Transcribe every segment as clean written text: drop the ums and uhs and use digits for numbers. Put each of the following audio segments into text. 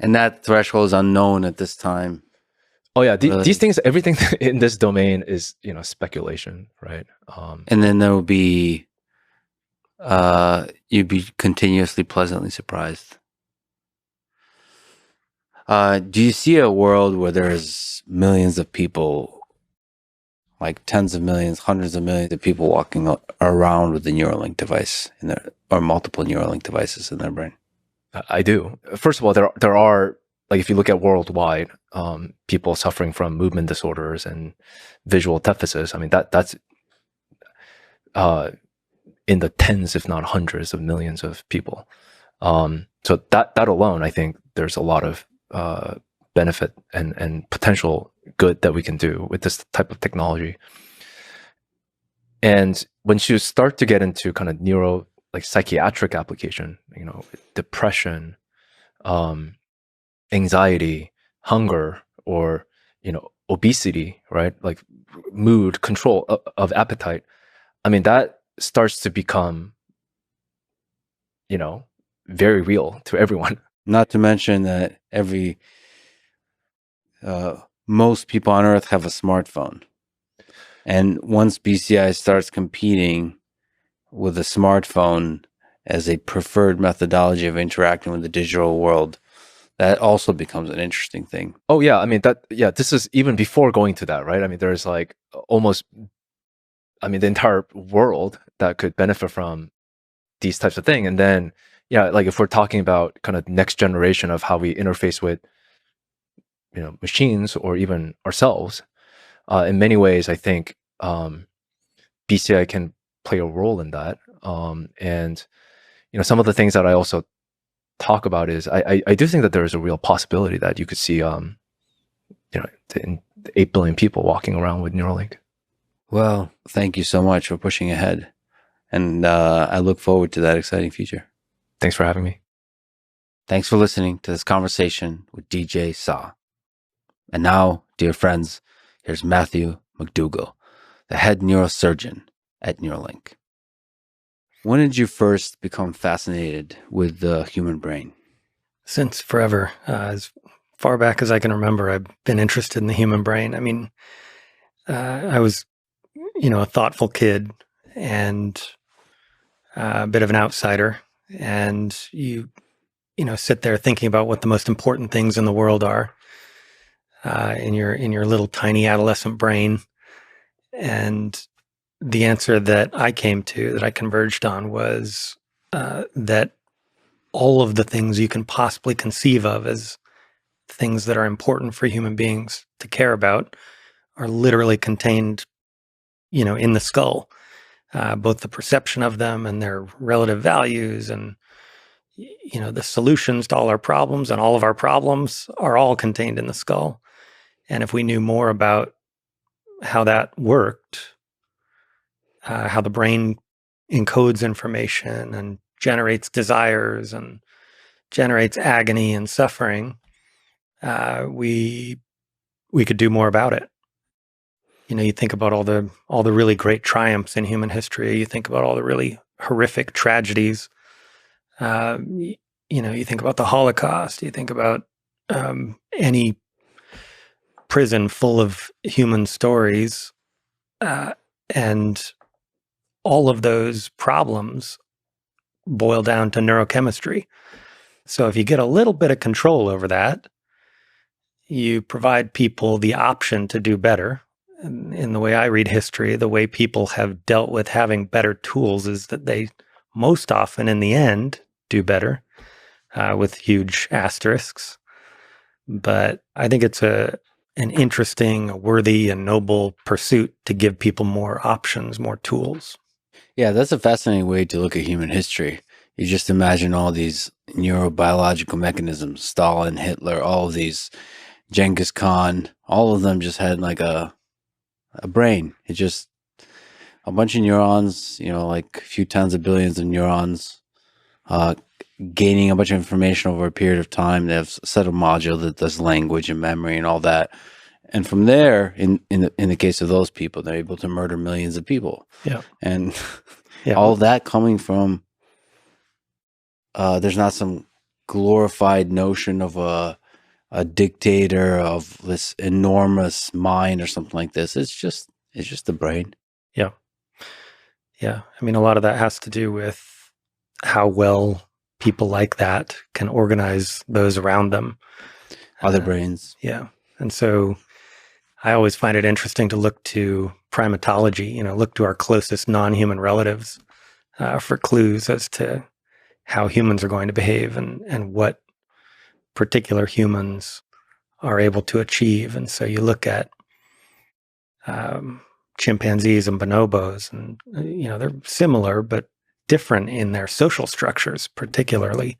And that threshold is unknown at this time. Oh yeah, Really. these things, everything in this domain is, speculation, right? And then there will be, you'd be continuously pleasantly surprised. Do you see a world where there's millions of people, like tens of millions, hundreds of millions of people walking around with a Neuralink device in their, or multiple Neuralink devices in their brain? I do. First of all, there are, like, if you look at worldwide, people suffering from movement disorders and visual deficits. I mean, that's in the tens, if not hundreds of millions of people. So that alone, I think there's a lot of benefit and potential good that we can do with this type of technology. And when you start to get into kind of like psychiatric application, depression, anxiety, hunger, or obesity, right? Like mood control of appetite. I mean, that starts to become very real to everyone. Not to mention that most people on Earth have a smartphone. And once BCI starts competing with a smartphone as a preferred methodology of interacting with the digital world, that also becomes an interesting thing. Oh yeah, I mean this is even before going to that, right? I mean, there's like almost, the entire world that could benefit from these types of things. And then, like if we're talking about kind of next generation of how we interface with, machines or even ourselves, in many ways, I think BCI can play a role in that. And some of the things that I also talk about is I do think that there is a real possibility that you could see 8 billion people walking around with Neuralink. Well, thank you so much for pushing ahead. And I look forward to that exciting future. Thanks for having me. Thanks for listening to this conversation with DJ Saw. And now, dear friends, here's Matthew McDougall, the head neurosurgeon at Neuralink. When did you first become fascinated with the human brain? Since forever. As far back as I can remember, I've been interested in the human brain. I mean, I was, a thoughtful kid and a bit of an outsider. And you sit there thinking about what the most important things in the world are in your little tiny adolescent brain. And the answer that I came to, that I converged on, was that all of the things you can possibly conceive of as things that are important for human beings to care about are literally contained, in the skull. Both the perception of them and their relative values and, the solutions to all our problems and all of our problems are all contained in the skull. And if we knew more about how that worked, how the brain encodes information and generates desires and generates agony and suffering, we could do more about it. You think about all the really great triumphs in human history. You think about all the really horrific tragedies. You think about the Holocaust. You think about any prison full of human stories, and all of those problems boil down to neurochemistry. So if you get a little bit of control over that, you provide people the option to do better. In the way I read history, the way people have dealt with having better tools is that they most often, in the end, do better, with huge asterisks. But I think it's an interesting, a worthy, and noble pursuit to give people more options, more tools. Yeah, that's a fascinating way to look at human history. You just imagine all these neurobiological mechanisms, Stalin, Hitler, all of these, Genghis Khan, all of them just had like a brain. It's just a bunch of neurons, like a few tens of billions of neurons, gaining a bunch of information over a period of time. They have a set of module that does language and memory and all that. And from there, in the case of those people, they're able to murder millions of people. Yeah. And all of that coming from, there's not some glorified notion of a dictator of this enormous mind or something like this. It's just the brain. Yeah. Yeah. I mean, a lot of that has to do with how well people like that can organize those around them. Other brains. Yeah. And so I always find it interesting to look to primatology, look to our closest non-human relatives for clues as to how humans are going to behave and what particular humans are able to achieve. And so you look at chimpanzees and bonobos, and they're similar but different in their social structures, particularly.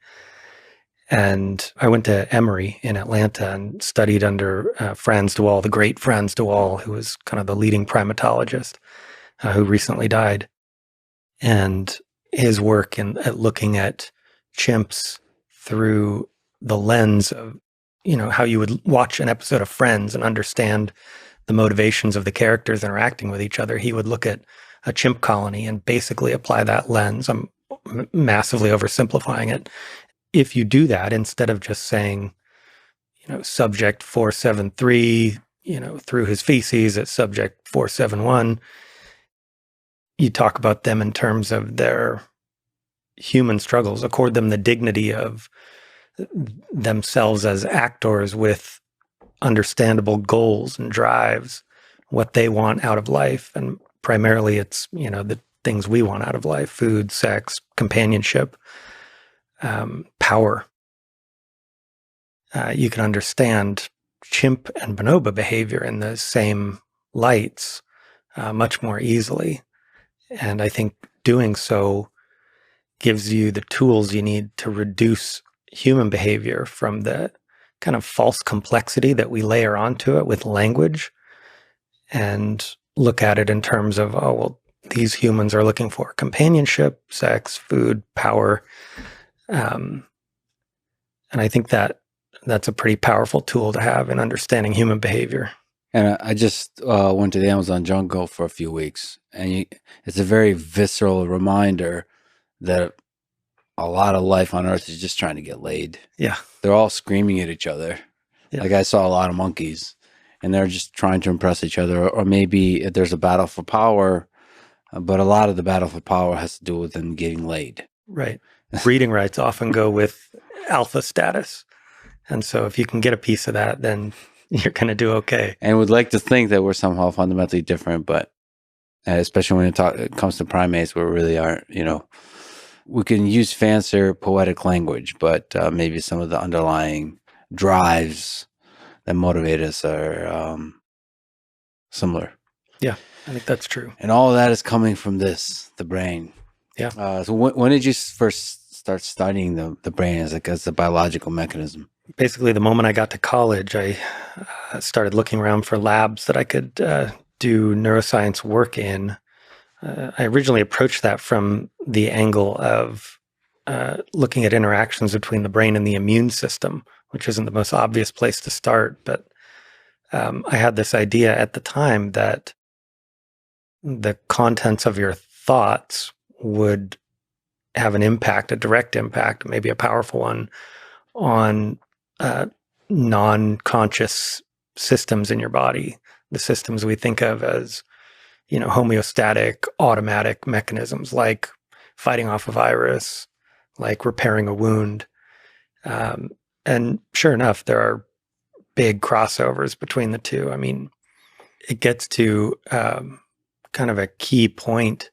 And I went to Emory in Atlanta and studied under Franz de Waal, the great Franz de Waal, who was kind of the leading primatologist who recently died. And his work at looking at chimps through the lens of, how you would watch an episode of Friends and understand the motivations of the characters interacting with each other. He would look at a chimp colony and basically apply that lens. I'm massively oversimplifying it. If you do that, instead of just saying, subject 473, through his feces, it's subject 471, you talk about them in terms of their human struggles, accord them the dignity of themselves as actors with understandable goals and drives, what they want out of life. And primarily it's, the things we want out of life: food, sex, companionship, power. You can understand chimp and bonobo behavior in the same lights much more easily. And I think doing so gives you the tools you need to reduce human behavior from the kind of false complexity that we layer onto it with language, and look at it in terms of, oh, well, these humans are looking for companionship, sex, food, power. And I think that's a pretty powerful tool to have in understanding human behavior. And I just went to the Amazon jungle for a few weeks, and it's a very visceral reminder that a lot of life on Earth is just trying to get laid. Yeah. They're all screaming at each other. Yeah. Like, I saw a lot of monkeys, and they're just trying to impress each other. Or maybe there's a battle for power, but a lot of the battle for power has to do with them getting laid. Right. Breeding rights often go with alpha status. And so if you can get a piece of that, then you're going to do okay. And would like to think that we're somehow fundamentally different, but especially when it comes to primates, we really aren't. We can use fancier poetic language, but maybe some of the underlying drives that motivate us are similar. Yeah, I think that's true. And all of that is coming from the brain. Yeah. So when did you first start studying the brain as a biological mechanism? Basically, the moment I got to college, I started looking around for labs that I could do neuroscience work in. I originally approached that from the angle of looking at interactions between the brain and the immune system, which isn't the most obvious place to start. But I had this idea at the time that the contents of your thoughts would have an impact, a direct impact, maybe a powerful one, on non-conscious systems in your body, the systems we think of as, homeostatic, automatic mechanisms, like fighting off a virus, like repairing a wound. And sure enough, there are big crossovers between the two. I mean, it gets to kind of a key point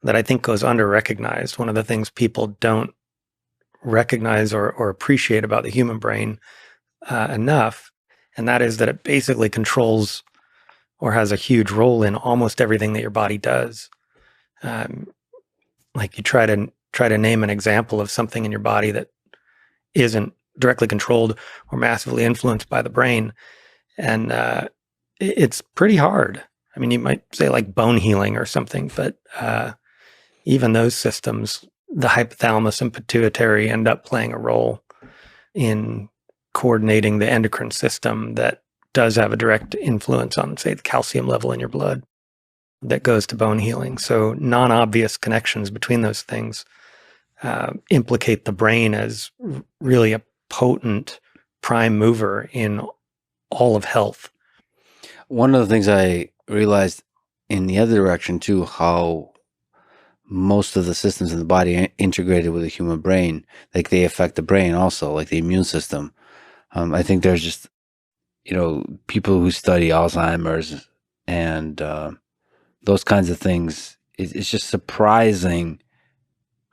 that I think goes under-recognized. One of the things people don't recognize or appreciate about the human brain enough, and that is that it basically controls or has a huge role in almost everything that your body does. Like, you try to name an example of something in your body that isn't directly controlled or massively influenced by the brain, and it's pretty hard. I mean, you might say like bone healing or something, but even those systems, the hypothalamus and pituitary, end up playing a role in coordinating the endocrine system that does have a direct influence on, say, the calcium level in your blood that goes to bone healing. So non-obvious connections between those things implicate the brain as really a potent prime mover in all of health. One of the things I realized in the other direction too, how most of the systems in the body are integrated with the human brain, like they affect the brain also, like the immune system. I think there's just, people who study Alzheimer's and those kinds of things. It's just surprising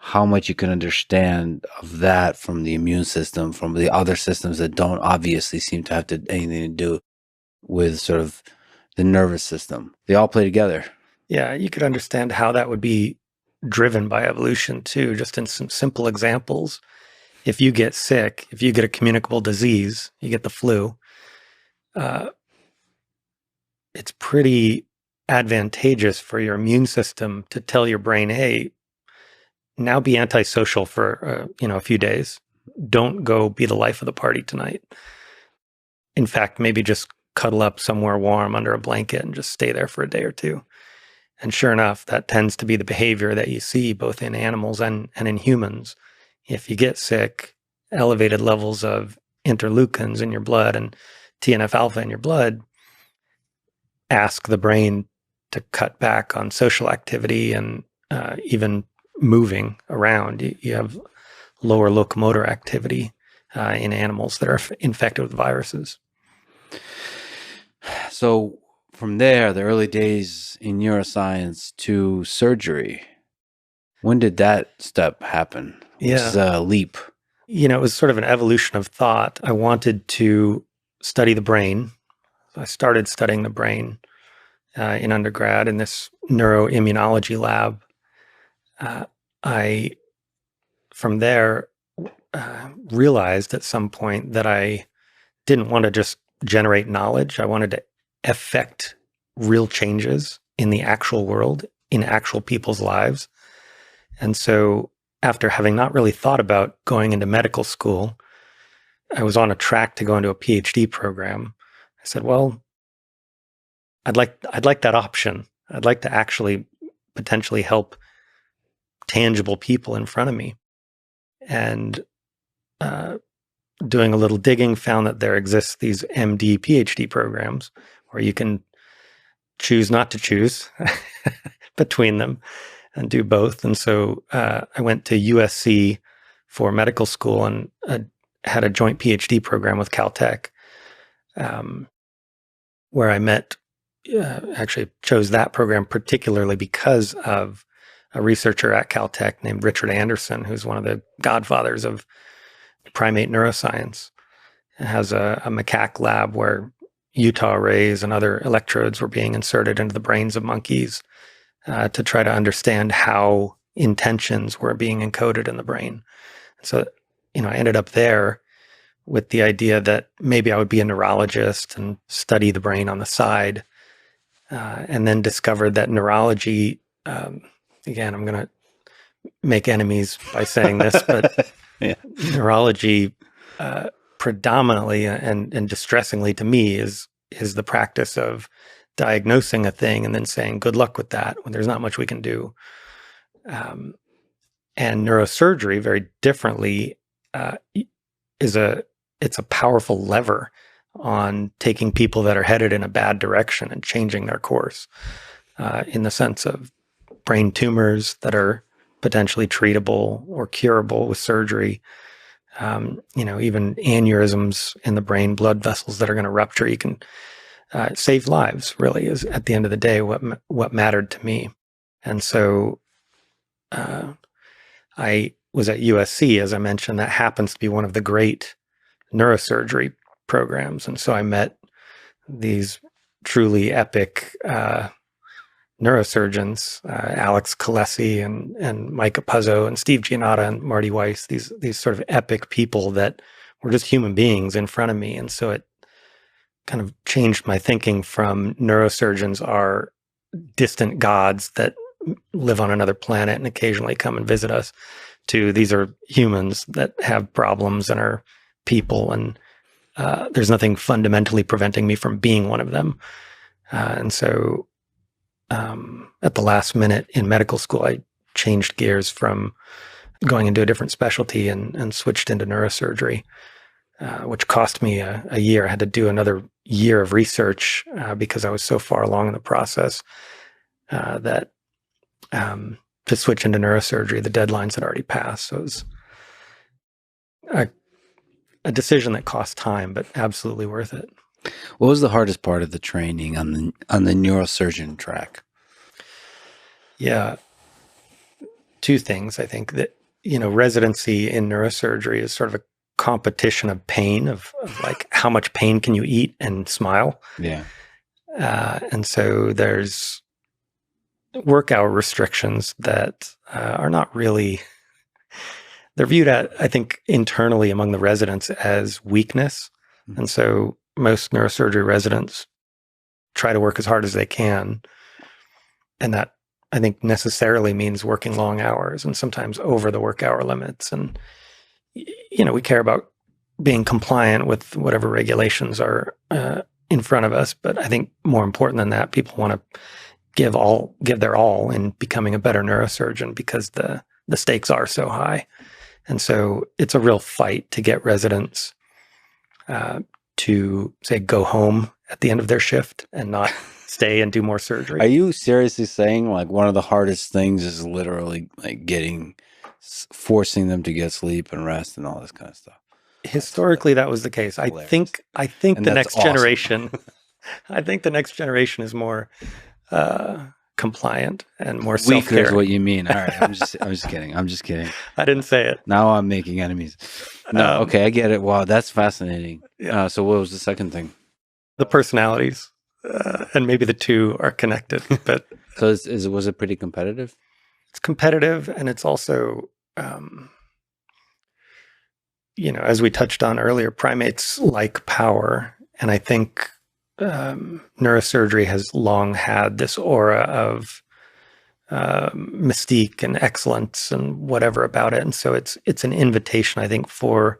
how much you can understand of that from the immune system, from the other systems that don't obviously seem to have anything to do with sort of the nervous system. They all play together. Yeah, you could understand how that would be driven by evolution too, just in some simple examples. If you get sick, if you get a communicable disease, you get the flu, it's pretty advantageous for your immune system to tell your brain, hey, now be antisocial for a few days. Don't go be the life of the party tonight. In fact, maybe just cuddle up somewhere warm under a blanket and just stay there for a day or two. And sure enough, that tends to be the behavior that you see both in animals and in humans. If you get sick, elevated levels of interleukins in your blood and TNF alpha in your blood ask the brain to cut back on social activity and even moving around. You have lower locomotor activity in animals that are infected with viruses. So from there, the early days in neuroscience to surgery, when did that step happen? Yeah. Which is a leap. It was sort of an evolution of thought. I wanted to study the brain. I started studying the brain in undergrad in this neuroimmunology lab. I, from there, realized at some point that I didn't want to just generate knowledge. I wanted to affect real changes in the actual world, in actual people's lives. And so after having not really thought about going into medical school, I was on a track to go into a PhD program. I said, well, I'd like that option. I'd like to actually potentially help tangible people in front of me. And doing a little digging, found that there exists these MD, PhD programs where you can choose not to choose between them and do both. And so I went to USC for medical school and had a joint PhD program with Caltech, where I met, actually chose that program particularly because of a researcher at Caltech named Richard Anderson, who's one of the godfathers of primate neuroscience. It has a macaque lab where Utah rays and other electrodes were being inserted into the brains of monkeys to try to understand how intentions were being encoded in the brain. So, I ended up there with the idea that maybe I would be a neurologist and study the brain on the side, and then discovered that neurology, again, I'm going to make enemies by saying this, but Yeah. neurology predominantly and distressingly to me is the practice of diagnosing a thing and then saying good luck with that when there's not much we can do. And neurosurgery, very differently, it's a powerful lever on taking people that are headed in a bad direction and changing their course, in the sense of brain tumors that are potentially treatable or curable with surgery. Even aneurysms in the brain, blood vessels that are going to rupture, you can save lives, really, is at the end of the day what mattered to me. And so I was at USC, as I mentioned. That happens to be one of the great neurosurgery programs. And so I met these truly epic neurosurgeons, Alex Kalesi and Micah Puzzo and Steve Giannotta and Marty Weiss, these sort of epic people that were just human beings in front of me. And so it kind of changed my thinking from neurosurgeons are distant gods that live on another planet and occasionally come and visit us, to these are humans that have problems and are people, and there's nothing fundamentally preventing me from being one of them. And so at the last minute in medical school, I changed gears from going into a different specialty and switched into neurosurgery, which cost me a year. I had to do another year of research because I was so far along in the process that to switch into neurosurgery, the deadlines had already passed. So it was a decision that cost time, but absolutely worth it. What was the hardest part of the training on the neurosurgeon track? Yeah, two things. I think that, residency in neurosurgery is sort of a competition of pain, of like how much pain can you eat and smile. Yeah. And so there's work hour restrictions that are not really, they're viewed at, I think, internally among the residents as weakness. And so most neurosurgery residents try to work as hard as they can. And that, I think, necessarily means working long hours and sometimes over the work hour limits. And, we care about being compliant with whatever regulations are in front of us. But I think more important than that, people want to give their all in becoming a better neurosurgeon because the stakes are so high. And so it's a real fight to get residents to, say, go home at the end of their shift and not stay and do more surgery. Are you seriously saying like one of the hardest things is literally like forcing them to get sleep and rest and all this kind of stuff? Historically, that was the case. I think And the that's next awesome. generation, I think the next generation is more compliant and more Weaker is self-caring. what you mean. All right, I'm just kidding. I'm just kidding. I didn't say it. Now I'm making enemies. No, okay, I get it. Wow, that's fascinating. Yeah. So what was the second thing? The personalities, and maybe the two are connected, but So was it pretty competitive? it's competitive, and it's also, as we touched on earlier, primates like power, and I think neurosurgery has long had this aura of mystique and excellence and whatever about it, and so it's an invitation, I think, for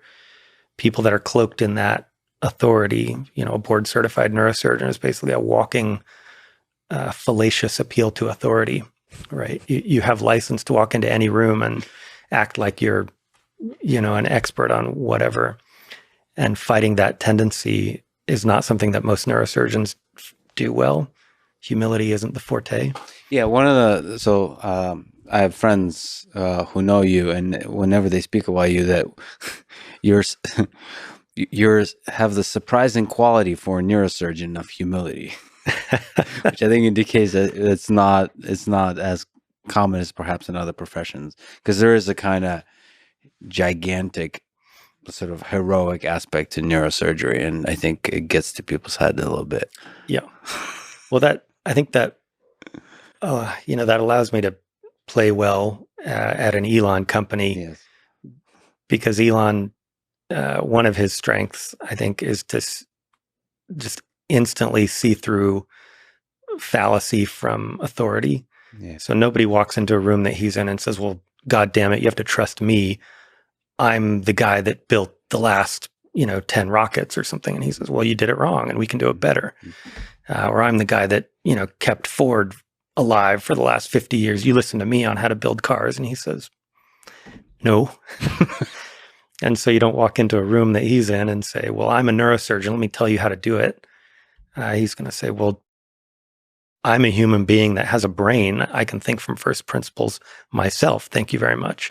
people that are cloaked in that authority. A board-certified neurosurgeon is basically a walking fallacious appeal to authority, right? You have license to walk into any room and act like you're, an expert on whatever. And fighting that tendency is not something that most neurosurgeons do well. Humility isn't the forte. Yeah, I have friends who know you, and whenever they speak about you, that yours have the surprising quality for a neurosurgeon of humility, which I think indicates that it's not as common as perhaps in other professions, because there is a kind of gigantic sort of heroic aspect to neurosurgery, and I think it gets to people's head a little bit. Yeah. Well, I think that that allows me to play well at an Elon company. Yes. Because Elon, one of his strengths, I think, is to just instantly see through fallacy from authority. Yeah. So nobody walks into a room that he's in and says, well, God damn it, you have to trust me. I'm the guy that built the last, 10 rockets or something. And he says, well, you did it wrong and we can do it better. Or I'm the guy that, kept Ford alive for the last 50 years. You listen to me on how to build cars. And he says, no. And so you don't walk into a room that he's in and say, well, I'm a neurosurgeon. Let me tell you how to do it. He's going to say, well, I'm a human being that has a brain. I can think from first principles myself. Thank you very much.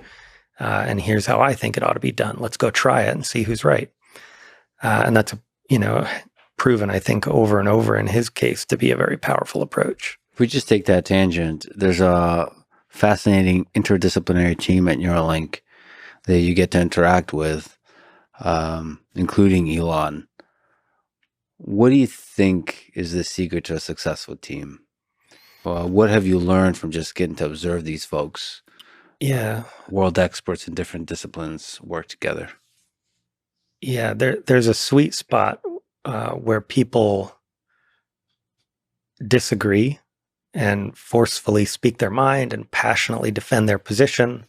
And here's how I think it ought to be done. Let's go try it and see who's right. And that's, proven, I think, over and over in his case to be a very powerful approach. If we just take that tangent, there's a fascinating interdisciplinary team at Neuralink that you get to interact with, including Elon. What do you think is the secret to a successful team? What have you learned from just getting to observe these folks? Yeah. World experts in different disciplines work together. Yeah, there's a sweet spot where people disagree and forcefully speak their mind and passionately defend their position,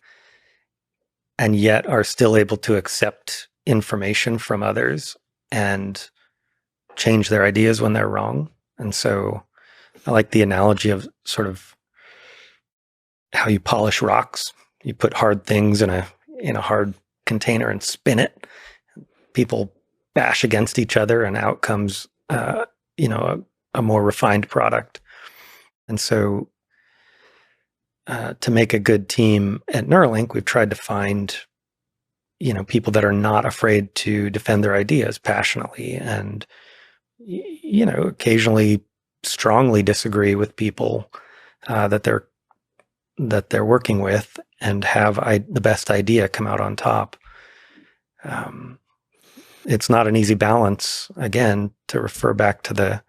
and yet are still able to accept information from others and change their ideas when they're wrong. And so I like the analogy of sort of how you polish rocks. You put hard things in a in a hard container and spin it. People bash against each other, and out comes, a more refined product. And so, to make a good team at Neuralink, we've tried to find, people that are not afraid to defend their ideas passionately, and occasionally strongly disagree with people that they're working with, and have the best idea come out on top. It's not an easy balance. Again, to refer back to the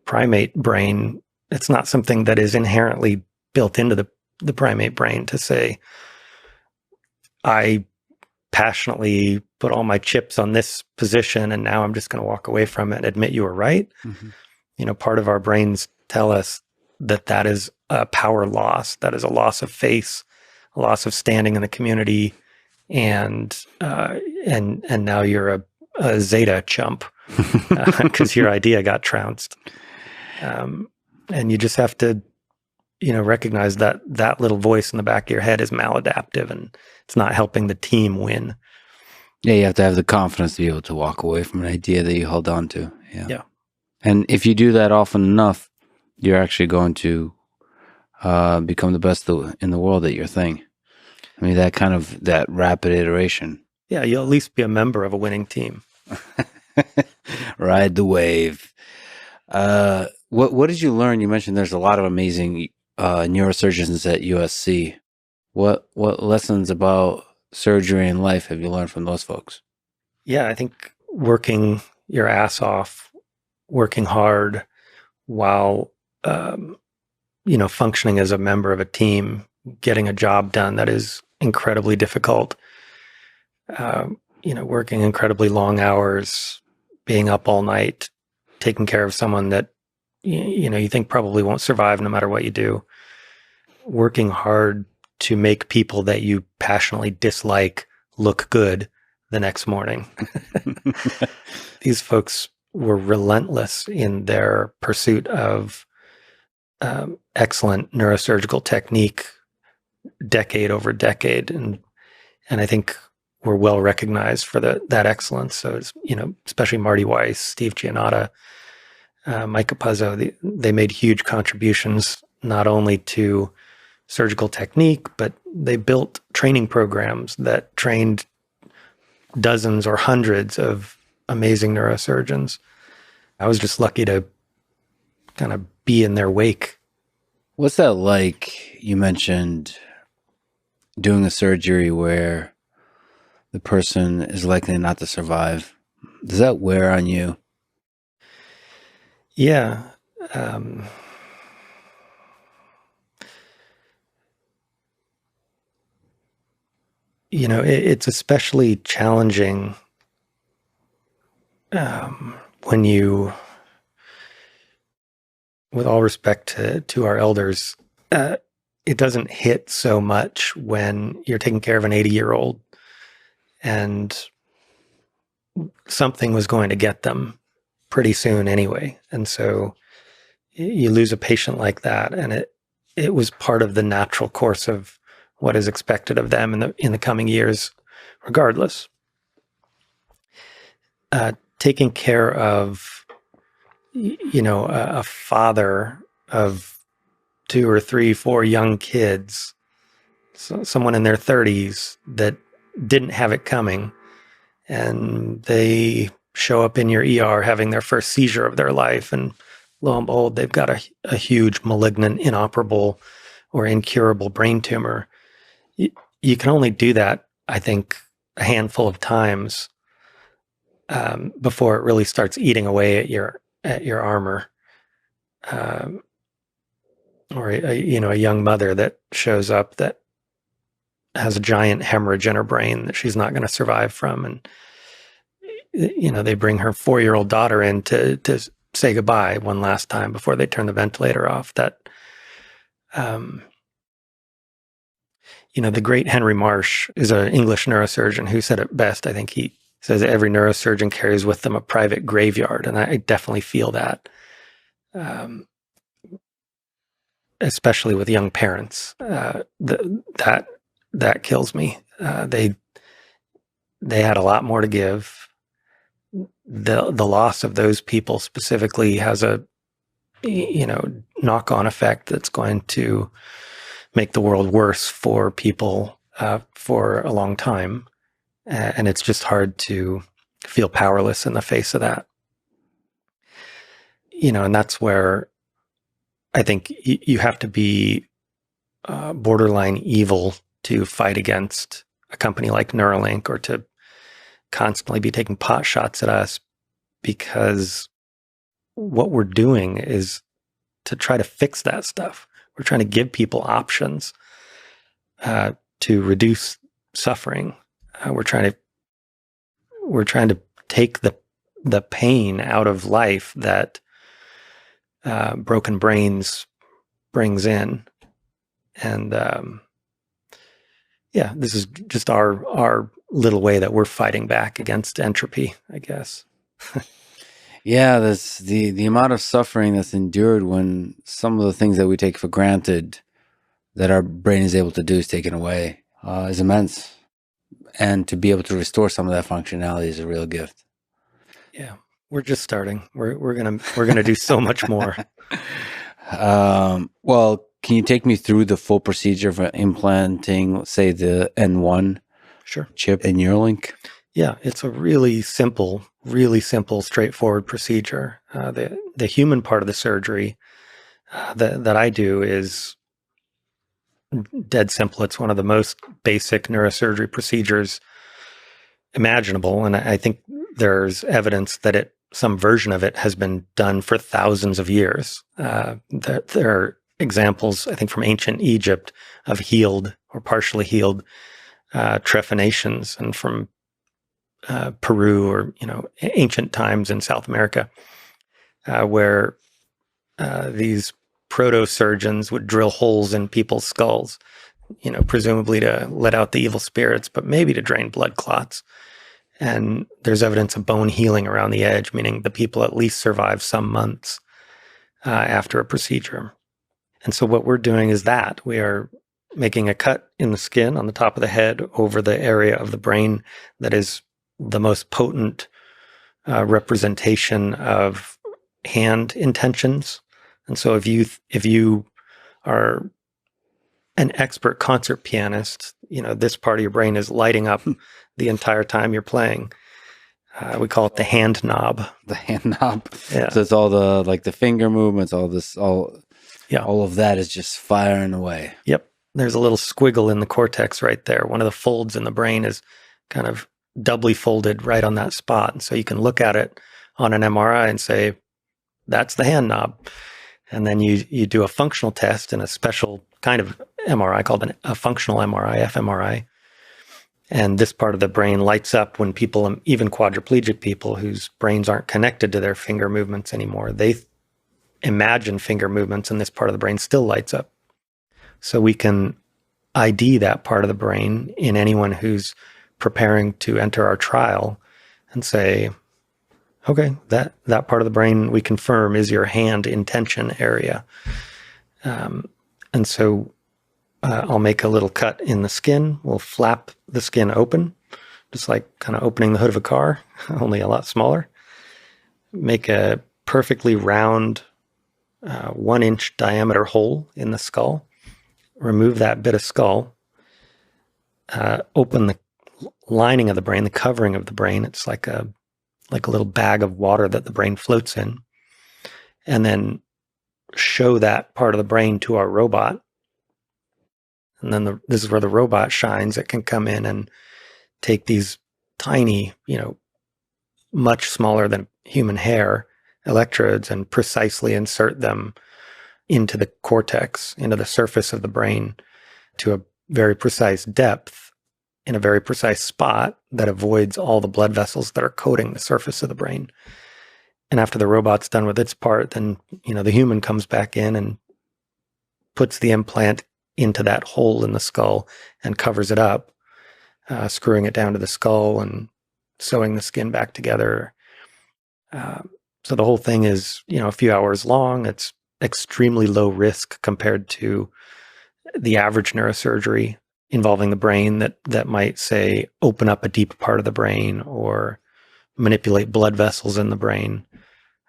primate brain, it's not something that is inherently built into the primate brain to say, I passionately put all my chips on this position and now I'm just going to walk away from it and admit you were right. Mm-hmm. Part of our brains tell us that is a power loss, that is a loss of face, a loss of standing in the community, and now you're a Zeta chump because your idea got trounced. And you just have to, recognize that little voice in the back of your head is maladaptive and it's not helping the team win. Yeah, you have to have the confidence to be able to walk away from an idea that you hold on to. Yeah. And if you do that often enough, you're actually going to become the best in the world at your thing. I mean, that rapid iteration. Yeah, you'll at least be a member of a winning team. Ride the wave. What did you learn? You mentioned there's a lot of amazing neurosurgeons at USC. What lessons about surgery and life have you learned from those folks? Yeah, I think working your ass off, working hard while functioning as a member of a team, getting a job done that is incredibly difficult. Working incredibly long hours, being up all night, taking care of someone that you think probably won't survive no matter what you do. Working hard to make people that you passionately dislike look good the next morning. These folks were relentless in their pursuit of excellent neurosurgical technique, decade over decade, and I think we're well recognized for that excellence. So it's, especially Marty Weiss, Steve Giannotta, Mike Capuzzo, they made huge contributions not only to surgical technique, but they built training programs that trained dozens or hundreds of amazing neurosurgeons. I was just lucky to kind of be in their wake. What's that like? You mentioned doing a surgery where the person is likely not to survive. Does that wear on you? Yeah. It's especially challenging when you, with all respect to our elders, it doesn't hit so much when you're taking care of an 80-year-old and something was going to get them pretty soon anyway. And so you lose a patient like that, and it was part of the natural course of what is expected of them in the coming years, regardless. Taking care of, a father of 2 or 3, 4 young kids, someone in their 30s that didn't have it coming, and they show up in your ER having their first seizure of their life, and lo and behold, they've got a huge malignant, inoperable, or incurable brain tumor. You can only do that, I think, a handful of times before it really starts eating away at your armor. Or a young mother that shows up that has a giant hemorrhage in her brain that she's not going to survive from, and they bring her 4-year-old daughter in to say goodbye one last time before they turn the ventilator off. That the great Henry Marsh is an English neurosurgeon who said it best. I think he says every neurosurgeon carries with them a private graveyard, and I definitely feel that, especially with young parents. That kills me. They they had a lot more to give. The loss of those people specifically has a knock-on effect that's going to make the world worse for people for a long time, and it's just hard to feel powerless in the face of that. And that's where I think you have to be borderline evil to fight against a company like Neuralink, or to constantly be taking pot shots at us, because what we're doing is to try to fix that stuff. We're trying to give people options to reduce suffering. We're trying to take the pain out of life that broken brains brings in. And this is just our little way that we're fighting back against entropy, I guess. Yeah, that's the amount of suffering that's endured when some of the things that we take for granted that our brain is able to do is taken away is immense. And to be able to restore some of that functionality is a real gift. Yeah, we're just starting. We're gonna do so much more. Well, can you take me through the full procedure for implanting, say, the N1 chip in Neuralink? Yeah, it's a really simple, straightforward procedure. The human part of the surgery that I do is dead simple. It's one of the most basic neurosurgery procedures imaginable, and I think there's evidence that some version of it has been done for thousands of years. There are examples, I think, from ancient Egypt of healed or partially healed trephinations, and from Peru, or ancient times in South America, where these proto-surgeons would drill holes in people's skulls, presumably to let out the evil spirits, but maybe to drain blood clots. And there's evidence of bone healing around the edge, meaning the people at least survive some months after a procedure. And so what we're doing is that we are making a cut in the skin on the top of the head over the area of the brain that is the most potent representation of hand intentions. And so if you are an expert concert pianist, this part of your brain is lighting up the entire time you're playing. We call it the hand knob. The hand knob. Yeah. So it's all the finger movements, all of that is just firing away. Yep. There's a little squiggle in the cortex right there. One of the folds in the brain is kind of doubly folded right on that spot. And so you can look at it on an MRI and say, that's the hand knob. And then you do a functional test in a special kind of MRI called a functional MRI, fMRI. And this part of the brain lights up when people, even quadriplegic people whose brains aren't connected to their finger movements anymore, they imagine finger movements, and this part of the brain still lights up. So we can ID that part of the brain in anyone who's preparing to enter our trial and say, okay, that part of the brain we confirm is your hand intention area. And so I'll make a little cut in the skin. We'll flap the skin open, just like kind of opening the hood of a car, only a lot smaller. Make a perfectly round 1-inch diameter hole in the skull. Remove that bit of skull. Open the lining of the brain, the covering of the brain. It's like a little bag of water that the brain floats in. And then show that part of the brain to our robot. And then this is where the robot shines. It can come in and take these tiny, much smaller than human hair electrodes and precisely insert them into the cortex, into the surface of the brain to a very precise depth in a very precise spot that avoids all the blood vessels that are coating the surface of the brain. And after the robot's done with its part, then, the human comes back in and puts the implant into that hole in the skull and covers it up, screwing it down to the skull and sewing the skin back together. So the whole thing is, a few hours long. It's extremely low risk compared to the average neurosurgery. involving the brain that might, say, open up a deep part of the brain or manipulate blood vessels in the brain.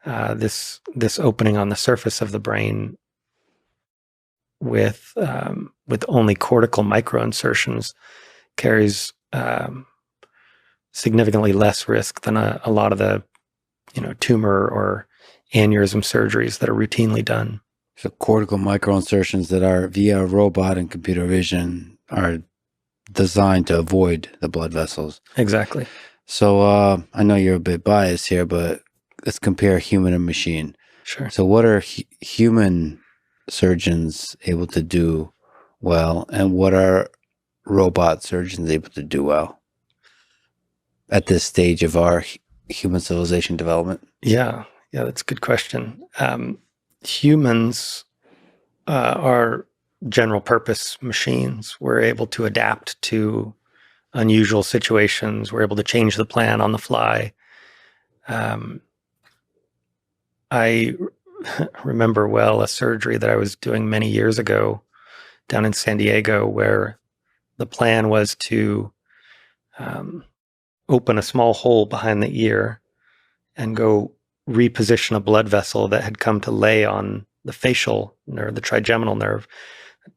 This opening on the surface of the brain with only cortical microinsertions carries significantly less risk than a lot of the tumor or aneurysm surgeries that are routinely done. So cortical microinsertions that are via a robot and computer vision are designed to avoid the blood vessels. Exactly. So I know you're a bit biased here, but let's compare human and machine. Sure. So what are human surgeons able to do well, and what are robot surgeons able to do well at this stage of our human civilization development? Yeah, that's a good question. Humans are general purpose machines. We're able to adapt to unusual situations. We're able to change the plan on the fly. I remember well a surgery that I was doing many years ago down in San Diego, where the plan was to open a small hole behind the ear and go reposition a blood vessel that had come to lay on the facial nerve, the trigeminal nerve,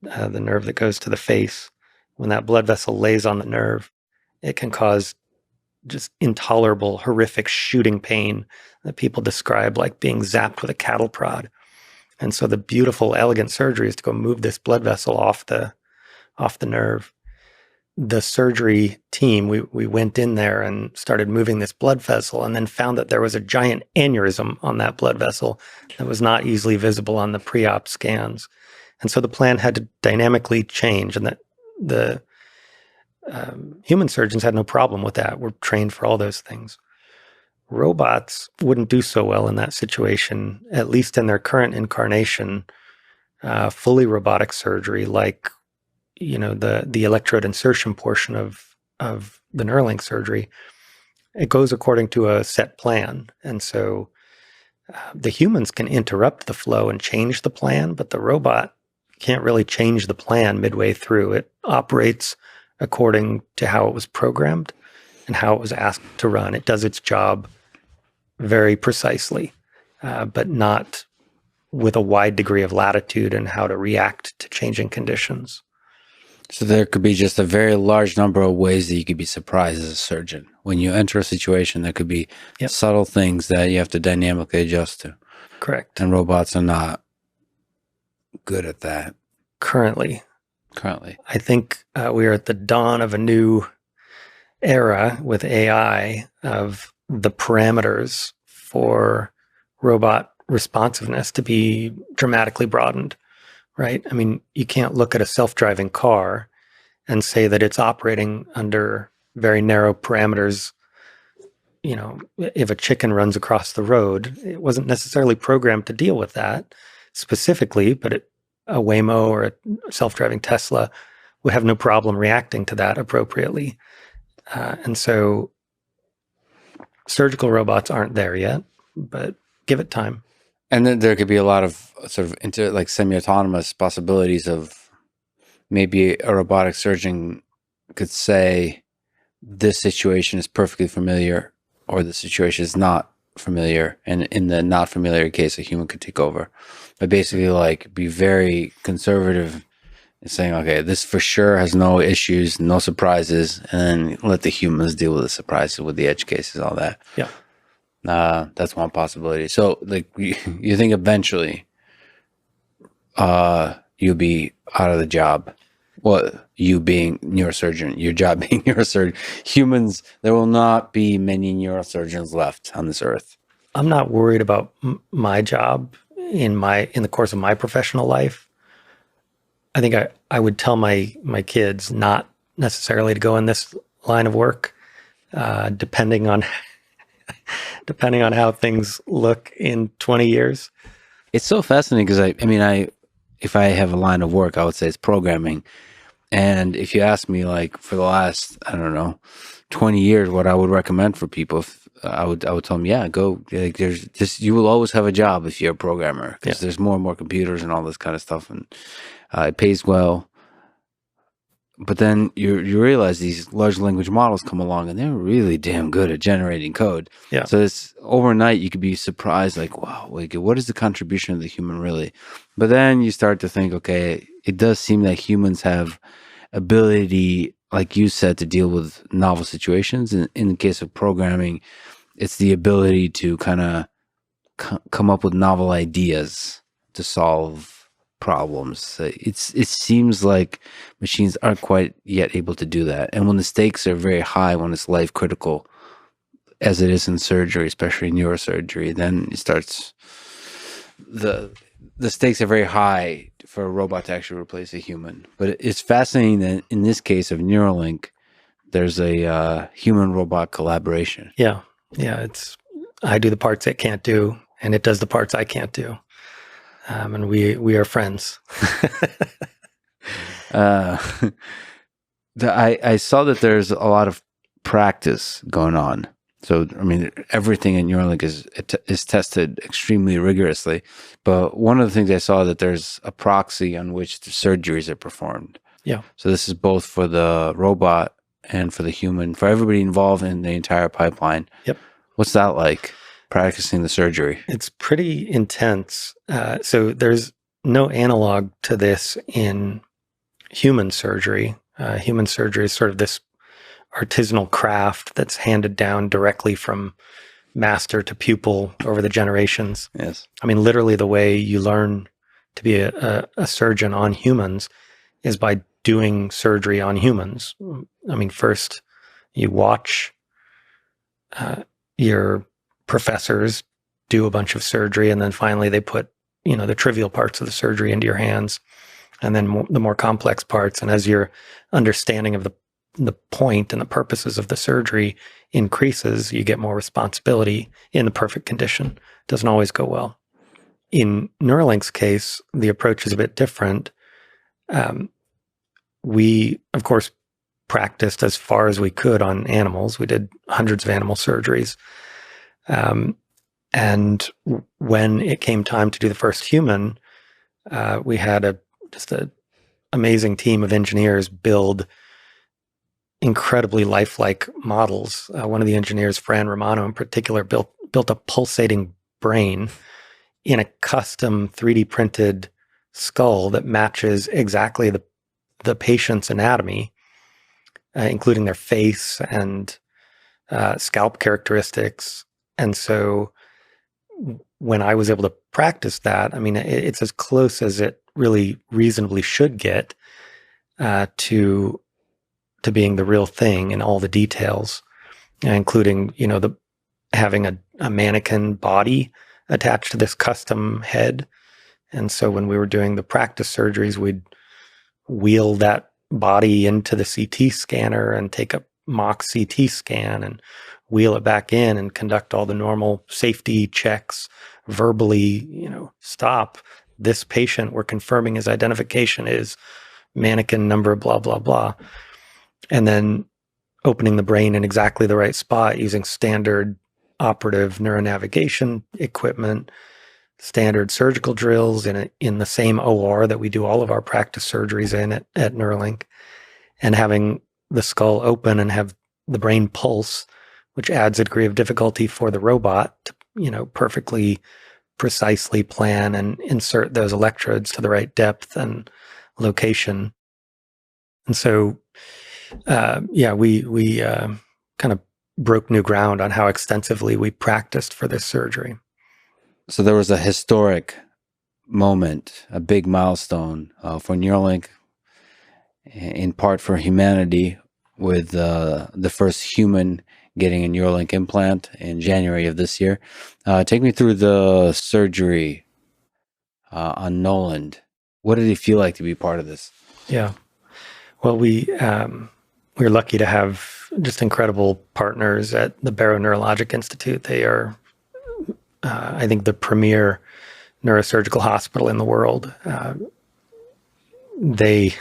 the nerve that goes to the face. When that blood vessel lays on the nerve, it can cause just intolerable, horrific shooting pain that people describe like being zapped with a cattle prod. And so the beautiful, elegant surgery is to go move this blood vessel off the nerve. The surgery team, we went in there and started moving this blood vessel, and then found that there was a giant aneurysm on that blood vessel that was not easily visible on the pre-op scans. And so the plan had to dynamically change, and that the human surgeons had no problem with that. We're trained for all those things. Robots wouldn't do so well in that situation, at least in their current incarnation. Fully robotic surgery, like the electrode insertion portion of the Neuralink surgery, it goes according to a set plan. And so the humans can interrupt the flow and change the plan, but the robot can't really change the plan midway through. It operates according to how it was programmed and how it was asked to run. It does its job very precisely, but not with a wide degree of latitude in how to react to changing conditions. So there could be just a very large number of ways that you could be surprised as a surgeon. When you enter a situation, there could be subtle things that you have to dynamically adjust to. Correct. And robots are not good at that. Currently. I think we are at the dawn of a new era with AI of the parameters for robot responsiveness to be dramatically broadened. Right? I mean, you can't look at a self-driving car and say that it's operating under very narrow parameters. If a chicken runs across the road, it wasn't necessarily programmed to deal with that specifically, but a Waymo or a self-driving Tesla would have no problem reacting to that appropriately. And so surgical robots aren't there yet, but give it time. And then there could be a lot of sort of semi-autonomous possibilities of maybe a robotic surgeon could say this situation is perfectly familiar or the situation is not familiar. And in the not familiar case, a human could take over. But basically be very conservative in saying, okay, this for sure has no issues, no surprises, and then let the humans deal with the surprises, with the edge cases, all that. Yeah. That's one possibility. So, you think eventually, you'll be out of the job. Well, you being neurosurgeon, your job being neurosurgeon. Humans, there will not be many neurosurgeons left on this earth. I'm not worried about my job in the course of my professional life. I think I would tell my kids not necessarily to go in this line of work, depending on how things look in 20 years. It's so fascinating because if I have a line of work, I would say it's programming. And if you ask me for the last, 20 years, what I would recommend for people, I would tell them, go, there's just, you will always have a job if you're a programmer because there's more and more computers and all this kind of stuff. And it pays well, But then you realize these large language models come along and they're really damn good at generating code. Yeah. So it's overnight you could be surprised, like, wow, like what is the contribution of the human really? But then you start to think, okay, it does seem that humans have ability, like you said, to deal with novel situations. And in the case of programming, it's the ability to kind of come up with novel ideas to solve problems. It seems like machines aren't quite yet able to do that. And when the stakes are very high, when it's life critical, as it is in surgery, especially neurosurgery, then it starts the stakes are very high for a robot to actually replace a human. But it's fascinating that in this case of Neuralink, there's a human robot collaboration. Yeah. I do the parts it can't do, and it does the parts I can't do. And we are friends. I saw that there's a lot of practice going on. So, I mean, everything in Neuralink is tested extremely rigorously. But one of the things I saw that there's a proxy on which the surgeries are performed. Yeah. So this is both for the robot and for the human, for everybody involved in the entire pipeline. Yep. What's that like, practicing the surgery? It's pretty intense. So there's no analog to this in human surgery. Human surgery is sort of this artisanal craft that's handed down directly from master to pupil over the generations. Yes. I mean, literally the way you learn to be a surgeon on humans is by doing surgery on humans. I mean, first you watch your professors do a bunch of surgery, and then finally they put, the trivial parts of the surgery into your hands, and then the more complex parts. And as your understanding of the point and the purposes of the surgery increases, you get more responsibility in the perfect condition. It doesn't always go well. In Neuralink's case, the approach is a bit different. We, of course, practiced as far as we could on animals. We did hundreds of animal surgeries. And when it came time to do the first human, we had just an amazing team of engineers build incredibly lifelike models. One of the engineers, Fran Romano in particular, built a pulsating brain in a custom 3D printed skull that matches exactly the patient's anatomy, including their face and scalp characteristics. And so when I was able to practice that, I mean, it's as close as it really reasonably should get to being the real thing in all the details, including, having a mannequin body attached to this custom head. And so when we were doing the practice surgeries, we'd wheel that body into the CT scanner and take a mock CT scan and wheel it back in and conduct all the normal safety checks verbally, stop. This patient, we're confirming his identification is mannequin number, blah, blah, blah. And then opening the brain in exactly the right spot using standard operative neuronavigation equipment, standard surgical drills in the same OR that we do all of our practice surgeries in at Neuralink, and having the skull open and have the brain pulse, which adds a degree of difficulty for the robot to, perfectly, precisely plan and insert those electrodes to the right depth and location. And so, we kind of broke new ground on how extensively we practiced for this surgery. So there was a historic moment, a big milestone for Neuralink, in part for humanity, with the first human getting a Neuralink implant in January of this year. Take me through the surgery on Noland. What did it feel like to be part of this? Yeah. Well, we're lucky to have just incredible partners at the Barrow Neurologic Institute. They are, I think, the premier neurosurgical hospital in the world. They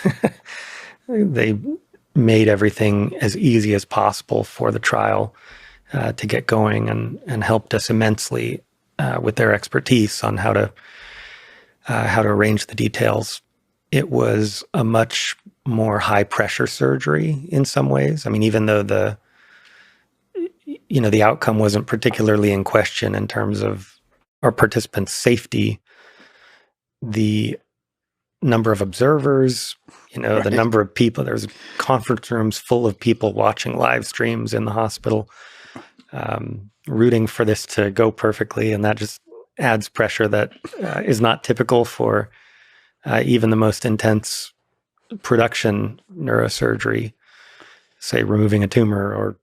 made everything as easy as possible for the trial to get going, and helped us immensely with their expertise on how to arrange the details. It was a much more high pressure surgery in some ways. I mean, even though the outcome wasn't particularly in question in terms of our participants' safety, the number of observers, the Right. number of people, there's conference rooms full of people watching live streams in the hospital, rooting for this to go perfectly. And that just adds pressure that is not typical for even the most intense production neurosurgery, say removing a tumor or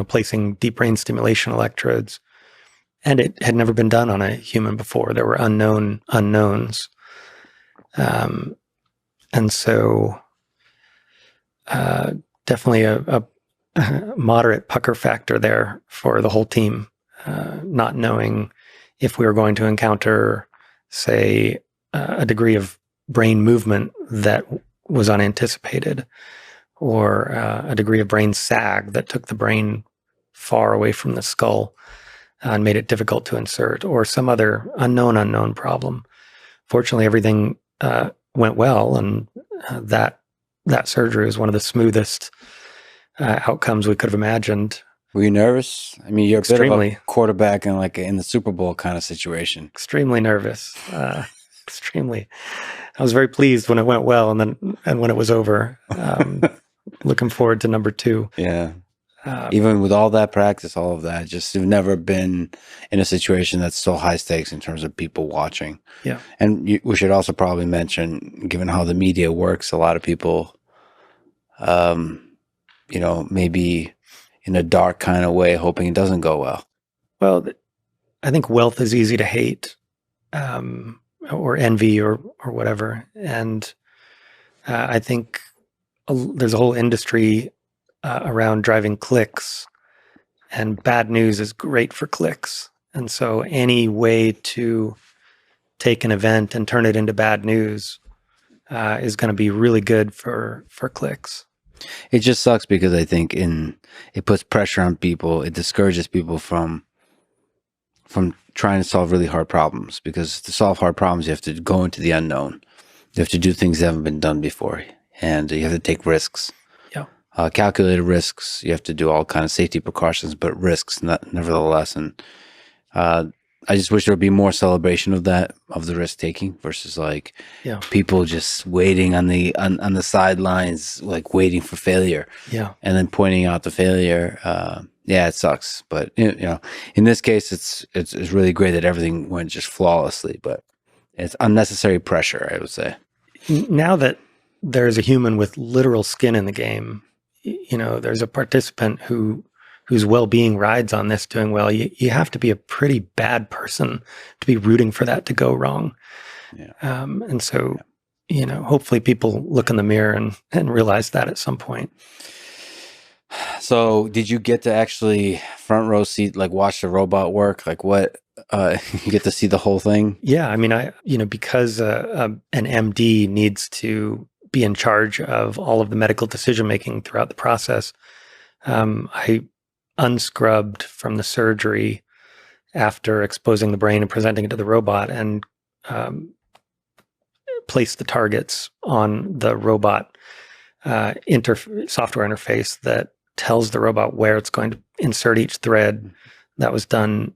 placing deep brain stimulation electrodes. And it had never been done on a human before. There were unknown unknowns. And so definitely a moderate pucker factor there for the whole team, not knowing if we were going to encounter, say, a degree of brain movement that was unanticipated, or a degree of brain sag that took the brain far away from the skull and made it difficult to insert, or some other unknown problem. Fortunately, everything went well, and that surgery was one of the smoothest outcomes we could have imagined. Were you nervous? I mean, you're a bit of Extremely. a quarterback in the Super Bowl kind of situation. Extremely nervous. Extremely. I was very pleased when it went well, and when it was over. Looking forward to number 2. Yeah. Even with all that practice, all of that, just you've never been in a situation that's so high stakes in terms of people watching. Yeah. And we should also probably mention, given how the media works, a lot of people, maybe in a dark kind of way, hoping it doesn't go well. Well, I think wealth is easy to hate, or envy, or whatever. And I think there's a whole industry around driving clicks, and bad news is great for clicks. And so any way to take an event and turn it into bad news is going to be really good for clicks. It just sucks because I think it puts pressure on people. It discourages people from trying to solve really hard problems, because to solve hard problems, you have to go into the unknown. You have to do things that haven't been done before, and you have to take risks. Yeah. Calculated risks. You have to do all kind of safety precautions, but risks nevertheless. And I just wish there would be more celebration of that, of the risk taking, versus people just waiting on the sidelines, like waiting for failure. Yeah. And then pointing out the failure. Yeah, it sucks, but in this case, it's really great that everything went just flawlessly. But it's unnecessary pressure, I would say. Now that there's a human with literal skin in the game, there's a participant whose well-being rides on this doing well. You have to be a pretty bad person to be rooting for that to go wrong. Yeah. And so, hopefully people look in the mirror and realize that at some point. So did you get to actually front row seat, watch the robot work? What, you get to see the whole thing? Yeah. I mean, because an MD needs to be in charge of all of the medical decision-making throughout the process, I unscrubbed from the surgery after exposing the brain and presenting it to the robot, and placed the targets on the robot software interface that tells the robot where it's going to insert each thread. That was done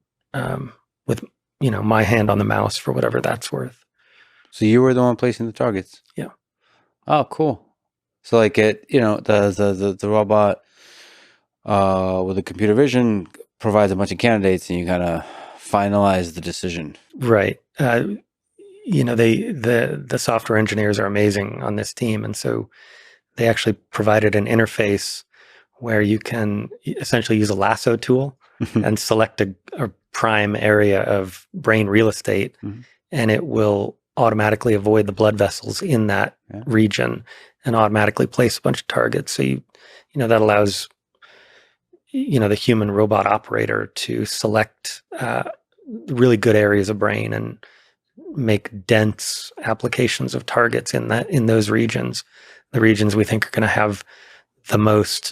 with my hand on the mouse, for whatever that's worth. So you were the one placing the targets? Yeah. Oh, cool. So the robot with the computer vision provides a bunch of candidates, and you kind of finalize the decision. Right. The software engineers are amazing on this team, and so they actually provided an interface where you can essentially use a lasso tool and select a prime area of brain real estate, and it will automatically avoid the blood vessels in that region and automatically place a bunch of targets. So that allows the human robot operator to select really good areas of brain and make dense applications of targets in those regions, the regions we think are going to have the most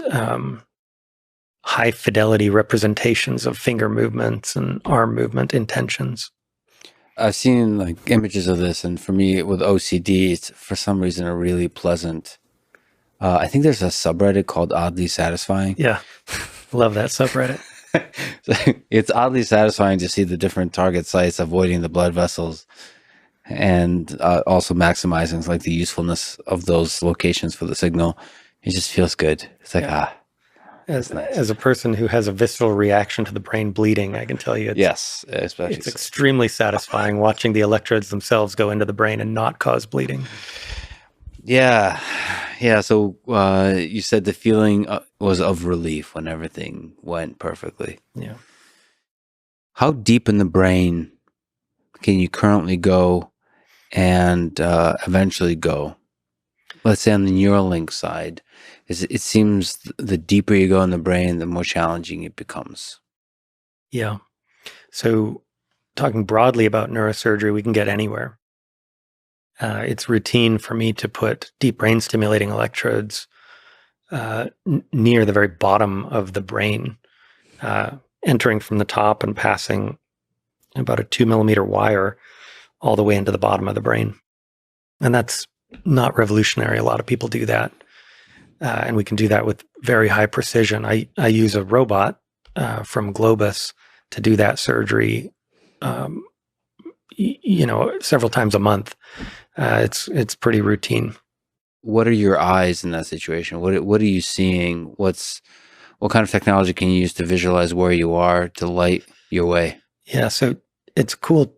high fidelity representations of finger movements and arm movement intentions. I've seen images of this, and for me with OCD, it's for some reason a really pleasant I think there's a subreddit called Oddly Satisfying. Yeah. Love that subreddit. It's oddly satisfying to see the different target sites avoiding the blood vessels, and also maximizing like the usefulness of those locations for the signal. It just feels good. It's like, As, nice. as a person who has a visceral reaction to the brain bleeding, I can tell you yes, especially it's extremely satisfying watching the electrodes themselves go into the brain and not cause bleeding. Yeah. So you said the feeling was of relief when everything went perfectly. Yeah. How deep in the brain can you currently go and eventually go? Let's say on the Neuralink side, it seems the deeper you go in the brain, the more challenging it becomes. Yeah. So talking broadly about neurosurgery, we can get anywhere. It's routine for me to put deep brain stimulating electrodes near the very bottom of the brain, entering from the top and passing about a 2 millimeter wire all the way into the bottom of the brain. And that's not revolutionary. A lot of people do that. And we can do that with very high precision. I use a robot from Globus to do that surgery, several times a month. It's pretty routine. What are your eyes in that situation? What are you seeing? What kind of technology can you use to visualize where you are to light your way? Yeah, so it's a cool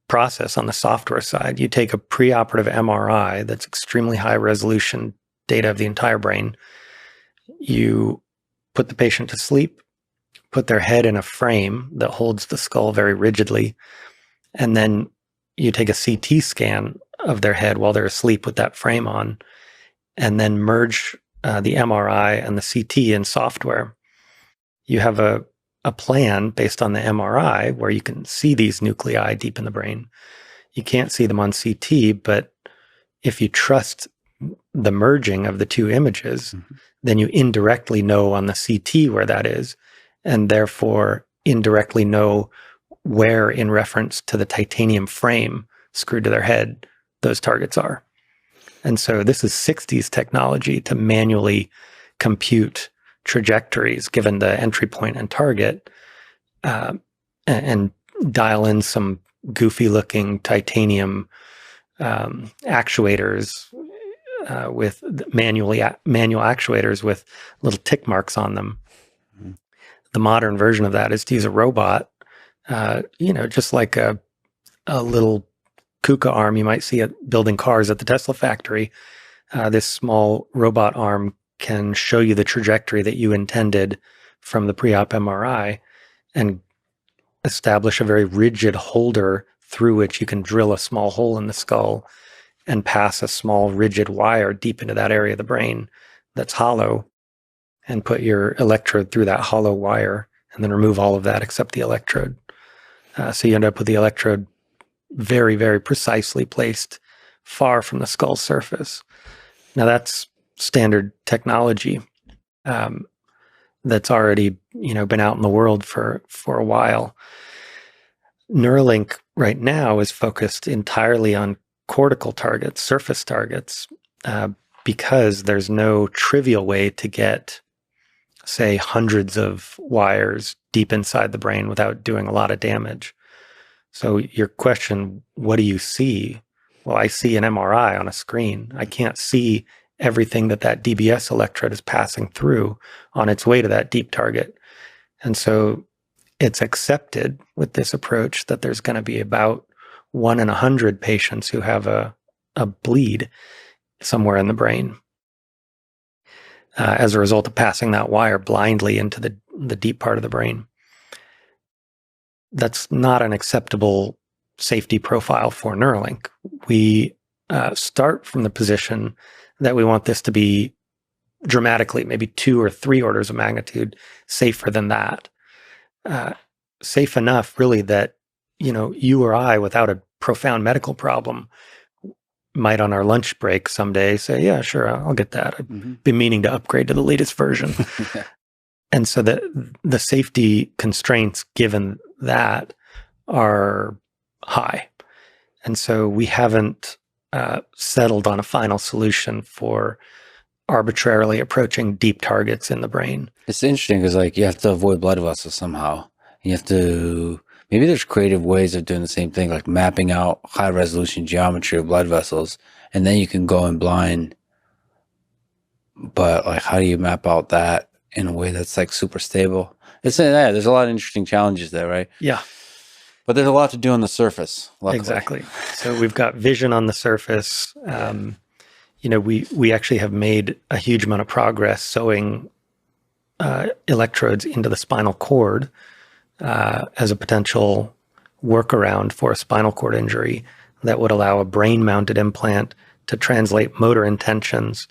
process on the software side. You take a preoperative MRI that's extremely high resolution data of the entire brain. You put the patient to sleep, put their head in a frame that holds the skull very rigidly, and then you take a CT scan of their head while they're asleep with that frame on, and then merge the MRI and the CT in software. You have a plan based on the MRI where you can see these nuclei deep in the brain. You can't see them on CT, but if you trust the merging of the two images, then you indirectly know on the CT where that is, and therefore indirectly know where, in reference to the titanium frame screwed to their head, those targets are. And so this is 60s technology to manually compute trajectories given the entry point and target, and dial in some goofy looking titanium actuators with manual actuators with little tick marks on them. Mm-hmm. The modern version of that is to use a robot, just like a little KUKA arm you might see at building cars at the Tesla factory. This small robot arm can show you the trajectory that you intended from the pre-op MRI and establish a very rigid holder through which you can drill a small hole in the skull and pass a small rigid wire deep into that area of the brain that's hollow, and put your electrode through that hollow wire and then remove all of that except the electrode. So you end up with the electrode very, very precisely placed far from the skull surface. Now that's standard technology that's already been out in the world for a while. Neuralink right now is focused entirely on cortical targets, surface targets, because there's no trivial way to get, say, hundreds of wires deep inside the brain without doing a lot of damage. So your question, what do you see? Well, I see an MRI on a screen. I can't see everything that DBS electrode is passing through on its way to that deep target. And so it's accepted with this approach that there's going to be about 1 in 100 patients who have a bleed somewhere in the brain as a result of passing that wire blindly into the deep part of the brain. That's not an acceptable safety profile for Neuralink. We start from the position that we want this to be dramatically, maybe 2 or 3 orders of magnitude safer than that. Safe enough, really, that you or I, without a profound medical problem, might on our lunch break someday say, "Yeah, sure, I'll get that. I've been meaning to upgrade to the latest version." And so the safety constraints given that are high. And so we haven't settled on a final solution for arbitrarily approaching deep targets in the brain. It's interesting because like you have to avoid blood vessels somehow. You have to, maybe there's creative ways of doing the same thing, like mapping out high resolution geometry of blood vessels, and then you can go in blind. But like, how do you map out that in a way that's like super stable? There's a lot of interesting challenges there, right? Yeah. But there's a lot to do on the surface. Luckily. Exactly. So we've got vision on the surface. We actually have made a huge amount of progress sewing electrodes into the spinal cord as a potential workaround for a spinal cord injury that would allow a brain-mounted implant to translate motor intentions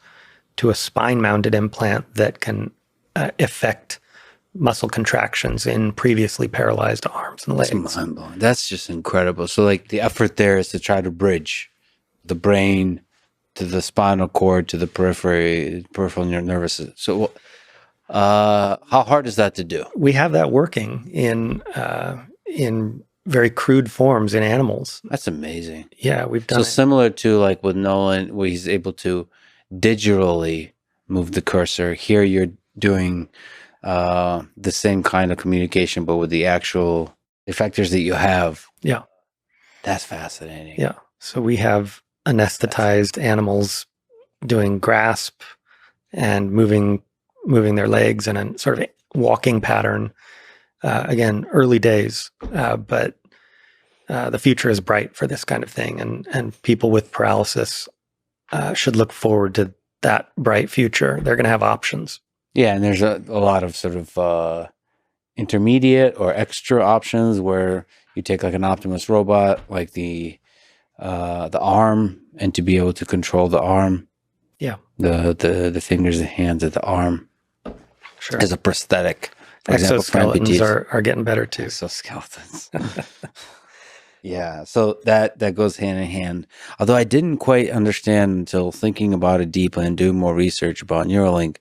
to a spine-mounted implant that can affect muscle contractions in previously paralyzed arms and legs. That's mind-blowing. That's just incredible. So like the effort there is to try to bridge the brain to the spinal cord to the peripheral nervous system. So how hard is that to do? We have that working in very crude forms in animals. That's amazing. Yeah, we've done so similar to like with Nolan, where he's able to digitally move the cursor. Here you're doing the same kind of communication, but with the actual effectors that you have. Yeah. That's fascinating. Yeah. So we have anesthetized animals doing grasp and moving their legs in a sort of walking pattern. Again, early days, but the future is bright for this kind of thing, and people with paralysis should look forward to that bright future. They're going to have options. Yeah, and there's a lot of sort of intermediate or extra options where you take like an Optimus robot, like the arm, and to be able to control the arm. Yeah. The fingers, the hands of the arm. Sure. As a prosthetic. For Exoskeletons are getting better too. Exoskeletons. Yeah, so that goes hand in hand. Although I didn't quite understand until thinking about it deeply and doing more research about Neuralink,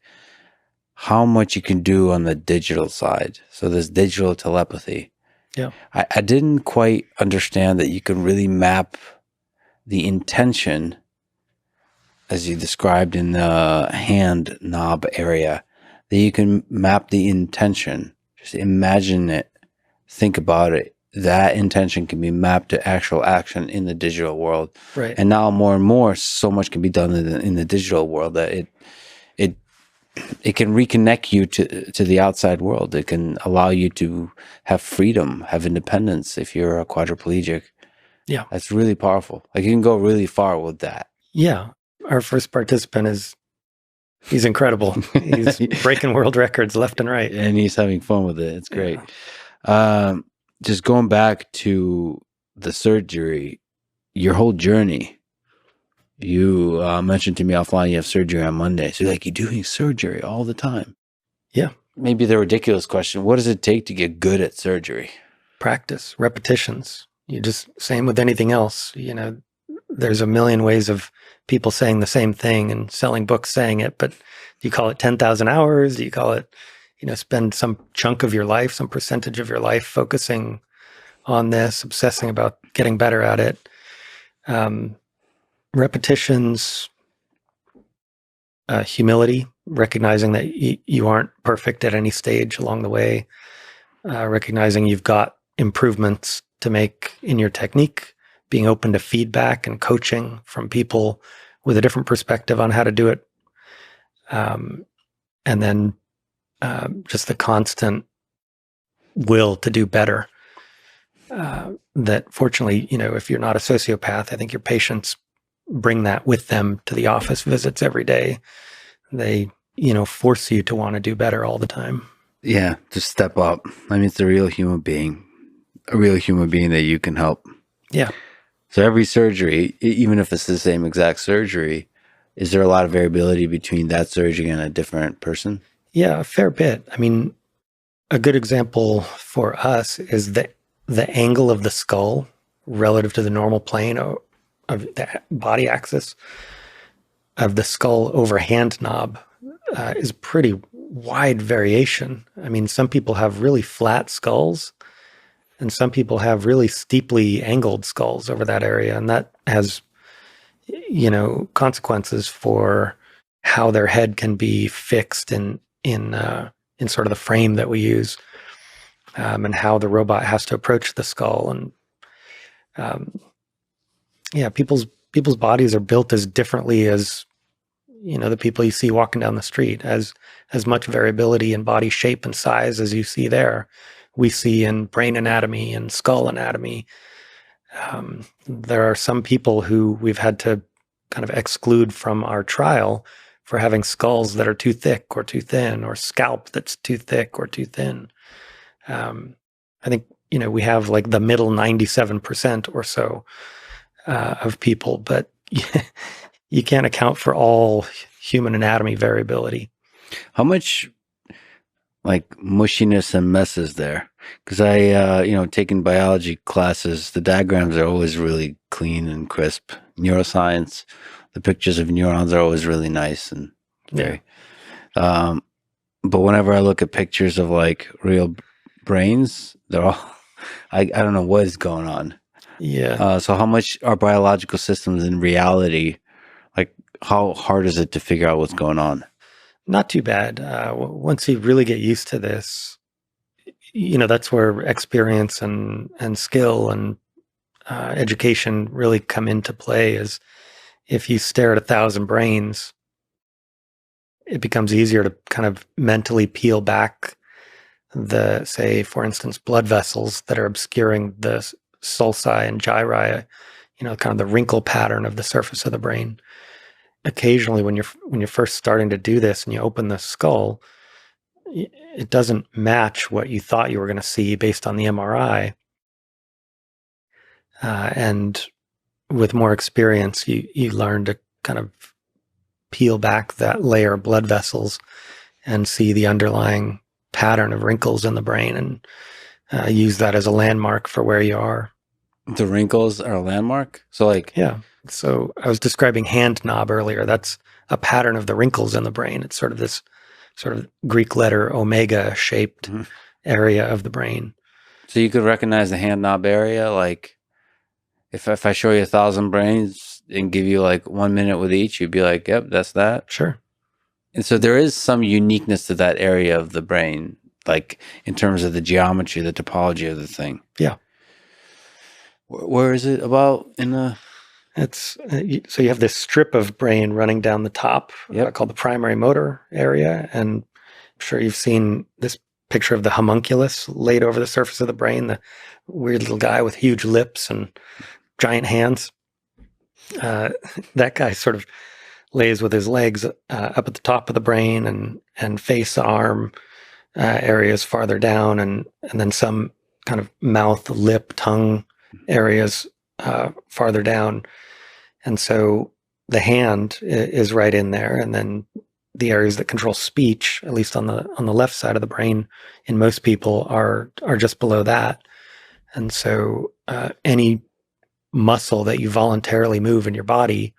how much you can do on the digital side. So there's digital telepathy. Yeah. I didn't quite understand that you can really map the intention, as you described in the hand knob area, that you can map the intention. Just imagine it, think about it. That intention can be mapped to actual action in the digital world. Right. And now more and more, so much can be done in the digital world that it can reconnect you to the outside world. It can allow you to have freedom, have independence if you're a quadriplegic. Yeah. That's really powerful. Like you can go really far with that. Yeah. Our first participant he's incredible. He's breaking world records left and right. And he's having fun with it. It's great. Yeah. Just going back to the surgery, your whole journey, you mentioned to me offline you have surgery on Monday. So you're doing surgery all the time. Yeah. Maybe the ridiculous question, what does it take to get good at surgery? Practice, repetitions. Same with anything else. There's a million ways of people saying the same thing and selling books saying it, but do you call it 10,000 hours? Do you call it, spend some chunk of your life, some percentage of your life focusing on this, obsessing about getting better at it? Repetitions, humility, recognizing that you aren't perfect at any stage along the way, recognizing you've got improvements to make in your technique, being open to feedback and coaching from people with a different perspective on how to do it. And then just the constant will to do better. That fortunately, if you're not a sociopath, I think your patients bring that with them to the office visits every day. They, force you to want to do better all the time. Yeah, to step up. I mean, it's a real human being that you can help. Yeah. So every surgery, even if it's the same exact surgery, is there a lot of variability between that surgery and a different person? Yeah, a fair bit. I mean, a good example for us is the angle of the skull relative to the normal plane of the body axis of the skull over hand knob is pretty wide variation. I mean, some people have really flat skulls and some people have really steeply angled skulls over that area. And that has, consequences for how their head can be fixed in sort of the frame that we use, and how the robot has to approach the skull. And yeah, people's bodies are built as differently as, the people you see walking down the street. As much variability in body shape and size as you see there, we see in brain anatomy and skull anatomy. There are some people who we've had to kind of exclude from our trial for having skulls that are too thick or too thin, or scalp that's too thick or too thin. I think, we have like the middle 97% or so of people, but you can't account for all human anatomy variability. How much like mushiness and mess is there? Because I, taking biology classes, the diagrams are always really clean and crisp. Neuroscience, the pictures of neurons are always really nice and very. But whenever I look at pictures of like real brains, they're all, I don't know what is going on. Yeah. So how much are biological systems in reality? Like, how hard is it to figure out what's going on? Not too bad. Once you really get used to this, that's where experience and skill and education really come into play. Is if you stare at 1,000 brains, it becomes easier to kind of mentally peel back the, say, for instance, blood vessels that are obscuring the sulci and gyri, kind of the wrinkle pattern of the surface of the brain. Occasionally, when you're first starting to do this and you open the skull, it doesn't match what you thought you were going to see based on the MRI. And with more experience, you learn to kind of peel back that layer of blood vessels and see the underlying pattern of wrinkles in the brain, and use that as a landmark for where you are. The wrinkles are a landmark? So like... Yeah. So I was describing hand knob earlier. That's a pattern of the wrinkles in the brain. It's sort of this sort of Greek letter omega shaped area of the brain. So you could recognize the hand knob area? Like if I show you 1,000 brains and give you like 1 minute with each, you'd be like, yep, that's that. Sure. And so there is some uniqueness to that area of the brain, like in terms of the geometry, the topology of the thing. Yeah. Where is it about in the... It's so you have this strip of brain running down the top called the primary motor area. And I'm sure you've seen this picture of the homunculus laid over the surface of the brain, the weird little guy with huge lips and giant hands. That guy sort of lays with his legs up at the top of the brain, and face, arm areas farther down, and then some kind of mouth, lip, tongue areas farther down. And so the hand is right in there, and then the areas that control speech, at least on the left side of the brain, in most people are just below that. And so any muscle that you voluntarily move in your body,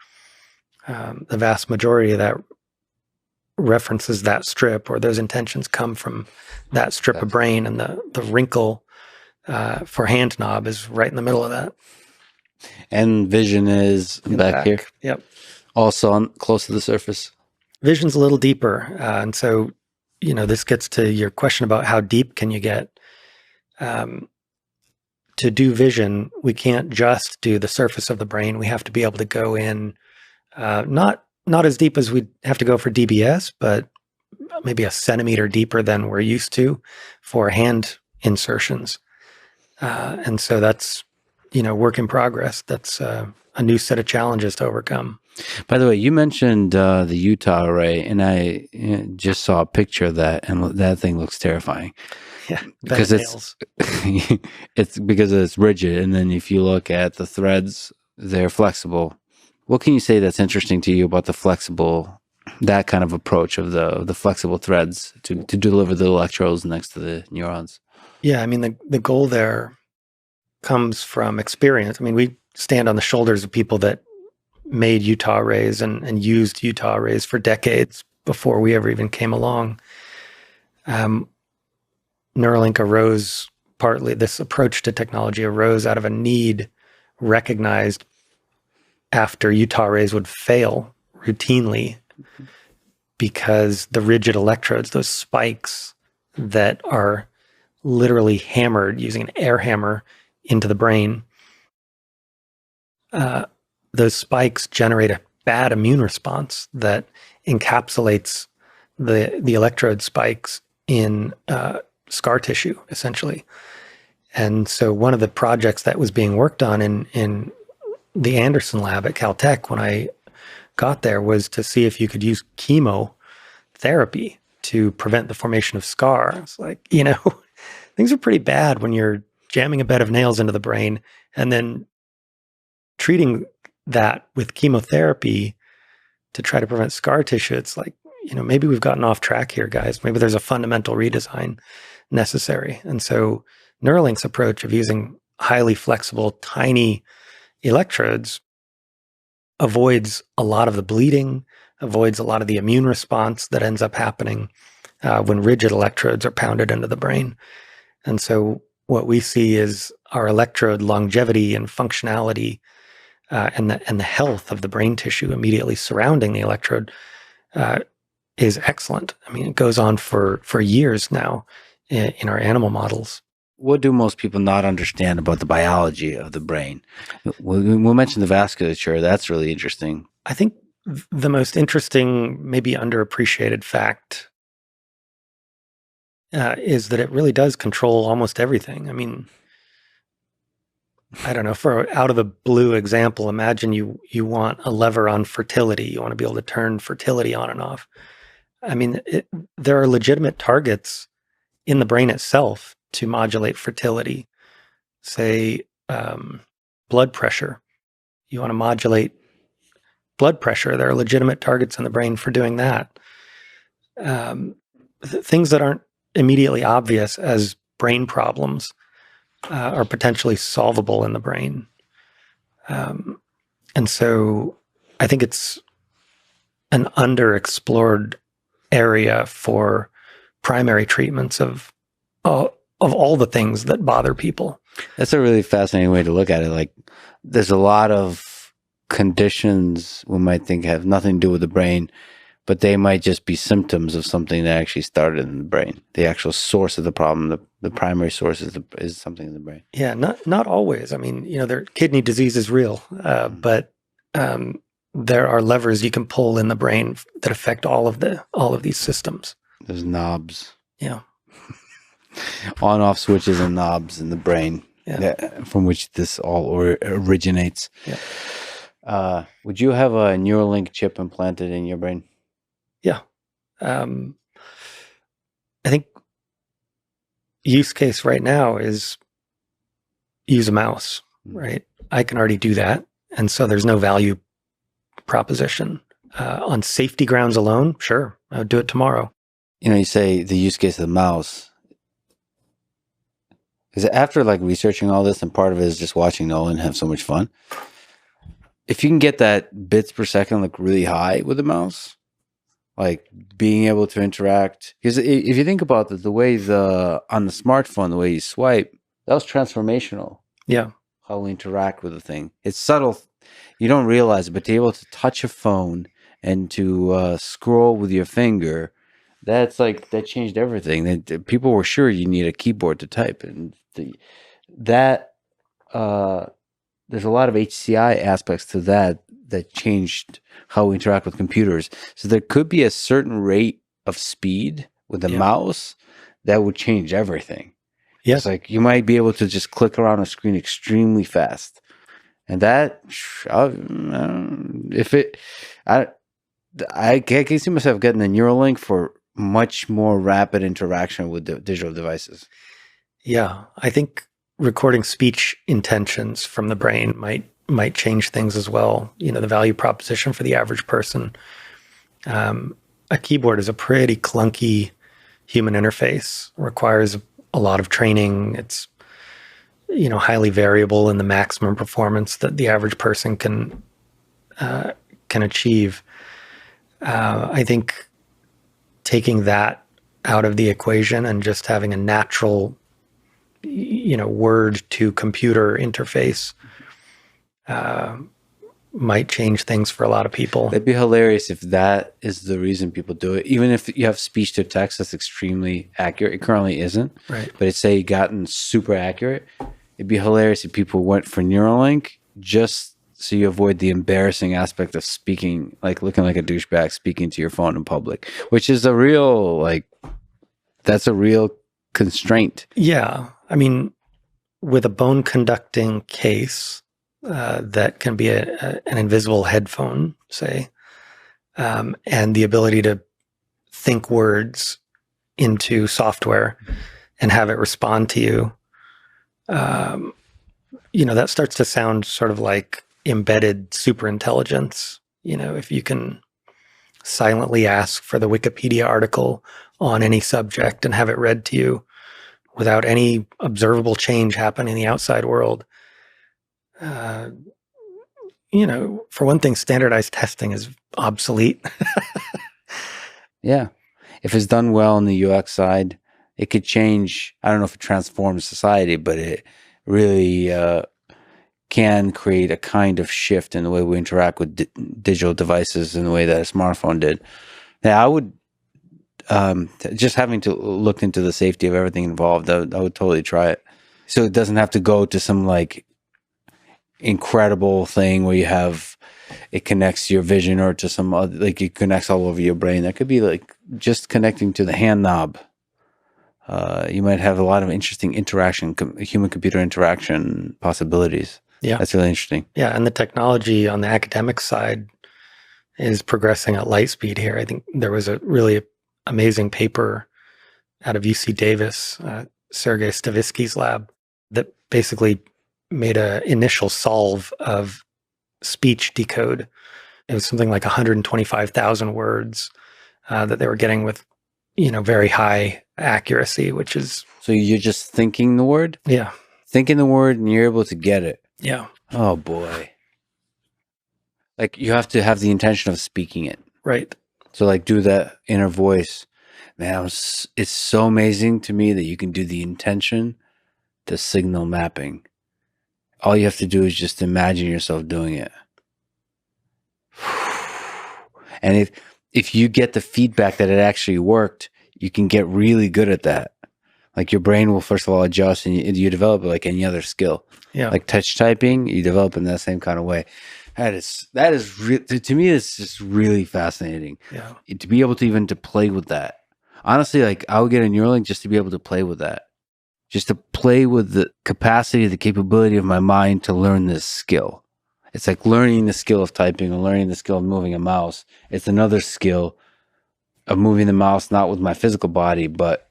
the vast majority of that references that strip, or those intentions come from that strip of brain, and the wrinkle for hand knob is right in the middle of that. And vision is back here. Yep. Also close to the surface. Vision's a little deeper. And so, this gets to your question about how deep can you get. To do vision, we can't just do the surface of the brain. We have to be able to go in, not as deep as we'd have to go for DBS, but maybe a centimeter deeper than we're used to for hand insertions. And so that's, work in progress. That's a new set of challenges to overcome. By the way, you mentioned the Utah array, and I just saw a picture of that, and that thing looks terrifying. Yeah, because it's because it's rigid, and then if you look at the threads, they're flexible. What can you say that's interesting to you about that kind of approach of the flexible threads to deliver the electrodes next to the neurons? Yeah, I mean, the goal there comes from experience. I mean, we stand on the shoulders of people that made Utah arrays and used Utah arrays for decades before we ever even came along. Neuralink arose partly, this approach to technology arose out of a need recognized after Utah arrays would fail routinely because the rigid electrodes, those spikes that are literally hammered using an air hammer into the brain, those spikes generate a bad immune response that encapsulates the electrode spikes in scar tissue, essentially. And so one of the projects that was being worked on in the Anderson lab at Caltech when I got there was to see if you could use chemotherapy to prevent the formation of scar. It's like, things are pretty bad when you're jamming a bed of nails into the brain and then treating that with chemotherapy to try to prevent scar tissue. It's like, maybe we've gotten off track here, guys. Maybe there's a fundamental redesign necessary. And so Neuralink's approach of using highly flexible, tiny electrodes avoids a lot of the bleeding, avoids a lot of the immune response that ends up happening when rigid electrodes are pounded into the brain. And so what we see is our electrode longevity and functionality and the health of the brain tissue immediately surrounding the electrode is excellent. I mean, it goes on for years now in our animal models. What do most people not understand about the biology of the brain? We'll mention the vasculature. That's really interesting. I think the most interesting, maybe underappreciated fact is that it really does control almost everything. I mean, I don't know, for an out of the blue example, imagine you want a lever on fertility. You want to be able to turn fertility on and off. I mean, there are legitimate targets in the brain itself to modulate fertility. Say, blood pressure. You want to modulate blood pressure. There are legitimate targets in the brain for doing that. Things that aren't immediately obvious as brain problems are potentially solvable in the brain. And so I think it's an underexplored area for primary treatments of all the things that bother people. That's a really fascinating way to look at it. Like, there's a lot of conditions we might think have nothing to do with the brain, but they might just be symptoms of something that actually started in the brain. The actual source of the problem, the primary source is something in the brain. Yeah, not always. I mean, their kidney disease is real, but there are levers you can pull in the brain that affect all of these systems. There's knobs. Yeah. On-off switches and knobs in the brain, from which this all originates. Yeah. Would you have a Neuralink chip implanted in your brain? Yeah. I think use case right now is use a mouse, right? I can already do that. And so there's no value proposition. On safety grounds alone, sure, I would do it tomorrow. You say the use case of the mouse. Because after researching all this, and part of it is just watching Nolan have so much fun. If you can get that bits per second really high with a mouse, being able to interact, because if you think about the way on the smartphone, the way you swipe, that was transformational. Yeah. How we interact with the thing. It's subtle. You don't realize it, but to be able to touch a phone and to scroll with your finger, that changed everything. People were sure you need a keyboard to type, and there's a lot of HCI aspects to that changed how we interact with computers. So there could be a certain rate of speed with a mouse that would change everything. Yes. It's you might be able to just click around a screen extremely fast. And that, I can see myself getting a Neuralink for much more rapid interaction with the digital devices. Yeah. I think recording speech intentions from the brain might change things as well. The value proposition for the average person. A keyboard is a pretty clunky human interface, requires a lot of training. It's, highly variable in the maximum performance that the average person can achieve. I think taking that out of the equation and just having a natural, word to computer interface might change things for a lot of people. It'd be hilarious if that is the reason people do it. Even if you have speech to text that's extremely accurate, it currently isn't. Right. But it's say gotten super accurate. It'd be hilarious if people went for Neuralink just so you avoid the embarrassing aspect of speaking, like looking like a douchebag speaking to your phone in public, which is a real, like, that's a real constraint. Yeah. I mean, with a bone conducting case that can be an invisible headphone, say, and the ability to think words into software and have it respond to you, that starts to sound sort of like embedded superintelligence. If you can silently ask for the Wikipedia article on any subject and have it read to you without any observable change happening in the outside world. For one thing, standardized testing is obsolete. Yeah. If it's done well on the UX side, it could change. I don't know if it transforms society, but it really can create a kind of shift in the way we interact with digital devices in the way that a smartphone did. Yeah, I would, just having to look into the safety of everything involved, I would totally try it. So it doesn't have to go to some like incredible thing where it connects your vision or to some other, like it connects all over your brain. That could be like just connecting to the hand knob. You might have a lot of interesting human-computer interaction possibilities. Yeah. That's really interesting. Yeah, and the technology on the academic side is progressing at light speed here. I think there was a really amazing paper out of UC Davis, Sergei Stavitsky's lab, that basically made an initial solve of speech decode. It was something like 125,000 words that they were getting with, very high accuracy, which is... So you're just thinking the word? Yeah. Thinking the word and you're able to get it. Yeah. Oh, boy. Like you have to have the intention of speaking it. Right. So like do that inner voice. Man, it's so amazing to me that you can do the intention, the signal mapping. All you have to do is just imagine yourself doing it. And if you get the feedback that it actually worked, you can get really good at that. Like your brain will first of all adjust, and you develop it like any other skill. Yeah. Like touch typing, you develop in that same kind of way. That is to me, it's just really fascinating. Yeah. To be able to even to play with that. Honestly, like I would get a Neuralink just to be able to play with that. Just to play with the capacity, the capability of my mind to learn this skill. It's like learning the skill of typing or learning the skill of moving a mouse. It's another skill of moving the mouse, not with my physical body, but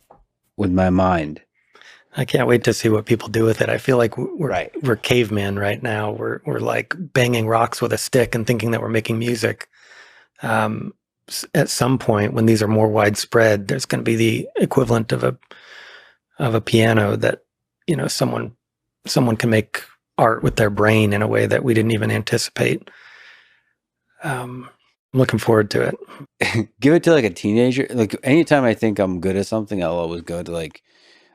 with my mind. I can't wait to see what people do with it. I feel like we're cavemen right now. We're like banging rocks with a stick and thinking that we're making music. At some point, when these are more widespread, there's going to be the equivalent of a piano that someone can make art with their brain in a way that we didn't even anticipate. I'm looking forward to it. Give it to like a teenager. Like anytime I think I'm good at something, I'll always go to like,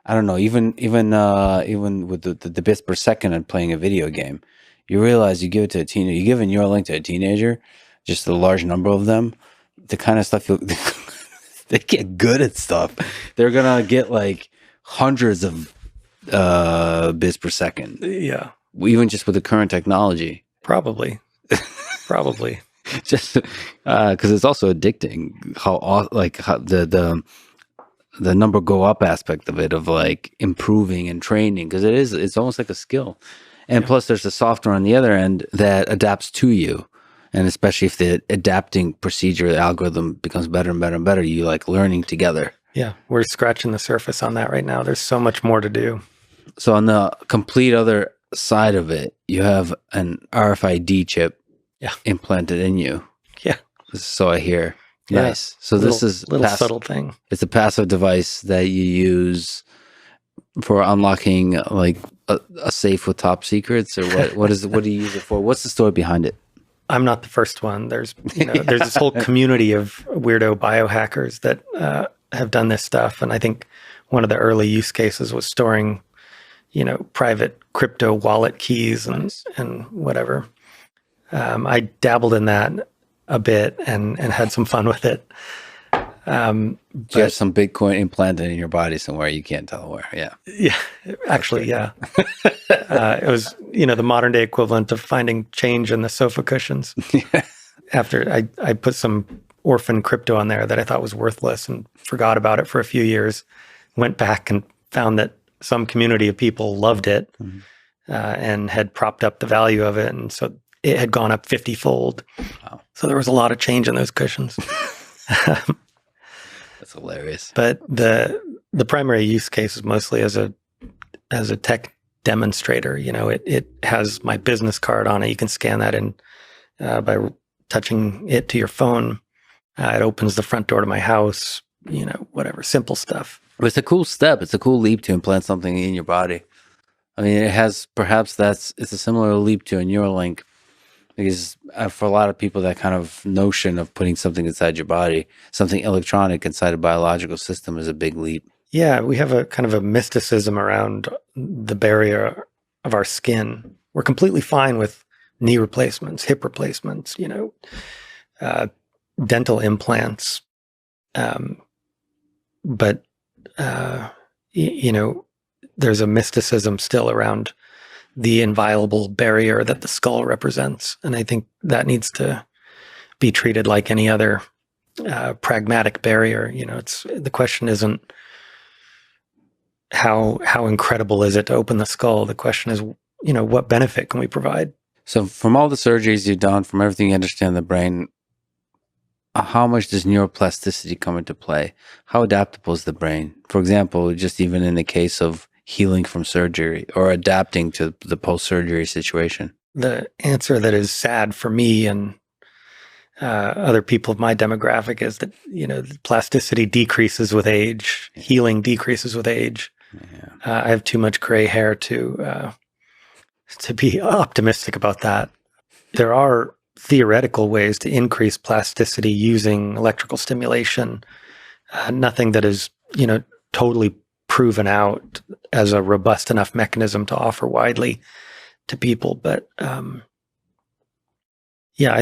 I don't know, even with the bits per second of playing a video game, you realize you give it to a teenager, you give a Neuralink to a teenager, just a large number of them, the kind of stuff they get good at stuff. They're gonna get like hundreds of bits per second. Yeah. Even just with the current technology. Probably. Just because it's also addicting how the number go up aspect of it, of like improving and training, because it's almost like a skill. And plus there's the software on the other end that adapts to you. And especially if the adapting procedure, the algorithm becomes better and better and better, you like learning together. Yeah, we're scratching the surface on that right now. There's so much more to do. So on the complete other side of it, you have an RFID chip implanted in you. Yeah. So I hear. Nice. So this is little subtle thing. It's a passive device that you use for unlocking like a safe with top secrets, or what do you use it for? What's the story behind it? I'm not the first one. There's there's this whole community of weirdo biohackers that have done this stuff, and I think one of the early use cases was storing, private crypto wallet keys and whatever. I dabbled in that a bit and had some fun with it. You have some Bitcoin implanted in your body somewhere. You can't tell where. Yeah. Yeah, actually, yeah. It was, the modern day equivalent of finding change in the sofa cushions. After I put some orphan crypto on there that I thought was worthless and forgot about it for a few years, went back and found that some community of people loved it and had propped up the value of it. And so it had gone up 50-fold. Wow. So there was a lot of change in those cushions. That's hilarious. But the primary use case is mostly as a tech demonstrator. It has my business card on it. You can scan that in by touching it to your phone. It opens the front door to my house. Whatever, simple stuff. But it's a cool step. It's a cool leap to implant something in your body. I mean, it's a similar leap to a Neuralink. Because for a lot of people, that kind of notion of putting something inside your body, something electronic inside a biological system, is a big leap. Yeah, we have a kind of a mysticism around the barrier of our skin. We're completely fine with knee replacements, hip replacements, dental implants. But there's a mysticism still around the inviolable barrier that the skull represents. And I think that needs to be treated like any other pragmatic barrier. The question isn't how incredible is it to open the skull? The question is, what benefit can we provide? So from all the surgeries you've done, from everything you understand the brain, how much does neuroplasticity come into play? How adaptable is the brain? For example, just even in the case of healing from surgery or adapting to the post-surgery situation? The answer that is sad for me and other people of my demographic is that, plasticity decreases with age, healing decreases with age. Yeah. I have too much gray hair to be optimistic about that. There are theoretical ways to increase plasticity using electrical stimulation. Nothing that is, totally proven out as a robust enough mechanism to offer widely to people. But I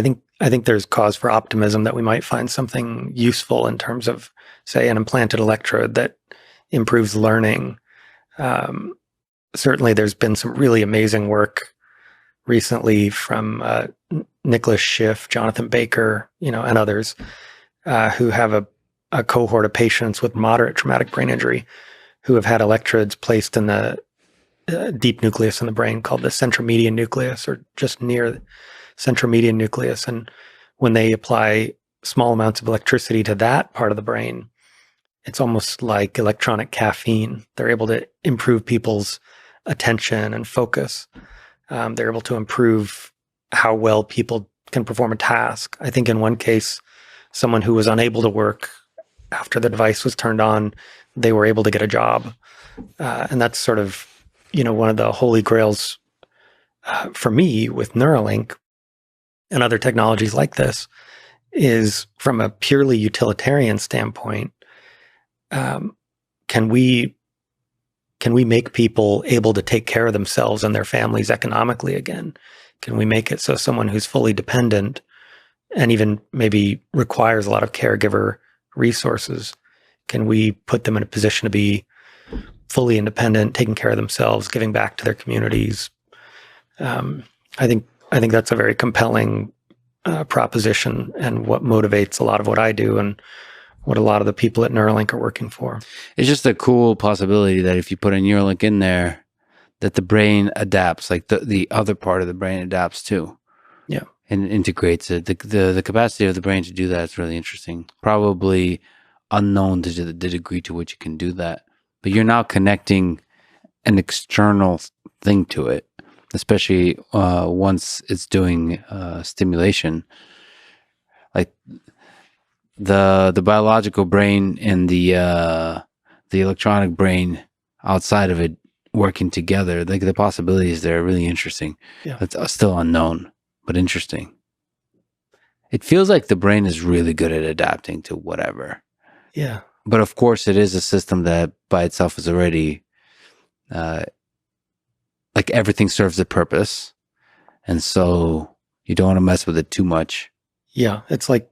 think there's cause for optimism that we might find something useful in terms of, say, an implanted electrode that improves learning. Certainly, there's been some really amazing work recently from Nicholas Schiff, Jonathan Baker, and others who have a cohort of patients with moderate traumatic brain injury who have had electrodes placed in the deep nucleus in the brain called the centromedian nucleus, or just near the centromedian nucleus. And when they apply small amounts of electricity to that part of the brain, it's almost like electronic caffeine. They're able to improve people's attention and focus. They're able to improve how well people can perform a task. I think in one case, someone who was unable to work after the device was turned on, they were able to get a job. And that's sort of, one of the holy grails for me with Neuralink and other technologies like this is, from a purely utilitarian standpoint, can we make people able to take care of themselves and their families economically again? Can we make it so someone who's fully dependent and even maybe requires a lot of caregiver resources, can we put them in a position to be fully independent, taking care of themselves, giving back to their communities? I think that's a very compelling proposition, and what motivates a lot of what I do and what a lot of the people at Neuralink are working for. It's just a cool possibility that if you put a Neuralink in there, that the brain adapts, like the other part of the brain adapts too. Yeah. And integrates it. The capacity of the brain to do that is really interesting. Probably unknown to the degree to which it can do that. But you're now connecting an external thing to it, especially once it's doing stimulation. Like the biological brain and the electronic brain outside of it working together, like the possibilities there are really interesting. Yeah. It's still unknown, but interesting. It feels like the brain is really good at adapting to whatever. Yeah. But of course, it is a system that by itself is already, like everything serves a purpose. And so You don't want to mess with it too much. Yeah, it's like,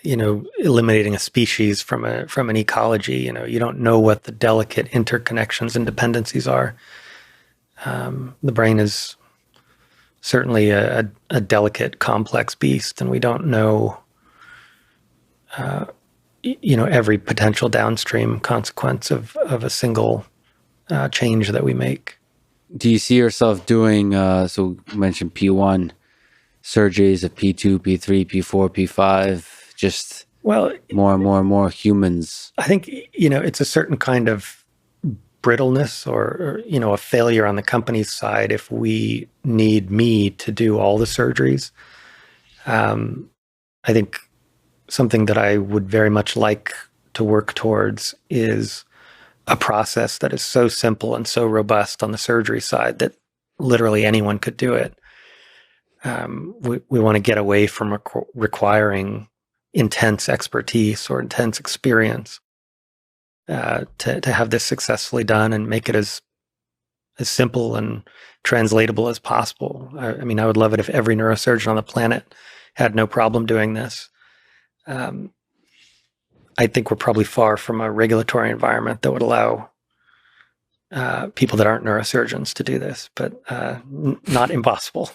eliminating a species from an ecology. You don't know what the delicate interconnections and dependencies are. The brain is certainly a delicate, complex beast, and we don't know, every potential downstream consequence of a single change that we make. Do you see yourself doing, so you mentioned P1 surgeries of P2, P3, P4, P5, just more and more and more humans? I think, it's a certain kind of brittleness or a failure on the company's side if we need me to do all the surgeries. I think something that I would very much like to work towards is a process that is so simple and so robust on the surgery side that literally anyone could do it. We want to get away from requiring intense expertise or intense experience to have this successfully done and make it as simple and translatable as possible. I mean, I would love it if every neurosurgeon on the planet had no problem doing this. I think we're probably far from a regulatory environment that would allow people that aren't neurosurgeons to do this, but not impossible.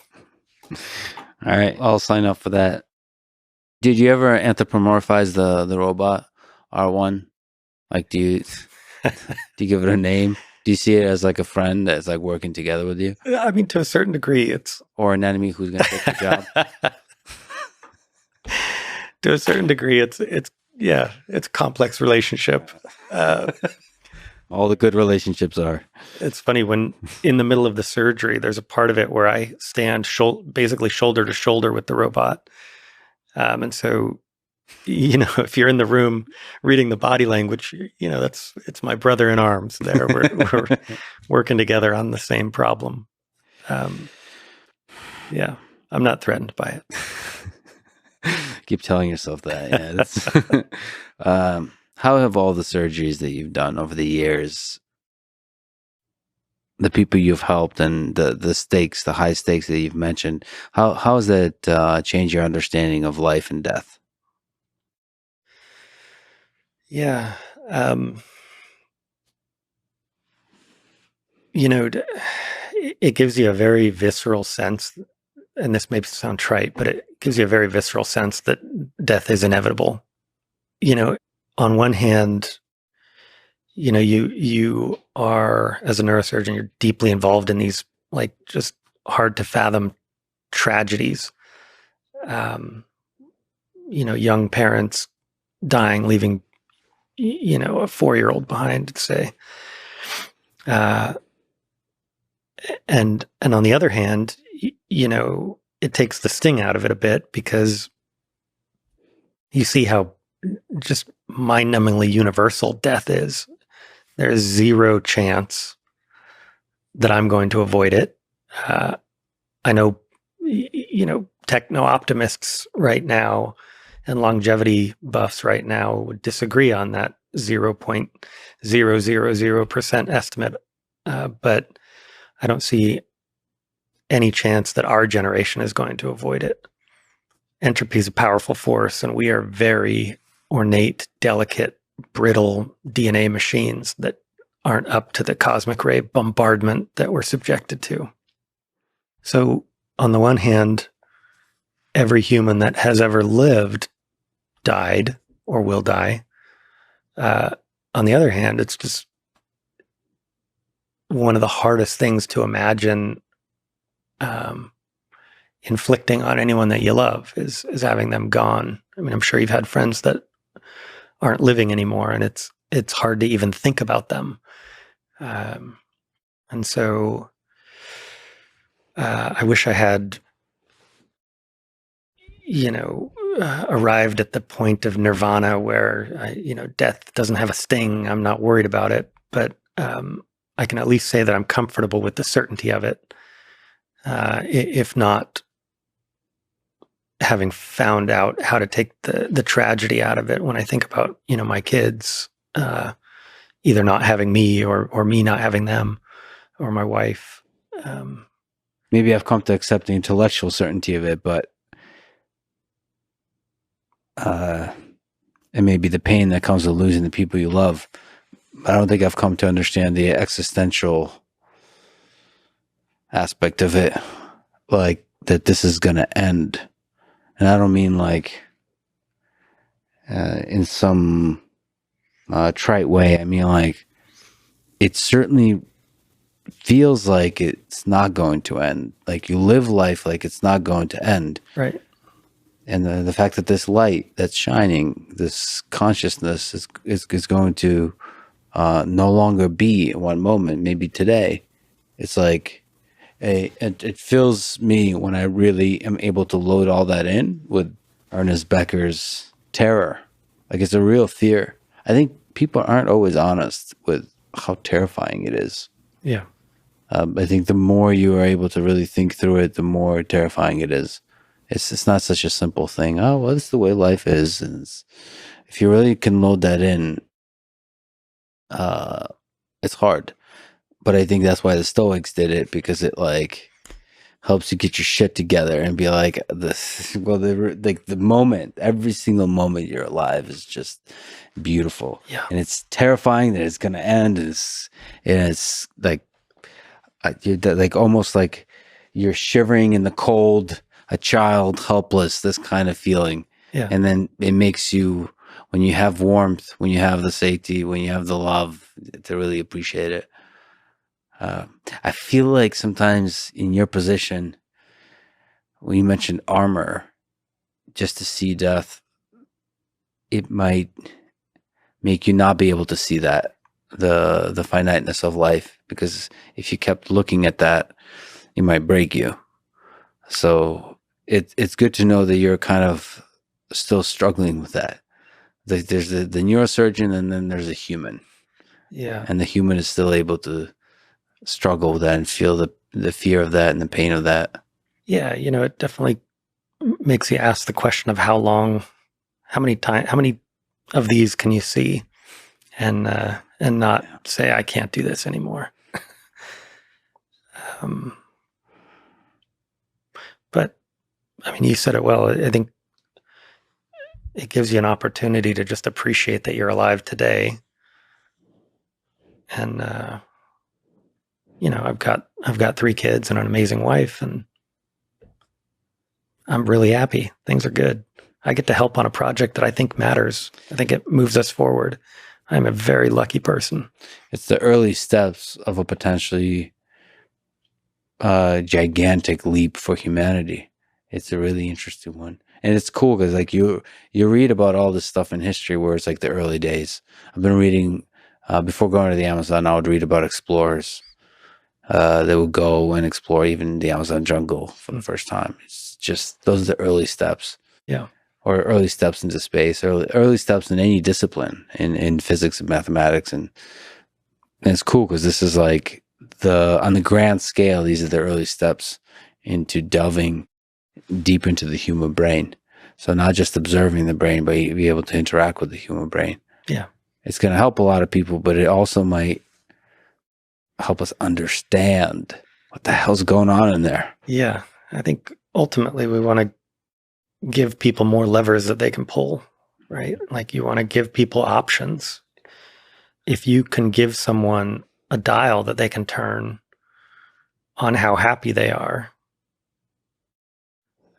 All right, I'll sign up for that. Did you ever anthropomorphize the robot R1? Like, do you give it a name? Do you see it as like a friend that's like working together with you? I mean, to a certain degree, or an enemy who's going to take the job? To a certain degree, it's a complex relationship. All the good relationships are. It's funny when in the middle of the surgery, there's a part of it where I stand basically shoulder to shoulder with the robot. And so, if you're in the room reading the body language, it's my brother in arms there. We're working together on the same problem. Yeah, I'm not threatened by it. Keep telling yourself that. Yeah. How have all the surgeries that you've done over the years, the people you've helped, and the stakes, the high stakes that you've mentioned, how has that changed your understanding of life and death? Yeah. It gives you a very visceral sense, and this may sound trite, but it gives you a very visceral sense that death is inevitable. On one hand, you are, as a neurosurgeon, you're deeply involved in these like just hard to fathom tragedies. Young parents dying, leaving, a 4-year-old behind, say. And on the other hand, it takes the sting out of it a bit because you see how just mind-numbingly universal death is. There's zero chance that I'm going to avoid it. I know, techno-optimists right now and longevity buffs right now would disagree on that 0.000% estimate. But I don't see any chance that our generation is going to avoid it. Entropy is a powerful force, and we are very ornate, delicate, brittle DNA machines that aren't up to the cosmic ray bombardment that we're subjected to. So, on the one hand, every human that has ever lived died or will die. On the other hand, it's just one of the hardest things to imagine inflicting on anyone that you love is having them gone. I mean, I'm sure you've had friends that aren't living anymore, and it's hard to even think about them. And so I wish I had, arrived at the point of nirvana where, death doesn't have a sting. I'm not worried about it, but I can at least say that I'm comfortable with the certainty of it. If not having found out how to take the tragedy out of it when I think about, my kids, either not having me or me not having them, or my wife. maybe I've come to accept the intellectual certainty of it, but and maybe the pain that comes with losing the people you love. I don't think I've come to understand the existential aspect of it, like that this is going to end. And I don't mean like in some trite way. I mean like it certainly feels like it's not going to end. Like you live life like it's not going to end. Right. And the fact that this light that's shining, this consciousness is going to no longer be in one moment, maybe today. It's like it fills me when I really am able to load all that in with Ernest Becker's terror. Like it's a real fear. I think people aren't always honest with how terrifying it is. Yeah. I think the more you are able to really think through it, the more terrifying it is. It's not such a simple thing. Oh, well, that's the way life is. And if you really can load that in, it's hard. But I think that's why the Stoics did it, because it like helps you get your shit together and be like this. Well, like the moment, every single moment you're alive is just beautiful. Yeah. And it's terrifying that it's gonna end. And it's like you're like almost like you're shivering in the cold, a child, helpless, this kind of feeling. Yeah. And then it makes you, when you have warmth, when you have the safety, when you have the love, to really appreciate it. I feel like sometimes in your position, when you mentioned armor, just to see death, it might make you not be able to see that, the finiteness of life, because if you kept looking at that, it might break you. So it's good to know that you're kind of still struggling with that. There's the neurosurgeon, and then there's a human. Yeah. And the human is still able to struggle with that and feel the fear of that and the pain of that. Yeah. You know, it definitely makes you ask the question of how many of these can you see and not say, I can't do this anymore. But I mean, you said it well. I think it gives you an opportunity to just appreciate that you're alive today. And, you know, I've got 3 kids and an amazing wife, and I'm really happy. Things are good. I get to help on a project that I think matters. I think it moves us forward. I'm a very lucky person. It's the early steps of a potentially gigantic leap for humanity. It's a really interesting one. And it's cool because like you read about all this stuff in history where it's like the early days. I've been reading, before going to the Amazon, I would read about explorers that would go and explore even the Amazon jungle for the first time. It's just, those are the early steps. Yeah. Or early steps into space, early steps in any discipline, in physics and mathematics. And it's cool because this is like on the grand scale, these are the early steps into delving deep into the human brain. So not just observing the brain, but be able to interact with the human brain. Yeah. It's going to help a lot of people, but it also might help us understand what the hell's going on in there. Yeah. I think ultimately we want to give people more levers that they can pull, right? Like you want to give people options. If you can give someone a dial that they can turn on how happy they are,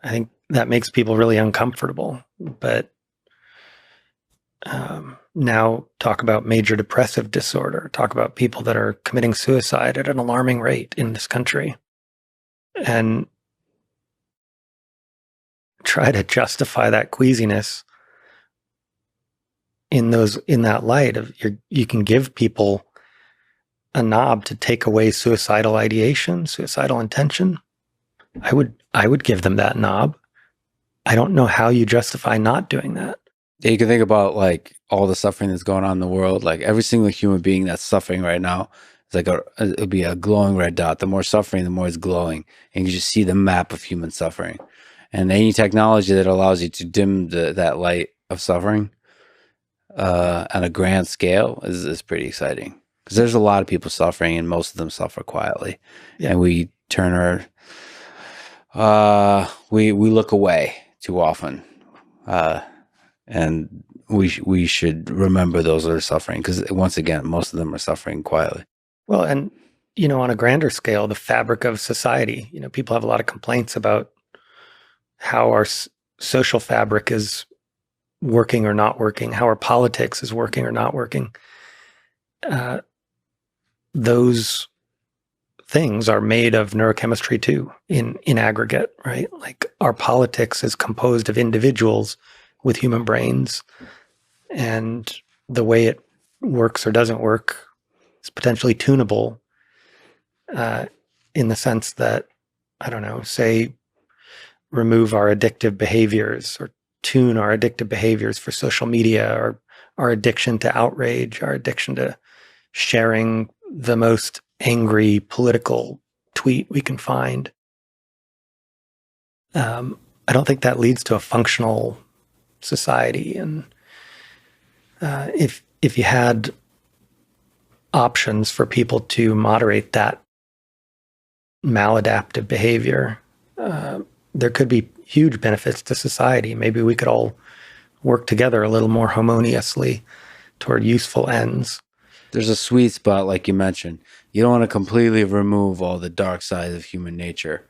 I think that makes people really uncomfortable. But now talk about major depressive disorder, talk about people that are committing suicide at an alarming rate in this country, and try to justify that queasiness in that light of you can give people a knob to take away suicidal ideation, suicidal intention. I would give them that knob. I don't know how you justify not doing that. Yeah, you can think about like all the suffering that's going on in the world. Like every single human being that's suffering right now, it's like it'll be a glowing red dot. The more suffering, the more it's glowing, and you just see the map of human suffering. And any technology that allows you to dim that light of suffering on a grand scale is pretty exciting, because there's a lot of people suffering, and most of them suffer quietly. Yeah. And we turn our we look away too often, and we should remember those that are suffering, because once again, most of them are suffering quietly. Well, and on a grander scale, the fabric of society. People have a lot of complaints about how our social fabric is working or not working, how our politics is working or not working. Those things are made of neurochemistry too, in aggregate, right? Like our politics is composed of individuals with human brains, and the way it works or doesn't work is potentially tunable, in the sense that, I don't know, say, remove our addictive behaviors or tune our addictive behaviors for social media, or our addiction to outrage, our addiction to sharing the most angry political tweet we can find. I don't think that leads to a functional society. And if you had options for people to moderate that maladaptive behavior, there could be huge benefits to society. Maybe we could all work together a little more harmoniously toward useful ends. There's a sweet spot, like you mentioned. You don't want to completely remove all the dark sides of human nature,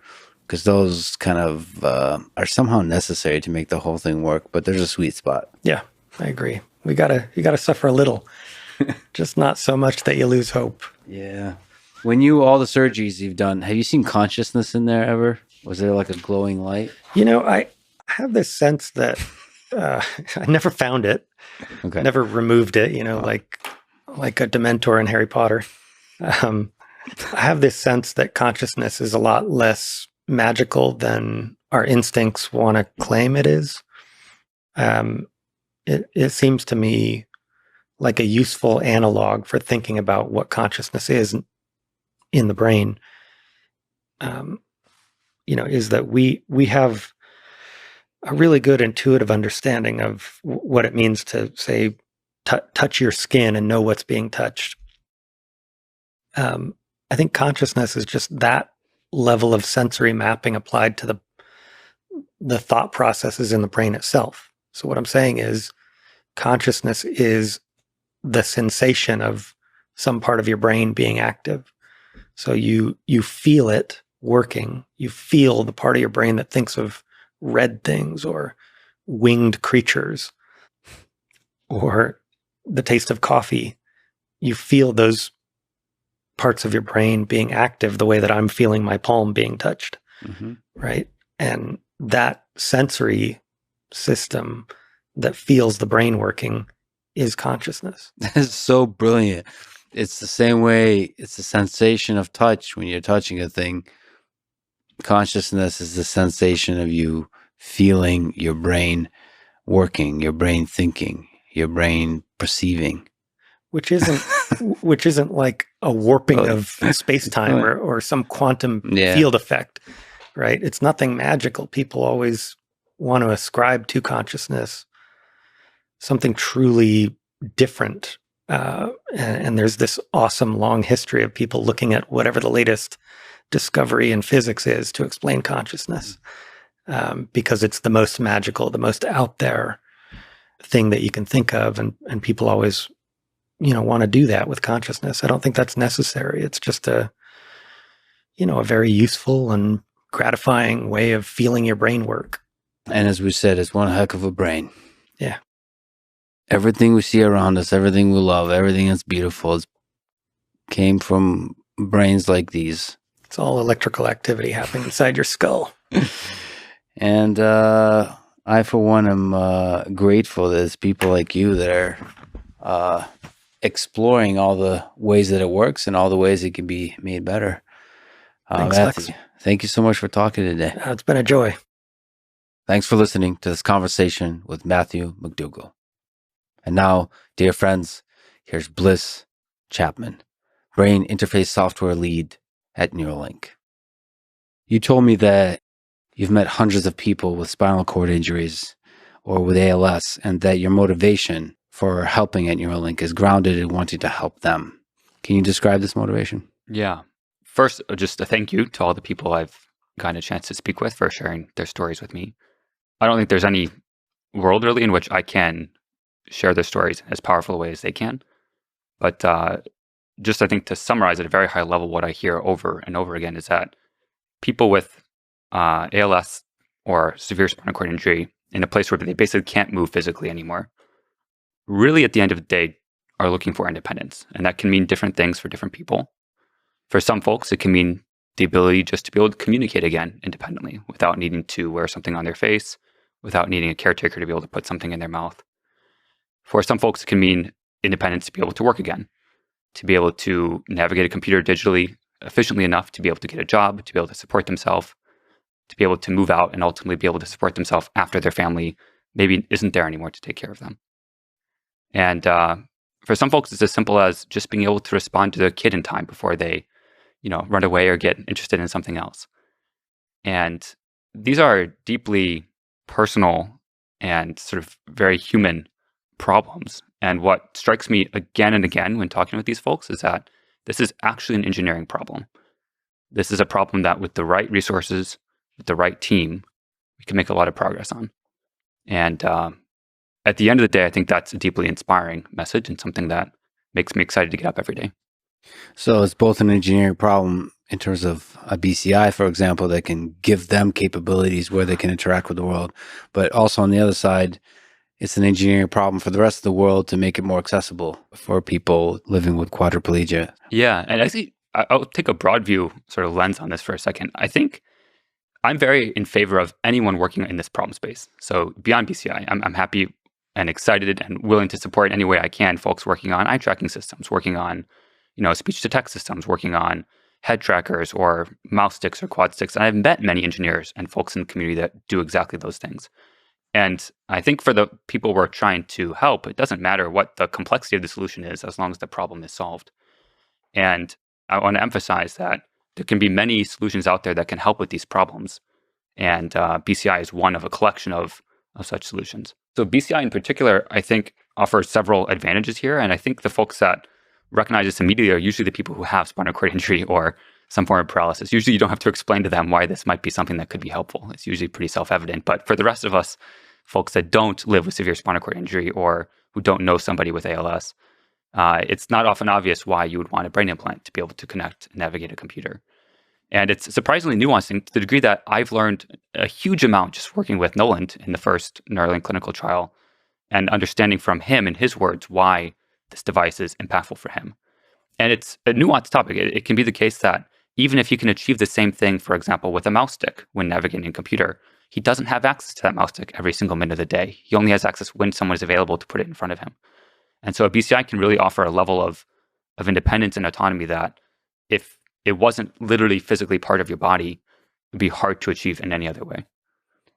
because those kind of are somehow necessary to make the whole thing work. But there's a sweet spot. Yeah, I agree. You gotta suffer a little, just not so much that you lose hope. Yeah. When all the surgeries you've done, have you seen consciousness in there ever? Was there like a glowing light? I have this sense that I never found it. Okay. Never removed it, like a Dementor in Harry Potter. I have this sense that consciousness is a lot less magical than our instincts want to claim it is. It seems to me like a useful analog for thinking about what consciousness is in the brain. Is that we have a really good intuitive understanding of what it means to, say, touch your skin and know what's being touched. I think consciousness is just that level of sensory mapping applied to the thought processes in the brain itself. So what I'm saying is, consciousness is the sensation of some part of your brain being active. So you feel it working. You feel the part of your brain that thinks of red things or winged creatures or the taste of coffee. You feel those parts of your brain being active the way that I'm feeling my palm being touched, right? And that sensory system that feels the brain working is consciousness. That is so brilliant. It's the same way, it's the sensation of touch when you're touching a thing. Consciousness is the sensation of you feeling your brain working, your brain thinking, your brain perceiving. Which isn't like a warping of space-time or some quantum field effect, right? It's nothing magical. People always want to ascribe to consciousness something truly different. And there's this awesome long history of people looking at whatever the latest discovery in physics is to explain consciousness, because it's the most magical, the most out there thing that you can think of. And people always want to do that with consciousness. I don't think that's necessary. It's just a very useful and gratifying way of feeling your brain work. And as we said, it's one heck of a brain. Yeah. Everything we see around us, everything we love, everything that's beautiful came from brains like these. It's all electrical activity happening inside your skull. And I, for one, am grateful that there's people like you that are exploring all the ways that it works and all the ways it can be made better. Thanks, Matthew, thank you so much for talking today. It's been a joy. Thanks for listening to this conversation with Matthew McDougall. And now, dear friends, here's Bliss Chapman, Brain Interface Software Lead at Neuralink. You told me that you've met hundreds of people with spinal cord injuries or with ALS, and that your motivation for helping at Neuralink is grounded in wanting to help them. Can you describe this motivation? Yeah. First, just a thank you to all the people I've gotten a chance to speak with for sharing their stories with me. I don't think there's any world really in which I can share their stories in as powerful a way as they can. But just I think to summarize at a very high level, what I hear over and over again is that people with ALS or severe spinal cord injury in a place where they basically can't move physically anymore, really at the end of the day are looking for independence. And that can mean different things for different people. For some folks, it can mean the ability just to be able to communicate again independently without needing to wear something on their face, without needing a caretaker to be able to put something in their mouth. For some folks, it can mean independence to be able to work again, to be able to navigate a computer digitally efficiently enough to be able to get a job, to be able to support themselves, to be able to move out and ultimately be able to support themselves after their family maybe isn't there anymore to take care of them. And for some folks, it's as simple as just being able to respond to their kid in time before they, run away or get interested in something else. And these are deeply personal and sort of very human problems. And what strikes me again and again when talking with these folks is that this is actually an engineering problem. This is a problem that with the right resources, with the right team, we can make a lot of progress on. And at the end of the day, I think that's a deeply inspiring message and something that makes me excited to get up every day. So it's both an engineering problem in terms of a BCI, for example, that can give them capabilities where they can interact with the world. But also on the other side, it's an engineering problem for the rest of the world to make it more accessible for people living with quadriplegia. Yeah. And I think I'll take a broad view sort of lens on this for a second. I think I'm very in favor of anyone working in this problem space. So beyond BCI, I'm happy and excited and willing to support in any way I can folks working on eye tracking systems, working on speech to text systems, working on head trackers or mouse sticks or quad sticks. And I've met many engineers and folks in the community that do exactly those things. And I think for the people we're trying to help, it doesn't matter what the complexity of the solution is as long as the problem is solved. And I want to emphasize that there can be many solutions out there that can help with these problems. And BCI is one of a collection of such solutions. So BCI in particular, I think, offers several advantages here. And I think the folks that recognize this immediately are usually the people who have spinal cord injury or some form of paralysis. Usually you don't have to explain to them why this might be something that could be helpful. It's usually pretty self-evident. But for the rest of us, folks that don't live with severe spinal cord injury or who don't know somebody with ALS, it's not often obvious why you would want a brain implant to be able to connect and navigate a computer. And it's surprisingly nuanced to the degree that I've learned a huge amount just working with Nolan in the first Neuralink clinical trial and understanding from him and his words why this device is impactful for him. And it's a nuanced topic. It can be the case that even if you can achieve the same thing, for example, with a mouse stick when navigating a computer, he doesn't have access to that mouse stick every single minute of the day. He only has access when someone is available to put it in front of him. And so a BCI can really offer a level of independence and autonomy that if it wasn't literally physically part of your body, it would be hard to achieve in any other way.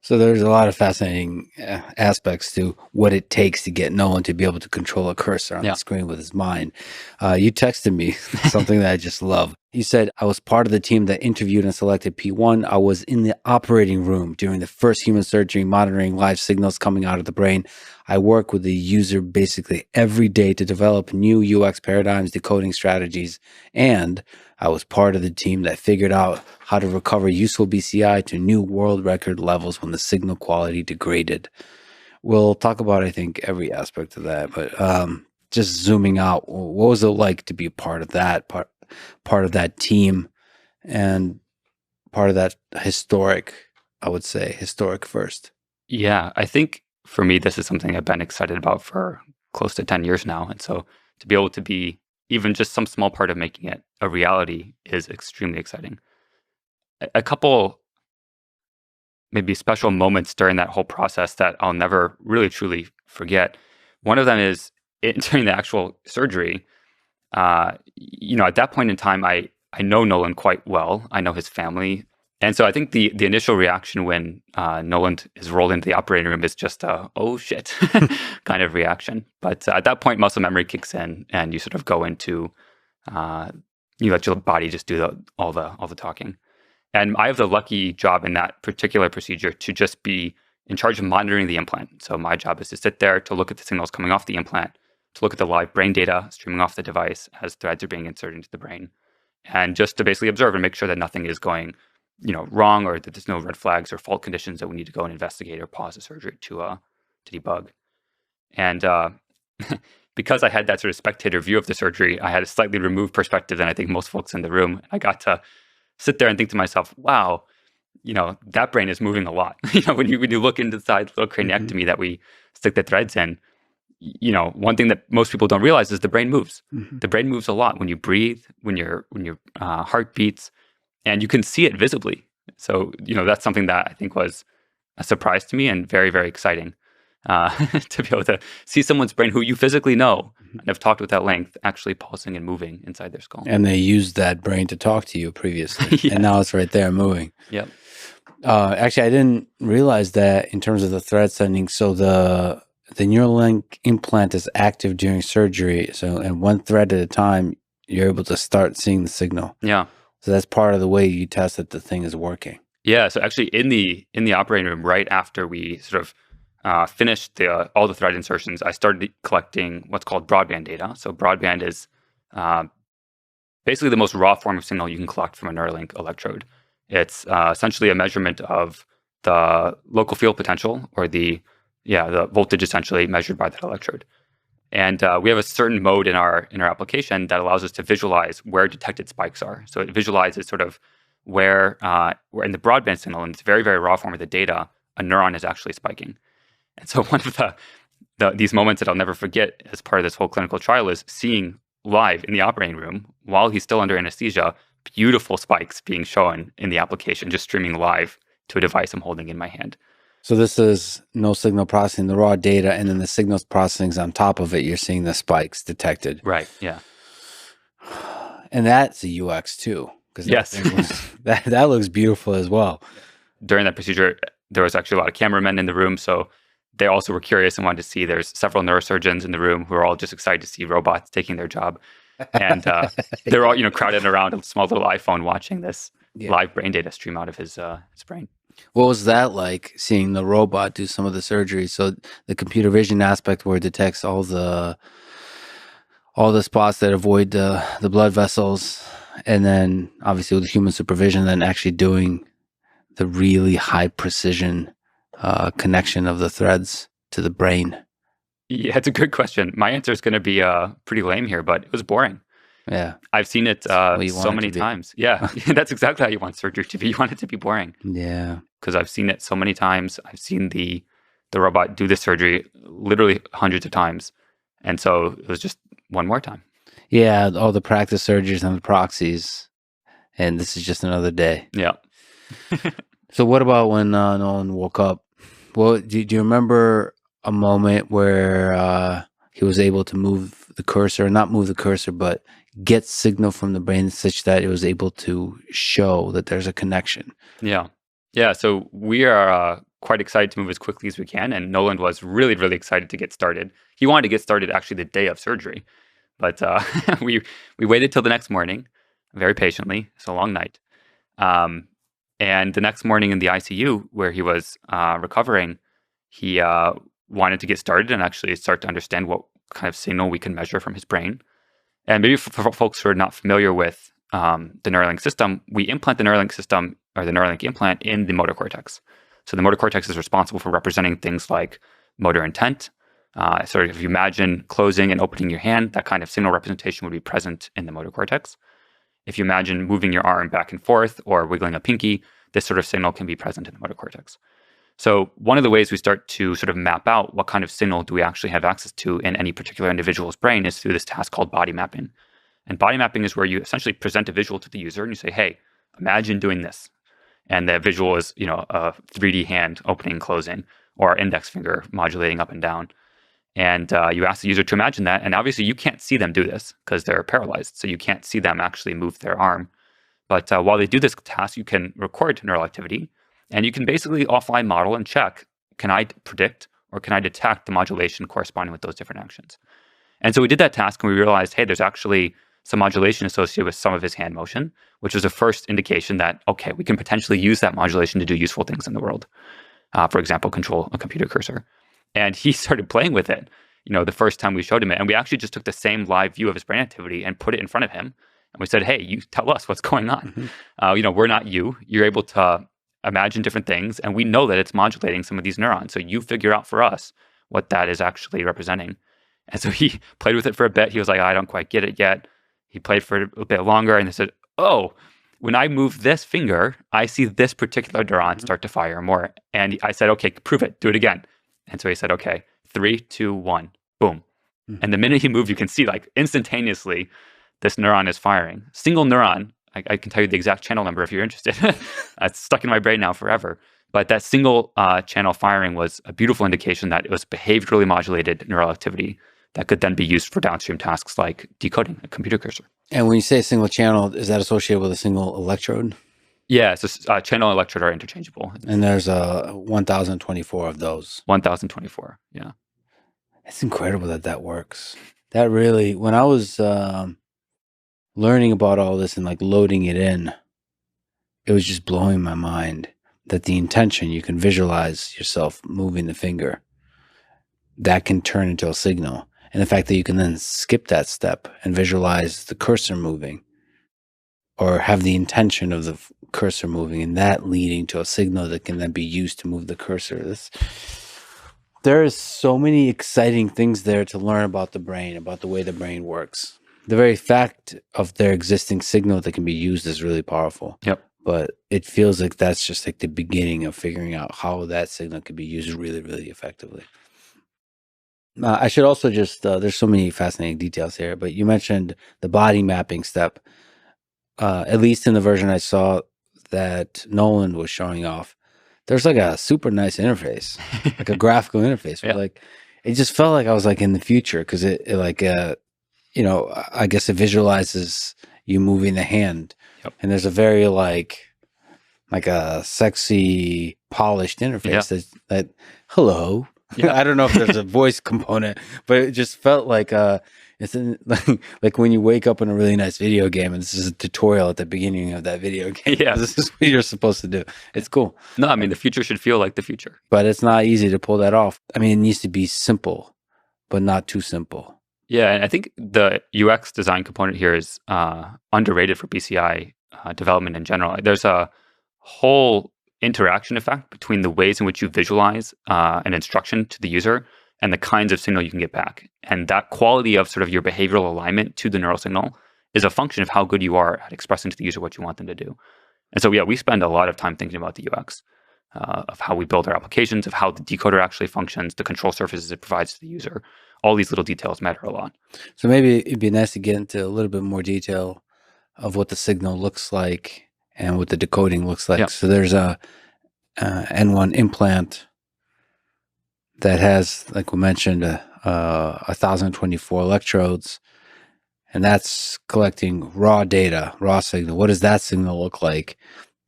So there's a lot of fascinating aspects to what it takes to get Nolan to be able to control a cursor on the screen with his mind. You texted me something that I just love. You said, I was part of the team that interviewed and selected P1. I was in the operating room during the first human surgery, monitoring live signals coming out of the brain. I work with the user basically every day to develop new UX paradigms, decoding strategies, and I was part of the team that figured out how to recover useful BCI to new world record levels when the signal quality degraded. We'll talk about, I think, every aspect of that, but just zooming out, what was it like to be a part of that, part of that team and part of that historic, I would say, historic first? Yeah, I think for me, this is something I've been excited about for close to 10 years now. And so to be able to be even just some small part of making it a reality is extremely exciting. A couple maybe special moments during that whole process that I'll never really truly forget. One of them is during the actual surgery. At that point in time, I know Nolan quite well. I know his family. And so I think the initial reaction when Nolan is rolled into the operating room is just a, oh shit kind of reaction. But at that point, muscle memory kicks in and you sort of go into, you let your body just do all the talking. And I have the lucky job in that particular procedure to just be in charge of monitoring the implant. So my job is to sit there, to look at the signals coming off the implant, to look at the live brain data streaming off the device as threads are being inserted into the brain, and just to basically observe and make sure that nothing is going, wrong, or that there's no red flags or fault conditions that we need to go and investigate or pause the surgery to debug. And because I had that sort of spectator view of the surgery, I had a slightly removed perspective than I think most folks in the room. I got to sit there and think to myself, wow, that brain is moving a lot. When you look inside the little craniectomy that we stick the threads in, one thing that most people don't realize is the brain moves. The brain moves a lot when you breathe, when your heart beats, and you can see it visibly. So, that's something that I think was a surprise to me and very, very exciting to be able to see someone's brain who you physically know and have talked with at length actually pulsing and moving inside their skull. And they used that brain to talk to you previously, and now it's right there moving. Yep. Actually, I didn't realize that in terms of the thread sending. So the Neuralink implant is active during surgery. So, and one thread at a time, you're able to start seeing the signal. Yeah. So that's part of the way you test that the thing is working. Yeah. So actually, in the operating room, right after we sort of finished all the thread insertions, I started collecting what's called broadband data. So broadband is basically the most raw form of signal you can collect from a Neuralink electrode. It's essentially a measurement of the local field potential, or the voltage essentially measured by that electrode. And we have a certain mode in our application that allows us to visualize where detected spikes are. So it visualizes sort of where in the broadband signal, in its very, very raw form of the data, a neuron is actually spiking. And so one of these moments that I'll never forget as part of this whole clinical trial is seeing live in the operating room, while he's still under anesthesia, beautiful spikes being shown in the application, just streaming live to a device I'm holding in my hand. So this is no signal processing, the raw data, and then the signals processing on top of it. You're seeing the spikes detected. Right. Yeah. And that's a UX too. Yes. That looks beautiful as well. During that procedure, there was actually a lot of cameramen in the room. So they also were curious and wanted to see. There's several neurosurgeons in the room who are all just excited to see robots taking their job. And they're all, crowded around a small little iPhone watching this live brain data stream out of his brain. What was that like, seeing the robot do some of the surgery? So the computer vision aspect where it detects all the spots that avoid the blood vessels, and then obviously with human supervision, then actually doing the really high precision connection of the threads to the brain. Yeah, it's a good question. My answer is going to be pretty lame here, but it was boring. Yeah. I've seen it so many times. Yeah, that's exactly how you want surgery to be. You want it to be boring. Yeah. Because I've seen it so many times. I've seen the robot do this surgery literally hundreds of times. And so it was just one more time. Yeah, all the practice surgeries and the proxies. And this is just another day. Yeah. So what about when Nolan woke up? Well, do you remember a moment where he was able to move the cursor, not move the cursor, but get signal from the brain such that it was able to show that there's a connection? Yeah. Yeah. So we are quite excited to move as quickly as we can. And Nolan was really, really excited to get started. He wanted to get started actually the day of surgery. But we waited till the next morning, very patiently. It's a long night. And the next morning in the ICU, where he was recovering, he wanted to get started and actually start to understand what kind of signal we can measure from his brain. And maybe for folks who are not familiar with the Neuralink system, we implant the Neuralink system, or the Neuralink implant, in the motor cortex. So the motor cortex is responsible for representing things like motor intent. So if you imagine closing and opening your hand, that kind of signal representation would be present in the motor cortex. If you imagine moving your arm back and forth or wiggling a pinky, this sort of signal can be present in the motor cortex. So one of the ways we start to sort of map out what kind of signal do we actually have access to in any particular individual's brain is through this task called body mapping. And body mapping is where you essentially present a visual to the user and you say, hey, imagine doing this. And the visual is, a 3D hand opening and closing, or index finger modulating up and down. And you ask the user to imagine that. And obviously you can't see them do this because they're paralyzed. So you can't see them actually move their arm. But while they do this task, you can record neural activity. And you can basically offline model and check, can I predict or can I detect the modulation corresponding with those different actions? And so we did that task and we realized, hey, there's actually some modulation associated with some of his hand motion, which was the first indication that, okay, we can potentially use that modulation to do useful things in the world. For example, control a computer cursor. And he started playing with it, the first time we showed him it. And we actually just took the same live view of his brain activity and put it in front of him. And we said, hey, you tell us what's going on. Mhm. We're not you. You're able to imagine different things, and we know that it's modulating some of these neurons. So you figure out for us what that is actually representing. And so he played with it for a bit. He was like, I don't quite get it yet. He played for a bit longer, and he said, oh, when I move this finger, I see this particular neuron start to fire more. And I said, okay, prove it. Do it again. And so he said, okay, 3, 2, 1, boom. Mhm. And the minute he moved, you can see like instantaneously this neuron is firing. Single neuron, I can tell you the exact channel number if you're interested. It's stuck in my brain now forever. But that single channel firing was a beautiful indication that it was behaviorally modulated neural activity that could then be used for downstream tasks like decoding a computer cursor. And when you say single channel, is that associated with a single electrode? Yeah, so channel and electrode are interchangeable. And there's 1,024 of those. 1,024, yeah. It's incredible that works. That really, when I was learning about all this and like loading it in, it was just blowing my mind that the intention, you can visualize yourself moving the finger, that can turn into a signal. And the fact that you can then skip that step and visualize the cursor moving or have the intention of the cursor moving and that leading to a signal that can then be used to move the cursor. There is so many exciting things there to learn about the brain, about the way the brain works. The very fact of their existing signal that can be used is really powerful. Yep. But it feels like that's just like the beginning of figuring out how that signal could be used really, really effectively. I should also just, there's so many fascinating details here, but you mentioned the body mapping step. At least in the version I saw that Nolan was showing off, there's like a super nice interface, like a graphical interface. Yeah. Like it just felt like I was like in the future because it like, I guess it visualizes you moving the hand. Yep. And there's a very like a sexy polished interface that hello. Yeah. I don't know if there's a voice component, but it just felt like it's like when you wake up in a really nice video game and this is a tutorial at the beginning of that video game. Yeah. This is what you're supposed to do. It's cool. No, I mean, the future should feel like the future. But it's not easy to pull that off. I mean, it needs to be simple, but not too simple. Yeah, and I think the UX design component here is underrated for BCI development in general. There's a whole interaction effect between the ways in which you visualize an instruction to the user and the kinds of signal you can get back. And that quality of sort of your behavioral alignment to the neural signal is a function of how good you are at expressing to the user what you want them to do. And so, yeah, we spend a lot of time thinking about the UX, of how we build our applications, of how the decoder actually functions, the control surfaces it provides to the user. All these little details matter a lot. So maybe it'd be nice to get into a little bit more detail of what the signal looks like and what the decoding looks like. Yeah. So there's a N1 implant that has, like we mentioned, 1,024 electrodes, and that's collecting raw data, raw signal. What does that signal look like?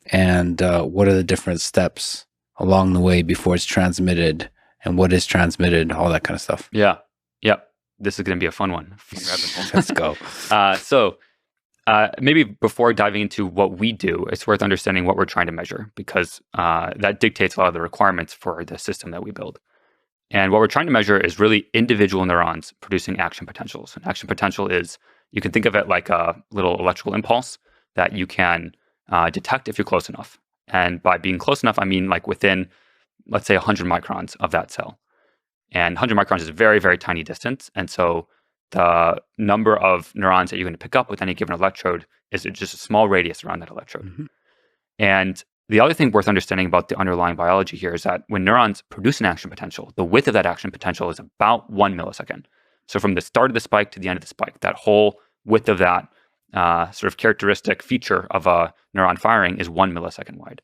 And what are the different steps along the way before it's transmitted? And what is transmitted? All that kind of stuff. Yeah. This is going to be a fun one. Let's go. Maybe before diving into what we do, it's worth understanding what we're trying to measure because that dictates a lot of the requirements for the system that we build. And what we're trying to measure is really individual neurons producing action potentials. And action potential is, you can think of it like a little electrical impulse that you can detect if you're close enough. And by being close enough, I mean like within, let's say, 100 microns of that cell. And 100 microns is a very, very tiny distance. And so the number of neurons that you're going to pick up with any given electrode is just a small radius around that electrode. Mm-hmm. And the other thing worth understanding about the underlying biology here is that when neurons produce an action potential, the width of that action potential is about 1 millisecond. So from the start of the spike to the end of the spike, that whole width of that sort of characteristic feature of a neuron firing is 1 millisecond wide.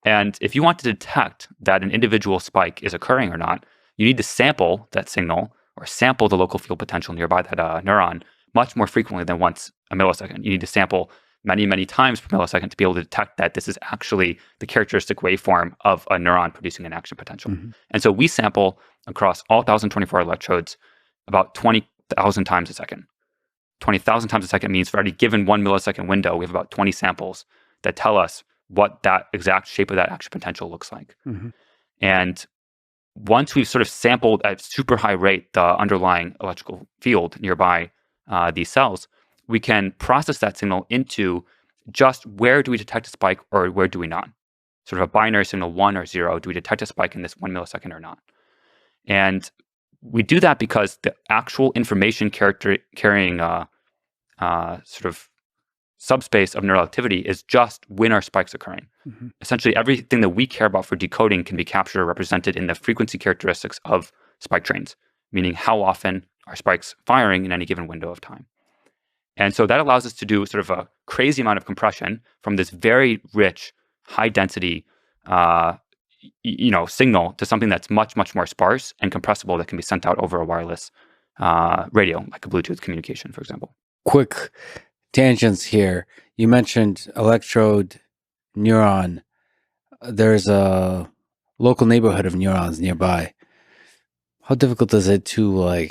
And if you want to detect that an individual spike is occurring or not, you need to sample that signal or sample the local field potential nearby that neuron much more frequently than once a millisecond. You need to sample many, many times per millisecond to be able to detect that this is actually the characteristic waveform of a neuron producing an action potential. Mm-hmm. And so we sample across all 1,024 electrodes about 20,000 times a second. 20,000 times a second means for every given 1 millisecond window, we have about 20 samples that tell us what that exact shape of that action potential looks like. Mm-hmm. And once we've sort of sampled at super high rate the underlying electrical field nearby these cells, we can process that signal into just where do we detect a spike or where do we not? Sort of a binary signal, 1 or 0. Do we detect a spike in this 1 millisecond or not? And we do that because the actual information carrying sort of subspace of neural activity is just when are spikes occurring. Mm-hmm. Essentially, everything that we care about for decoding can be captured or represented in the frequency characteristics of spike trains, meaning how often are spikes firing in any given window of time. And so that allows us to do sort of a crazy amount of compression from this very rich, high density, signal to something that's much, much more sparse and compressible that can be sent out over a wireless radio, like a Bluetooth communication, for example. Quick tangents here. You mentioned electrode, neuron. There's a local neighborhood of neurons nearby. How difficult is it to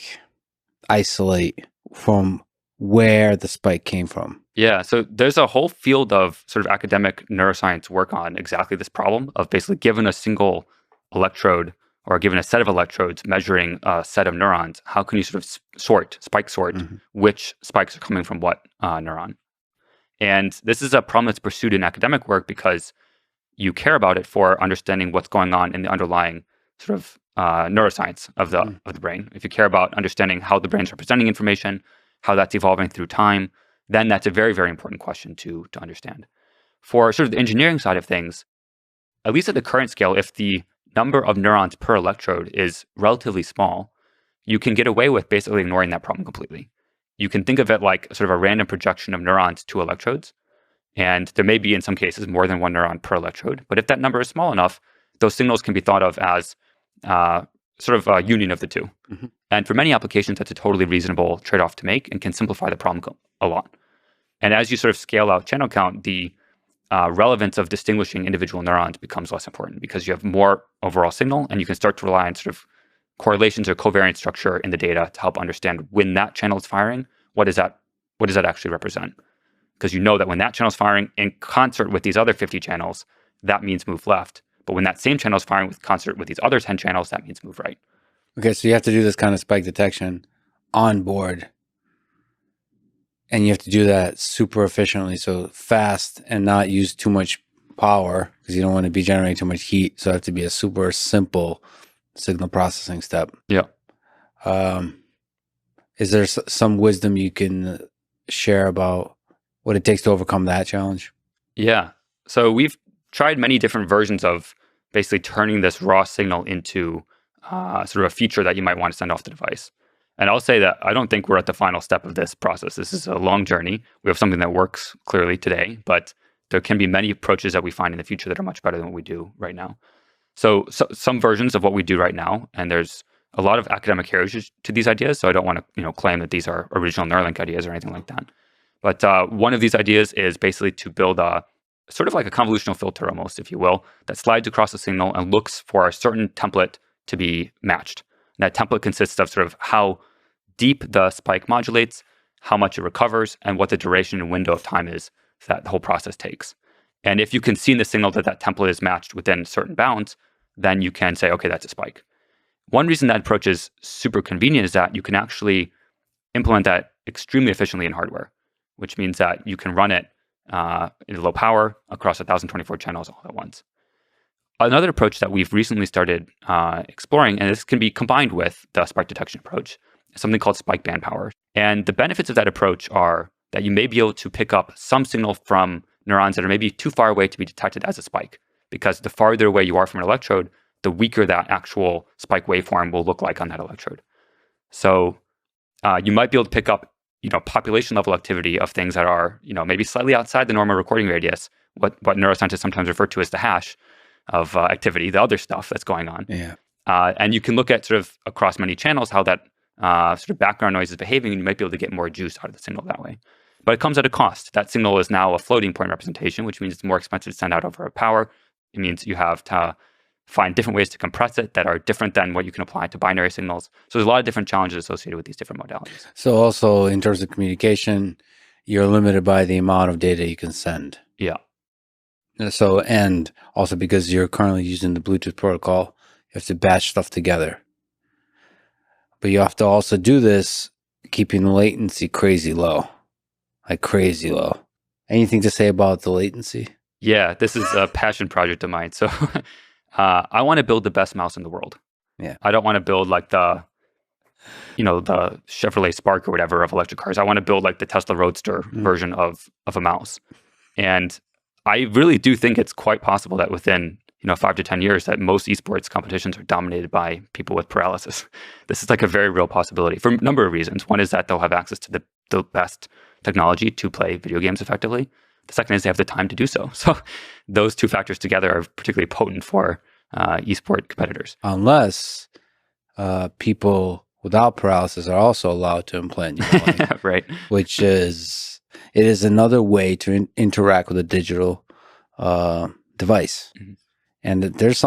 isolate from where the spike came from? Yeah, so there's a whole field of sort of academic neuroscience work on exactly this problem of basically given a single electrode or given a set of electrodes measuring a set of neurons, how can you sort of spike sort which spikes are coming from what neuron? And this is a problem that's pursued in academic work because you care about it for understanding what's going on in the underlying sort of neuroscience of the brain. If you care about understanding how the brain's representing information, how that's evolving through time, then that's a very, very important question to understand. For sort of the engineering side of things, at least at the current scale, if the number of neurons per electrode is relatively small, you can get away with basically ignoring that problem completely. You can think of it like sort of a random projection of neurons to electrodes. And there may be, in some cases, more than one neuron per electrode. But if that number is small enough, those signals can be thought of as sort of a union of the two. Mm-hmm. And for many applications, that's a totally reasonable trade-off to make and can simplify the problem a lot. And as you sort of scale out channel count, the relevance of distinguishing individual neurons becomes less important because you have more overall signal and you can start to rely on sort of correlations or covariance structure in the data to help understand when that channel is firing, what does that actually represent? Because you know that when that channel is firing in concert with these other 50 channels, that means move left. But when that same channel is firing with concert with these other 10 channels, that means move right. Okay, so you have to do this kind of spike detection on board. And you have to do that super efficiently, so fast and not use too much power because you don't want to be generating too much heat. So it have to be a super simple signal processing step. Yeah. Is there some wisdom you can share about what it takes to overcome that challenge? Yeah. So we've tried many different versions of basically turning this raw signal into sort of a feature that you might want to send off the device. And I'll say that I don't think we're at the final step of this process. This is a long journey. We have something that works clearly today, but there can be many approaches that we find in the future that are much better than what we do right now. So some versions of what we do right now, and there's a lot of academic heritage to these ideas, so I don't want to claim that these are original Neuralink ideas or anything like that. But one of these ideas is basically to build a sort of like a convolutional filter almost, if you will, that slides across the signal and looks for a certain template to be matched. That template consists of sort of how deep the spike modulates, how much it recovers, and what the duration and window of time is that the whole process takes. And if you can see in the signal that that template is matched within certain bounds, then you can say, okay, that's a spike. One reason that approach is super convenient is that you can actually implement that extremely efficiently in hardware, which means that you can run it in low power across 1,024 channels all at once. Another approach that we've recently started exploring, and this can be combined with the spike detection approach, is something called spike band power. And the benefits of that approach are that you may be able to pick up some signal from neurons that are maybe too far away to be detected as a spike, because the farther away you are from an electrode, the weaker that actual spike waveform will look like on that electrode. So you might be able to pick up population level activity of things that are maybe slightly outside the normal recording radius, what neuroscientists sometimes refer to as the hash of activity, the other stuff that's going on. Yeah. And you can look at sort of across many channels how that sort of background noise is behaving, and you might be able to get more juice out of the signal that way. But it comes at a cost. That signal is now a floating point representation, which means it's more expensive to send out over power. It means you have to find different ways to compress it that are different than what you can apply to binary signals. So there's a lot of different challenges associated with these different modalities. So also in terms of communication, you're limited by the amount of data you can send. Yeah. So, and also because you're currently using the Bluetooth protocol, you have to batch stuff together. But you have to also do this keeping the latency crazy low. like crazy low. Anything to say about the latency? Yeah, this is a passion project of mine. So I want to build the best mouse in the world. Yeah. I don't want to build like the Chevrolet Spark or whatever of electric cars. I want to build like the Tesla Roadster version of a mouse. And I really do think it's quite possible that within 5 to 10 years that most esports competitions are dominated by people with paralysis. This is like a very real possibility for a number of reasons. One is that they'll have access to the best technology to play video games effectively. The second is they have the time to do so. So those two factors together are particularly potent for esport competitors. Unless people without paralysis are also allowed to implant Neuralink, right? Which is another way to interact with a digital device. Mm-hmm. And there's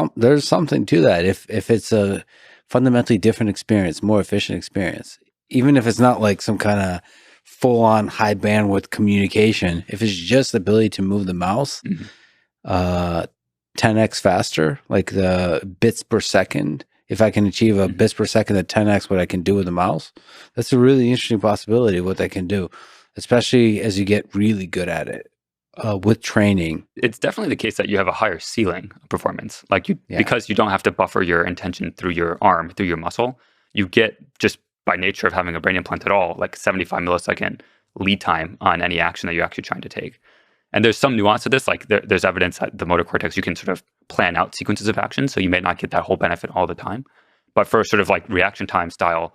something to that. If it's a fundamentally different experience, more efficient experience, even if it's not like some kind of full-on high bandwidth communication, if it's just the ability to move the mouse 10x faster, like the bits per second, if I can achieve a bits per second at 10x what I can do with the mouse, that's a really interesting possibility of what they can do, especially as you get really good at it with training. It's definitely the case that you have a higher ceiling of performance, because you don't have to buffer your intention through your arm, through your muscle. You get, just by nature of having a brain implant at all, like 75 millisecond lead time on any action that you're actually trying to take. And there's some nuance to this, like there's evidence that the motor cortex, you can sort of plan out sequences of action, so you may not get that whole benefit all the time. But for sort of like reaction time style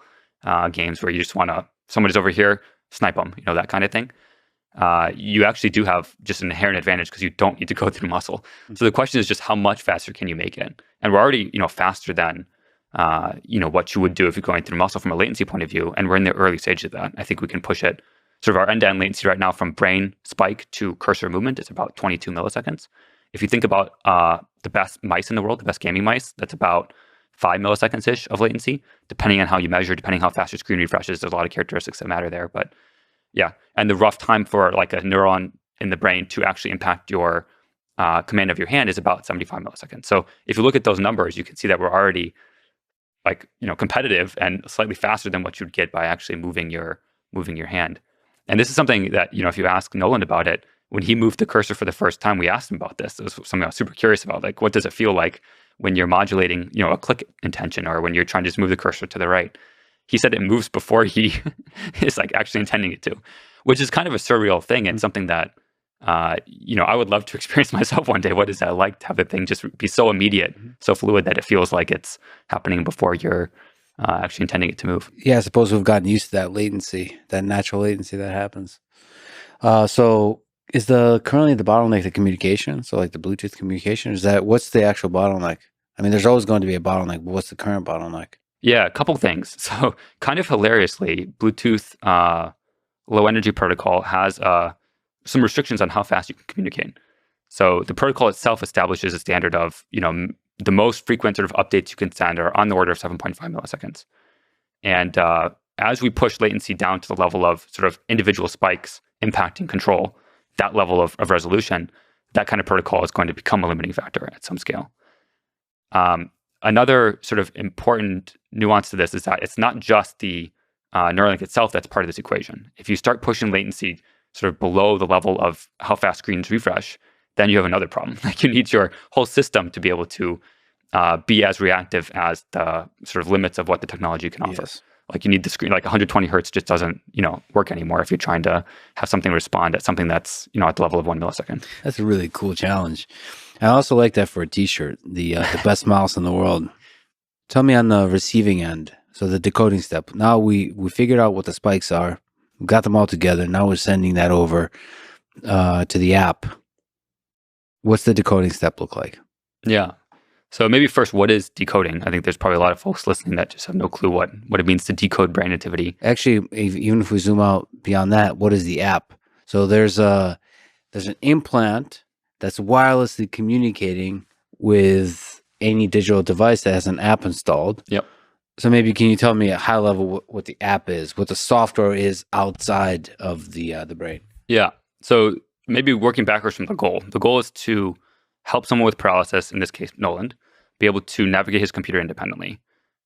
games where you just want to, somebody's over here, snipe them, that kind of thing, you actually do have just an inherent advantage because you don't need to go through muscle. So the question is just how much faster can you make it? And we're already, faster than what you would do if you're going through muscle from a latency point of view. And we're in the early stages of that. I think we can push it. Sort of our end-to-end latency right now from brain spike to cursor movement is about 22 milliseconds. If you think about the best mice in the world, the best gaming mice, that's about 5 milliseconds-ish of latency, depending on how you measure, depending how fast your screen refreshes. There's a lot of characteristics that matter there. But yeah, and the rough time for like a neuron in the brain to actually impact your command of your hand is about 75 milliseconds. So if you look at those numbers, you can see that we're already competitive and slightly faster than what you'd get by actually moving your hand. And this is something that, if you ask Nolan about it, when he moved the cursor for the first time, we asked him about this. It was something I was super curious about. Like, what does it feel like when you're modulating, a click intention, or when you're trying to just move the cursor to the right? He said it moves before he is like actually intending it to, which is kind of a surreal thing and something that, I would love to experience myself one day. What is that like to have the thing just be so immediate, so fluid that it feels like it's happening before you're actually intending it to move? Yeah, I suppose we've gotten used to that latency, that natural latency that happens. So is currently the bottleneck the communication? So like the Bluetooth communication, what's the actual bottleneck? I mean, there's always going to be a bottleneck, but what's the current bottleneck? Yeah, a couple things. So kind of hilariously, Bluetooth low energy protocol has some restrictions on how fast you can communicate. So the protocol itself establishes a standard of, the most frequent sort of updates you can send are on the order of 7.5 milliseconds. And as we push latency down to the level of sort of individual spikes impacting control, that level of resolution, that kind of protocol is going to become a limiting factor at some scale. Another sort of important nuance to this is that it's not just the Neuralink itself that's part of this equation. If you start pushing latency sort of below the level of how fast screens refresh, then you have another problem. Like you need your whole system to be able to be as reactive as the sort of limits of what the technology can offer. Yes. Like you need the screen, like 120 hertz just doesn't, work anymore if you're trying to have something respond at something that's, at the level of 1 millisecond. That's a really cool challenge. I also like that for a t-shirt, the best mouse in the world. Tell me on the receiving end, so the decoding step. Now we figured out what the spikes are. We got them all together. Now we're sending that over to the app. What's the decoding step look like? Yeah. So maybe first, what is decoding? I think there's probably a lot of folks listening that just have no clue what it means to decode brain activity. Actually, even if we zoom out beyond that, what is the app? So there's an implant that's wirelessly communicating with any digital device that has an app installed. Yep. So maybe can you tell me at high level what the app is, what the software is outside of the brain? Yeah. So maybe working backwards from the goal. The goal is to help someone with paralysis, in this case, Nolan, be able to navigate his computer independently.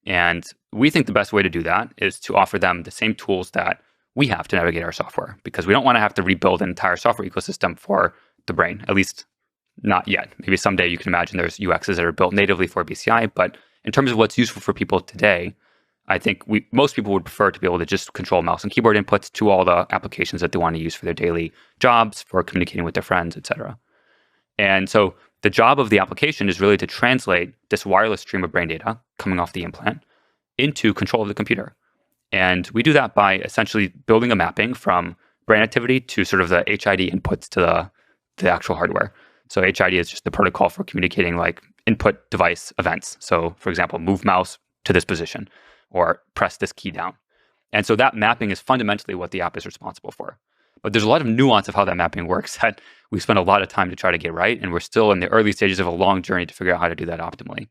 And we think the best way to do that is to offer them the same tools that we have to navigate our software, because we don't want to have to rebuild an entire software ecosystem for the brain, at least not yet. Maybe someday you can imagine there's UXs that are built natively for BCI, but in terms of what's useful for people today, I think most people would prefer to be able to just control mouse and keyboard inputs to all the applications that they want to use for their daily jobs, for communicating with their friends, etc. And so the job of the application is really to translate this wireless stream of brain data coming off the implant into control of the computer. And we do that by essentially building a mapping from brain activity to sort of the HID inputs to the actual hardware. So HID is just the protocol for communicating like input device events. So for example, move mouse to this position or press this key down. And so that mapping is fundamentally what the app is responsible for. But there's a lot of nuance of how that mapping works that we spent a lot of time to try to get right. And we're still in the early stages of a long journey to figure out how to do that optimally.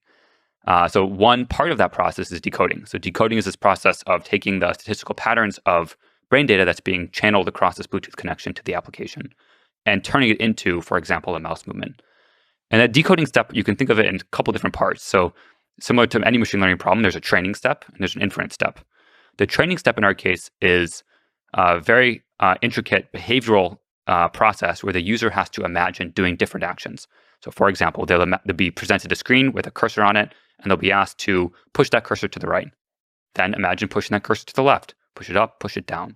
So one part of that process is decoding. So decoding is this process of taking the statistical patterns of brain data that's being channeled across this Bluetooth connection to the application and turning it into, for example, a mouse movement. And that decoding step, you can think of it in a couple different parts. So similar to any machine learning problem, there's a training step and there's an inference step. The training step in our case is a very intricate behavioral process where the user has to imagine doing different actions. So for example, they'll be presented a screen with a cursor on it, and they'll be asked to push that cursor to the right. Then imagine pushing that cursor to the left, push it up, push it down.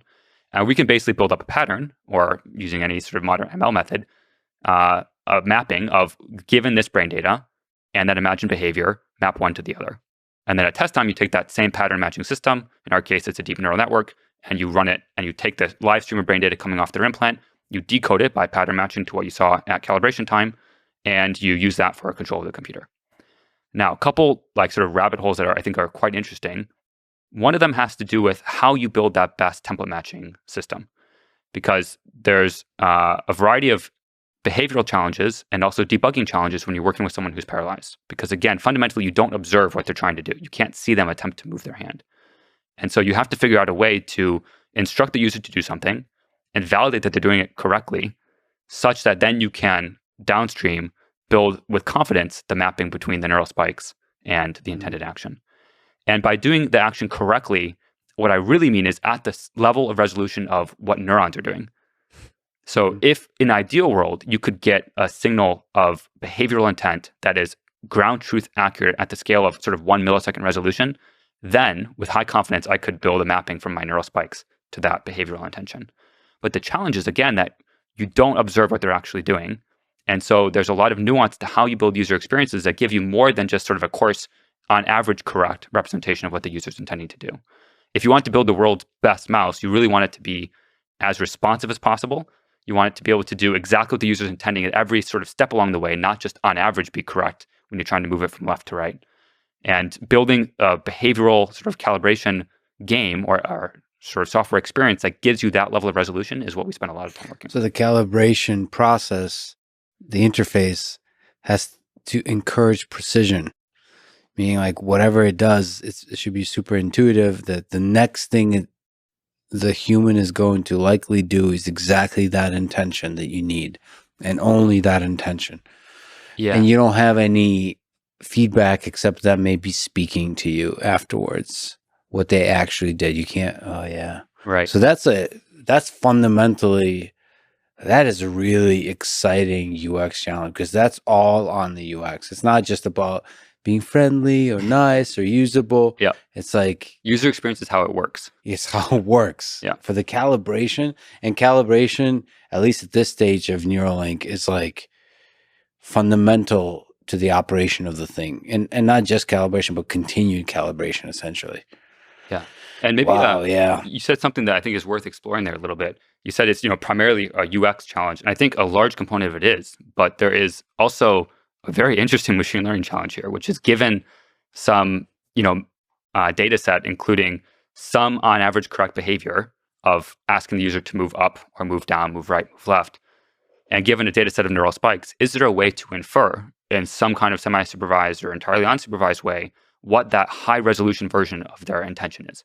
And we can basically build up a pattern, or using any sort of modern ML method, a mapping of given this brain data and that imagined behavior, map one to the other. And then at test time, you take that same pattern matching system. In our case, it's a deep neural network, and you run it, and you take the live stream of brain data coming off their implant, you decode it by pattern matching to what you saw at calibration time, and you use that for control of the computer. Now, a couple like sort of rabbit holes that I think are quite interesting. One of them has to do with how you build that best template matching system, because there's a variety of behavioral challenges and also debugging challenges when you're working with someone who's paralyzed. Because again, fundamentally, you don't observe what they're trying to do. You can't see them attempt to move their hand. And so you have to figure out a way to instruct the user to do something and validate that they're doing it correctly, such that then you can downstream build with confidence the mapping between the neural spikes and the intended action. And by doing the action correctly, what I really mean is at the level of resolution of what neurons are doing. So if in an ideal world, you could get a signal of behavioral intent that is ground truth accurate at the scale of sort of 1 millisecond resolution, then with high confidence, I could build a mapping from my neural spikes to that behavioral intention. But the challenge is, again, that you don't observe what they're actually doing. And so there's a lot of nuance to how you build user experiences that give you more than just sort of a coarse, on average, correct representation of what the user's intending to do. If you want to build the world's best mouse, you really want it to be as responsive as possible. You want it to be able to do exactly what the user's intending at every sort of step along the way, not just on average be correct when you're trying to move it from left to right. And building a behavioral sort of calibration game or sort of software experience that gives you that level of resolution is what we spend a lot of time working on. So the calibration process, the interface, has to encourage precision, meaning like whatever it does, it should be super intuitive, that the next thing the human is going to likely do is exactly that intention that you need, and only that intention. Yeah. And you don't have any feedback except that may be speaking to you afterwards, what they actually did. You can't, oh yeah. Right. So that's fundamentally, that is a really exciting UX challenge, because that's all on the UX. It's not just about being friendly or nice or usable. Yeah. It's like User experience is how it works. it's how it works. Yeah. For the calibration, and calibration, at least at this stage of Neuralink, is like fundamental to the operation of the thing. And not just calibration, but continued calibration, essentially. Yeah. And maybe Wow, yeah. you said something that I think is worth exploring there a little bit. You said it's, primarily a UX challenge. And I think a large component of it is, but there is also a very interesting machine learning challenge here, which is given some, data set, including some on average correct behavior of asking the user to move up or move down, move right, move left. And given a data set of neural spikes, is there a way to infer in some kind of semi-supervised or entirely unsupervised way what that high resolution version of their intention is?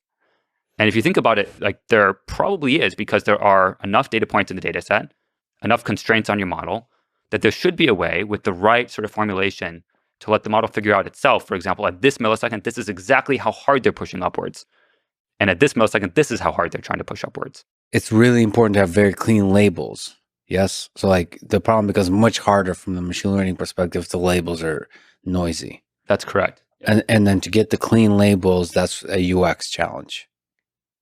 And if you think about it, like there probably is, because there are enough data points in the data set, enough constraints on your model, that there should be a way with the right sort of formulation to let the model figure out itself. For example, at this millisecond, this is exactly how hard they're pushing upwards. And at this millisecond, this is how hard they're trying to push upwards. it's really important to have very clean labels. Yes. So like the problem becomes much harder from the machine learning perspective if the labels are noisy. That's correct. And then to get the clean labels, that's a UX challenge.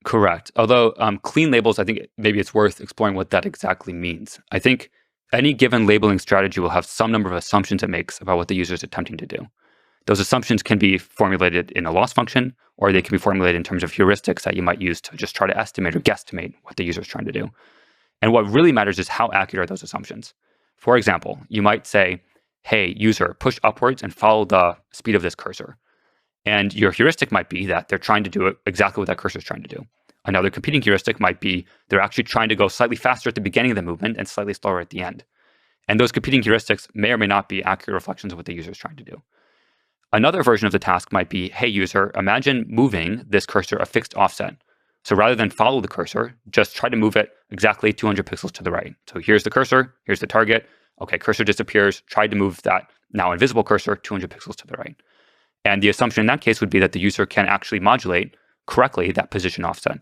Correct. Although clean labels, I think maybe it's worth exploring what that exactly means. I think any given labeling strategy will have some number of assumptions it makes about what the user is attempting to do. Those assumptions can be formulated in a loss function, or they can be formulated in terms of heuristics that you might use to just try to estimate or guesstimate what the user is trying to do. And what really matters is how accurate are those assumptions. For example, you might say, hey, user, push upwards and follow the speed of this cursor. And your heuristic might be that they're trying to do it exactly what that cursor is trying to do. Another competing heuristic might be they're actually trying to go slightly faster at the beginning of the movement and slightly slower at the end. And those competing heuristics may or may not be accurate reflections of what the user is trying to do. Another version of the task might be, hey, user, imagine moving this cursor a fixed offset. So rather than follow the cursor, just try to move it exactly 200 pixels to the right. So here's the cursor, here's the target. Okay, cursor disappears. Try to move that now invisible cursor 200 pixels to the right. And the assumption in that case would be that the user can actually modulate correctly that position offset.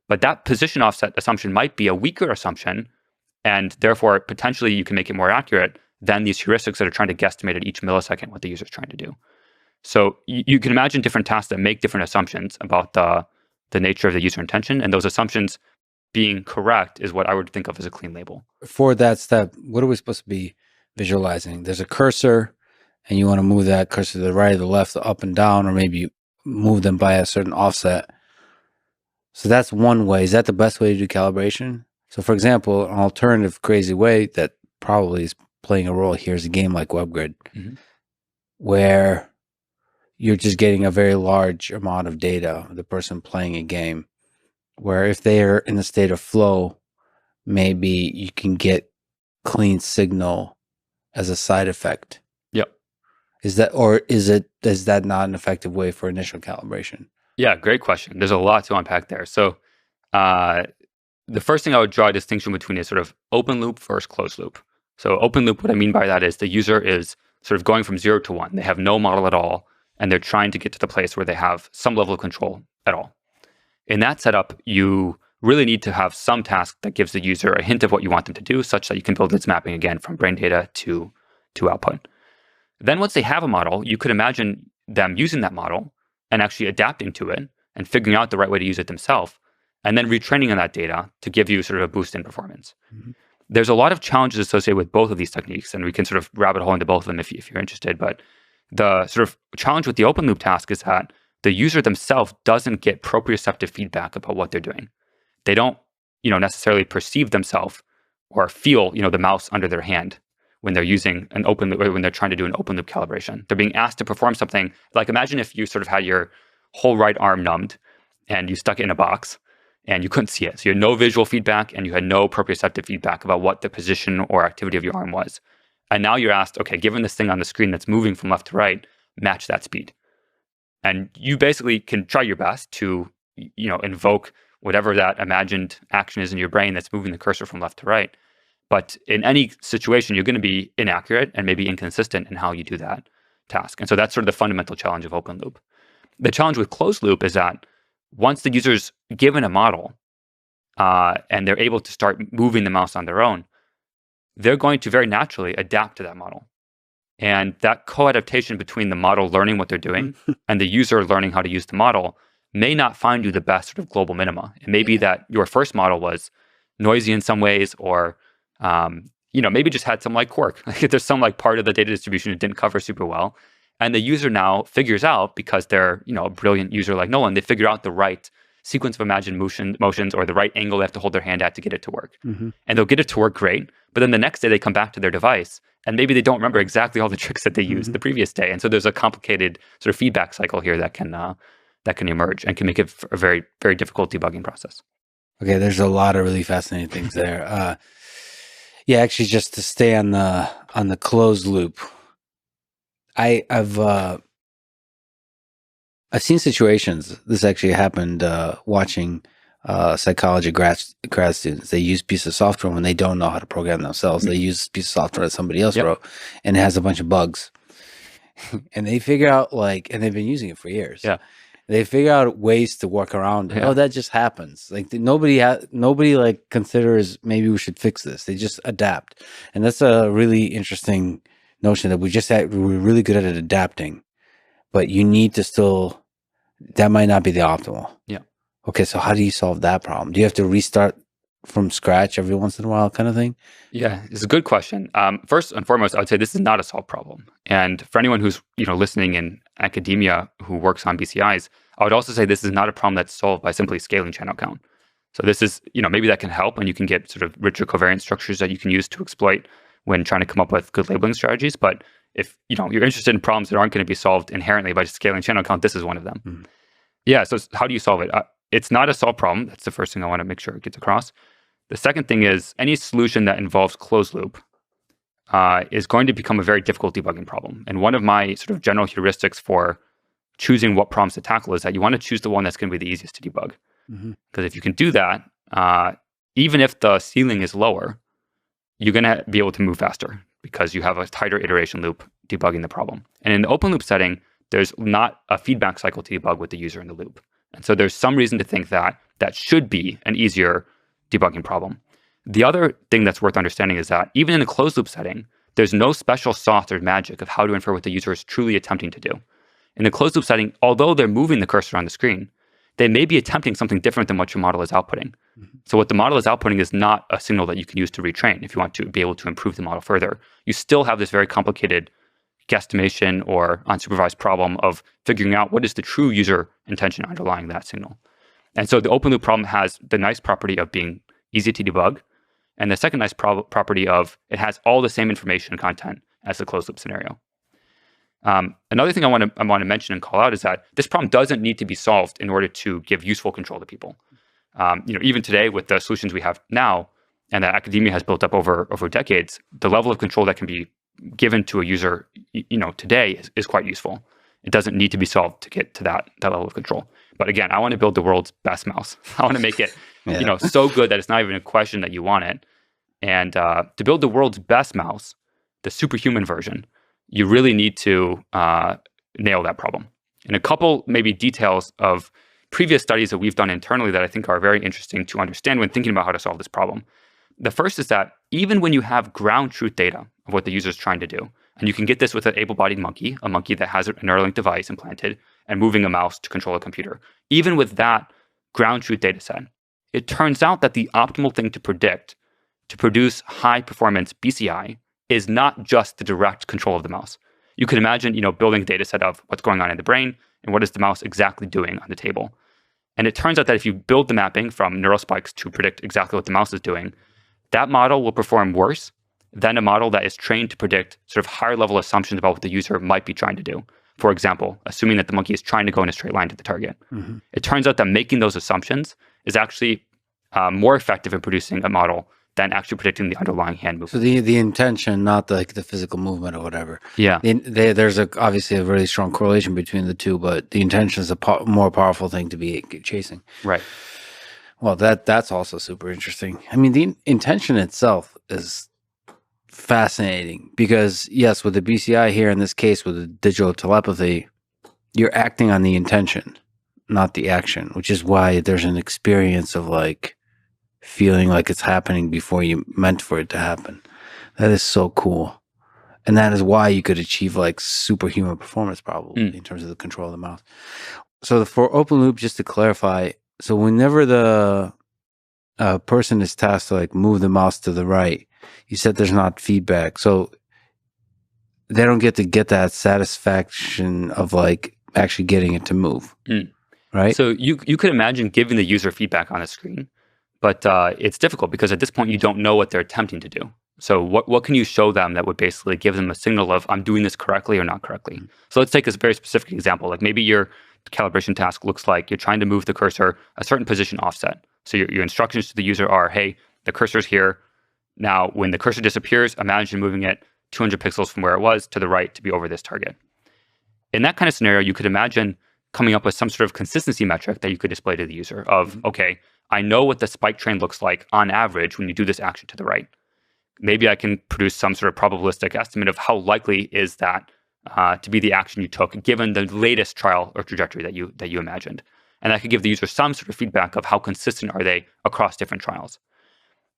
But that position offset assumption might be a weaker assumption, and therefore potentially you can make it more accurate than these heuristics that are trying to guesstimate at each millisecond what the user is trying to do. So you can imagine different tasks that make different assumptions about the nature of the user intention, and those assumptions being correct is what I would think of as a clean label. For that step, what are we supposed to be visualizing? There's a cursor, and you want to move that cursor to the right, or the left, up and down, or maybe move them by a certain offset. So that's one way. Is that the best way to do calibration? So for example, an alternative crazy way that probably is playing a role here is a game like WebGrid, where you're just getting a very large amount of data, the person playing a game, where if they are in a state of flow, maybe you can get clean signal as a side effect. Yep. Is that not an effective way for initial calibration? Yeah, great question. There's a lot to unpack there. So the first thing I would draw a distinction between is sort of open loop versus closed loop. So open loop, what I mean by that is the user is sort of going from 0 to 1. They have no model at all, and they're trying to get to the place where they have some level of control at all. In that setup, you really need to have some task that gives the user a hint of what you want them to do, such that you can build its mapping again from brain data to output. Then once they have a model, you could imagine them using that model and actually adapting to it and figuring out the right way to use it themselves, and then retraining on that data to give you sort of a boost in performance. There's a lot of challenges associated with both of these techniques, and we can sort of rabbit hole into both of them if you're interested. But the sort of challenge with the open loop task is that the user themselves doesn't get proprioceptive feedback about what they're doing. They don't, necessarily perceive themselves or feel, the mouse under their hand when they're using an open loop, or when they're trying to do an open loop calibration. They're being asked to perform something like, imagine if you sort of had your whole right arm numbed and you stuck it in a box and you couldn't see it. So you had no visual feedback and you had no proprioceptive feedback about what the position or activity of your arm was. And now you're asked, okay, given this thing on the screen that's moving from left to right, match that speed. And you basically can try your best to, invoke whatever that imagined action is in your brain that's moving the cursor from left to right. But in any situation, you're going to be inaccurate and maybe inconsistent in how you do that task. And so that's sort of the fundamental challenge of open loop. The challenge with closed loop is that once the user's given a model and they're able to start moving the mouse on their own, they're going to very naturally adapt to that model. And that co-adaptation between the model learning what they're doing and the user learning how to use the model may not find you the best sort of global minima. It may be that your first model was noisy in some ways, or maybe just had some quirk. There's some part of the data distribution it didn't cover super well. And the user now figures out, because they're a brilliant user like Nolan, they figure out the right sequence of imagined motions or the right angle they have to hold their hand at to get it to work. And they'll get it to work great. But then the next day they come back to their device and maybe they don't remember exactly all the tricks that they used the previous day. And so there's a complicated sort of feedback cycle here that can emerge and can make it a very, very difficult debugging process. Okay, there's a lot of really fascinating things there. Actually, just to stay on the closed loop, I've seen situations. This actually happened watching psychology grad students. They use pieces of software when they don't know how to program themselves. They use a piece of software that somebody else wrote, and it has a bunch of bugs. And they figure out and they've been using it for years. Yeah. They figure out ways to work around it. Yeah. Oh, that just happens. Like nobody like considers maybe we should fix this. They just adapt, and that's a really interesting notion that we're really good at adapting, but you need to still. That might not be the optimal. Yeah. Okay, so how do you solve that problem? Do you have to restart from scratch every once in a while, kind of thing? Yeah, it's a good question. First and foremost, I would say this is not a solved problem. And for anyone who's listening in academia who works on BCIs, I would also say this is not a problem that's solved by simply scaling channel count. So this is, maybe that can help, and you can get sort of richer covariance structures that you can use to exploit when trying to come up with good labeling strategies. But if you're interested in problems that aren't going to be solved inherently by just scaling channel count, this is one of them. Mm-hmm. Yeah. So how do you solve it? It's not a solved problem. That's the first thing I want to make sure it gets across. The second thing is any solution that involves closed loop is going to become a very difficult debugging problem. And one of my sort of general heuristics for choosing what problems to tackle is that you want to choose the one that's going to be the easiest to debug. Because if you can do that, even if the ceiling is lower, you're going to be able to move faster because you have a tighter iteration loop debugging the problem. And in the open loop setting, there's not a feedback cycle to debug with the user in the loop. And so there's some reason to think that that should be an easier debugging problem. The other thing that's worth understanding is that even in a closed loop setting, there's no special sauce or magic of how to infer what the user is truly attempting to do. In a closed loop setting, although they're moving the cursor on the screen, they may be attempting something different than what your model is outputting. So what the model is outputting is not a signal that you can use to retrain if you want to be able to improve the model further. You still have this very complicated guesstimation or unsupervised problem of figuring out what is the true user intention underlying that signal. And so the open loop problem has the nice property of being easy to debug. And the second nice property of it has all the same information and content as the closed loop scenario. Another thing I want to mention and call out is that this problem doesn't need to be solved in order to give useful control to people. Even today with the solutions we have now and that academia has built up over decades, the level of control that can be given to a user, today is quite useful. It doesn't need to be solved to get to that level of control. But again, I want to build the world's best mouse. I want to make it, so good that it's not even a question that you want it. And to build the world's best mouse, the superhuman version, you really need to nail that problem. And a couple maybe details of previous studies that we've done internally that I think are very interesting to understand when thinking about how to solve this problem. The first is that even when you have ground truth data of what the user is trying to do, and you can get this with an able-bodied monkey, a monkey that has a Neuralink device implanted and moving a mouse to control a computer, even with that ground truth data set, it turns out that the optimal thing to predict to produce high-performance BCI is not just the direct control of the mouse. You could imagine, building a data set of what's going on in the brain and what is the mouse exactly doing on the table. And it turns out that if you build the mapping from neural spikes to predict exactly what the mouse is doing, that model will perform worse than a model that is trained to predict sort of higher level assumptions about what the user might be trying to do. For example, assuming that the monkey is trying to go in a straight line to the target. It turns out that making those assumptions is actually more effective in producing a model than actually predicting the underlying hand movement. So the intention, not the physical movement or whatever. Yeah. There's obviously a really strong correlation between the two, but the intention is a more powerful thing to be chasing. Right. Well, that's also super interesting. I mean, the intention itself is fascinating because, yes, with the BCI here in this case, with the digital telepathy, you're acting on the intention, not the action, which is why there's an experience of feeling like it's happening before you meant for it to happen. That is so cool. And that is why you could achieve superhuman performance probably in terms of the control of the mouse. So for open loop, just to clarify, so whenever the person is tasked to move the mouse to the right, you said there's not feedback. So they don't get that satisfaction of actually getting it to move. Right? So you could imagine giving the user feedback on a screen, but it's difficult because at this point you don't know what they're attempting to do. So what can you show them that would basically give them a signal of I'm doing this correctly or not correctly? So let's take a very specific example. Maybe your calibration task looks like you're trying to move the cursor a certain position offset. So your instructions to the user are, hey, the cursor's here. Now, when the cursor disappears, imagine moving it 200 pixels from where it was to the right to be over this target. In that kind of scenario, you could imagine coming up with some sort of consistency metric that you could display to the user of, okay, I know what the spike train looks like on average when you do this action to the right. Maybe I can produce some sort of probabilistic estimate of how likely is that to be the action you took, given the latest trial or trajectory that you imagined. And that could give the user some sort of feedback of how consistent are they across different trials.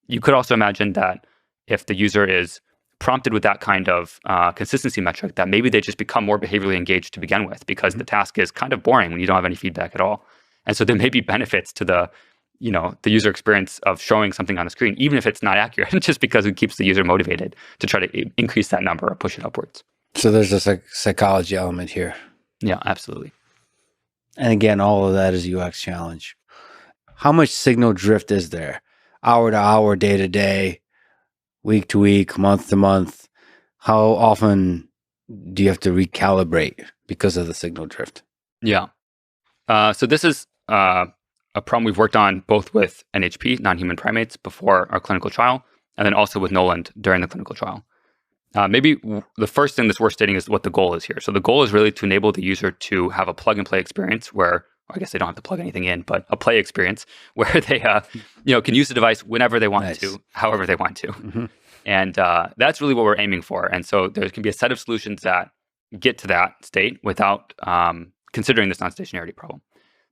You could also imagine that if the user is prompted with that kind of consistency metric, that maybe they just become more behaviorally engaged to begin with, because the task is kind of boring when you don't have any feedback at all. And so there may be benefits to the user experience of showing something on the screen, even if it's not accurate, just because it keeps the user motivated to try to increase that number or push it upwards. So there's a psychology element here. Yeah, absolutely. And again, all of that is UX challenge. How much signal drift is there? Hour to hour, day to day, week to week, month to month? How often do you have to recalibrate because of the signal drift? Yeah. So this is a problem we've worked on both with NHP, non-human primates, before our clinical trial, and then also with Noland during the clinical trial. Maybe the first thing that's worth stating is what the goal is here. So the goal is really to enable the user to have a plug-and-play experience where, I guess they don't have to plug anything in, but a play experience where they can use the device whenever they want to, however they want to. Mm-hmm. And that's really what we're aiming for. And so there can be a set of solutions that get to that state without considering this non-stationarity problem.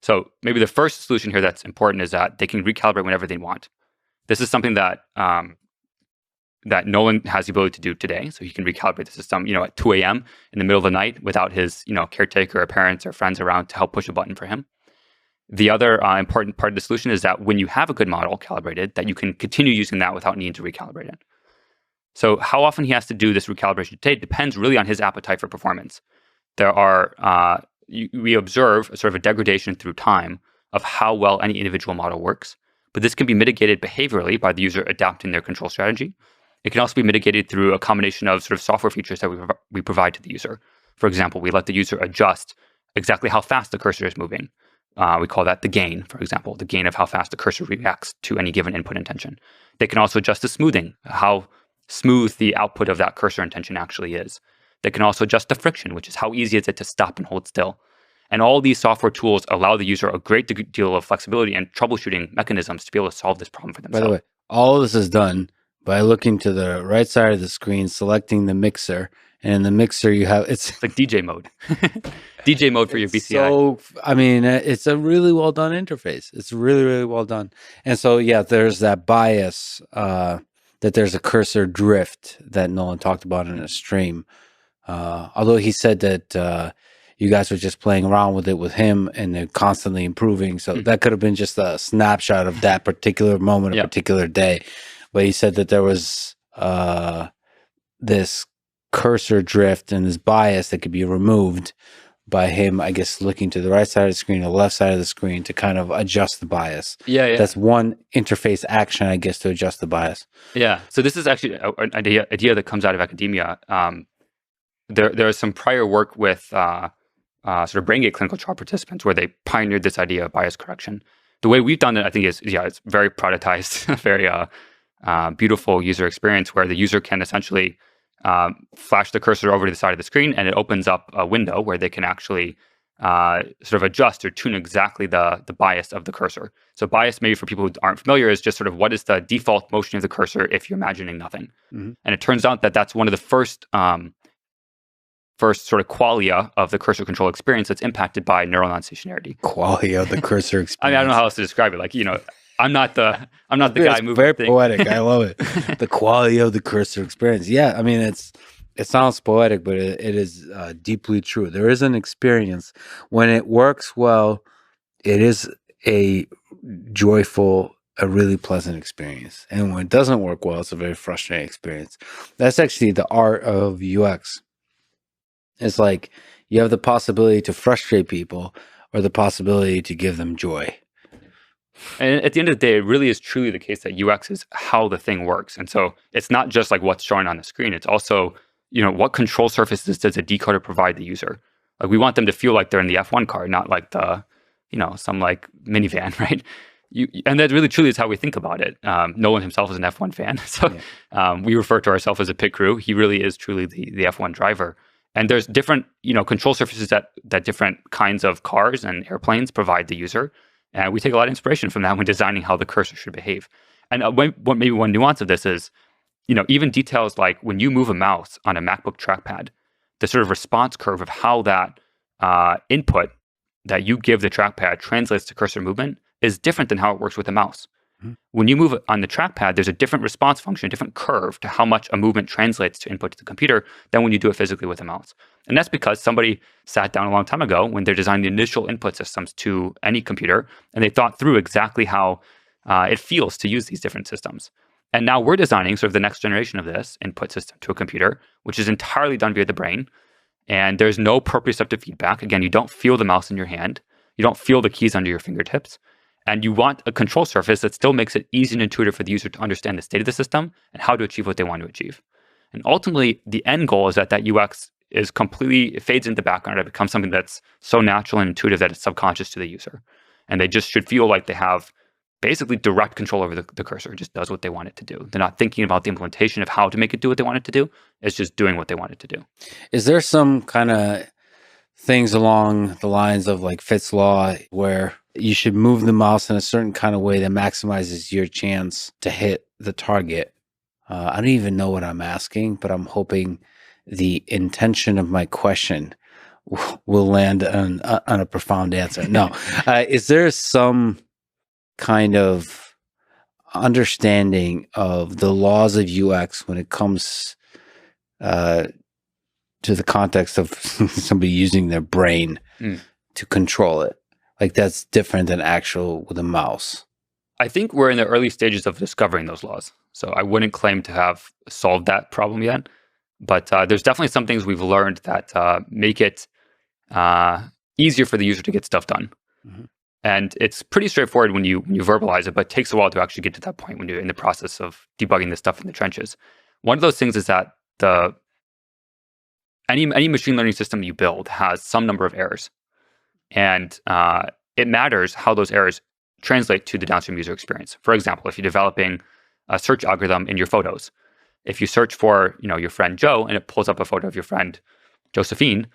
So maybe the first solution here that's important is that they can recalibrate whenever they want. This is something that that Nolan has the ability to do today. So he can recalibrate the system, at 2 a.m. in the middle of the night without his, caretaker or parents or friends around to help push a button for him. The other important part of the solution is that when you have a good model calibrated, that you can continue using that without needing to recalibrate it. So how often he has to do this recalibration today depends really on his appetite for performance. There are, we observe a sort of a degradation through time of how well any individual model works, but this can be mitigated behaviorally by the user adapting their control strategy. It can also be mitigated through a combination of sort of software features that we provide to the user. For example, we let the user adjust exactly how fast the cursor is moving. We call that the gain, for example, the gain of how fast the cursor reacts to any given input intention. They can also adjust the smoothing, how smooth the output of that cursor intention actually is. They can also adjust the friction, which is how easy is it to stop and hold still. And all these software tools allow the user a great deal of flexibility and troubleshooting mechanisms to be able to solve this problem for themselves. By the way, all of this is done by looking to the right side of the screen, selecting the mixer, and in the mixer you have it's like DJ mode, DJ mode for your BCI. So it's a really well done interface. It's really, really well done. And so there's that bias that there's a cursor drift that Nolan talked about in a stream. Although he said that you guys were just playing around with it with him and they're constantly improving. So that could have been just a snapshot of that particular moment, a particular day. But he said that there was this cursor drift and this bias that could be removed by him, I guess, looking to the right side of the screen or the left side of the screen to kind of adjust the bias. Yeah. That's one interface action, I guess, to adjust the bias. Yeah. So this is actually an idea that comes out of academia. There is some prior work with sort of BrainGate clinical trial participants where they pioneered this idea of bias correction. The way we've done it, I think, is it's very productized, very beautiful user experience where the user can essentially flash the cursor over to the side of the screen and it opens up a window where they can actually sort of adjust or tune exactly the bias of the cursor. So bias, maybe for people who aren't familiar, is just sort of what is the default motion of the cursor if you're imagining nothing. Mm-hmm. And it turns out that that's one of the first sort of qualia of the cursor control experience that's impacted by neural non-stationarity. Qualia of the cursor experience. I don't know how else to describe it. Like, I'm not the guy moving. Very poetic. I love it. The quality of the cursor experience. Yeah, it sounds poetic, but it is deeply true. There is an experience when it works well. It is a joyful, a really pleasant experience, and when it doesn't work well, it's a very frustrating experience. That's actually the art of UX. It's like you have the possibility to frustrate people or the possibility to give them joy. And at the end of the day, it really is truly the case that UX is how the thing works. And so it's not just like what's showing on the screen. It's also, what control surfaces does a decoder provide the user? Like we want them to feel like they're in the F1 car, not like the, some like minivan, right? And that really truly is how we think about it. Nolan himself is an F1 fan. So we refer to ourselves as a pit crew. He really is truly the F1 driver. And there's different, control surfaces that different kinds of cars and airplanes provide the user. And we take a lot of inspiration from that when designing how the cursor should behave. And maybe one nuance of this is, even details like when you move a mouse on a MacBook trackpad, the sort of response curve of how that input that you give the trackpad translates to cursor movement is different than how it works with a mouse. When you move on the trackpad, there's a different response function, a different curve to how much a movement translates to input to the computer than when you do it physically with a mouse. And that's because somebody sat down a long time ago when they're designing the initial input systems to any computer, and they thought through exactly how it feels to use these different systems. And now we're designing sort of the next generation of this input system to a computer, which is entirely done via the brain. And there's no proprioceptive feedback. Again, you don't feel the mouse in your hand. You don't feel the keys under your fingertips. And you want a control surface that still makes it easy and intuitive for the user to understand the state of the system and how to achieve what they want to achieve. And ultimately, the end goal is that UX is completely, it fades into the background. It becomes something that's so natural and intuitive that it's subconscious to the user. And they just should feel like they have basically direct control over the cursor. It just does what they want it to do. They're not thinking about the implementation of how to make it do what they want it to do. It's just doing what they want it to do. Is there some kind of things along the lines of like Fitt's Law where you should move the mouse in a certain kind of way that maximizes your chance to hit the target? I don't even know what I'm asking, but I'm hoping the intention of my question will land on a profound answer. No, is there some kind of understanding of the laws of UX when it comes to the context of somebody using their brain to control it? Like that's different than actual with a mouse. I think we're in the early stages of discovering those laws. So I wouldn't claim to have solved that problem yet. But there's definitely some things we've learned that make it easier for the user to get stuff done. Mm-hmm. And it's pretty straightforward when you verbalize it, but it takes a while to actually get to that point when you're in the process of debugging this stuff in the trenches. One of those things is that any machine learning system you build has some number of errors. And it matters how those errors translate to the downstream user experience. For example, if you're developing a search algorithm in your photos, if you search for your friend Joe and it pulls up a photo of your friend Josephine,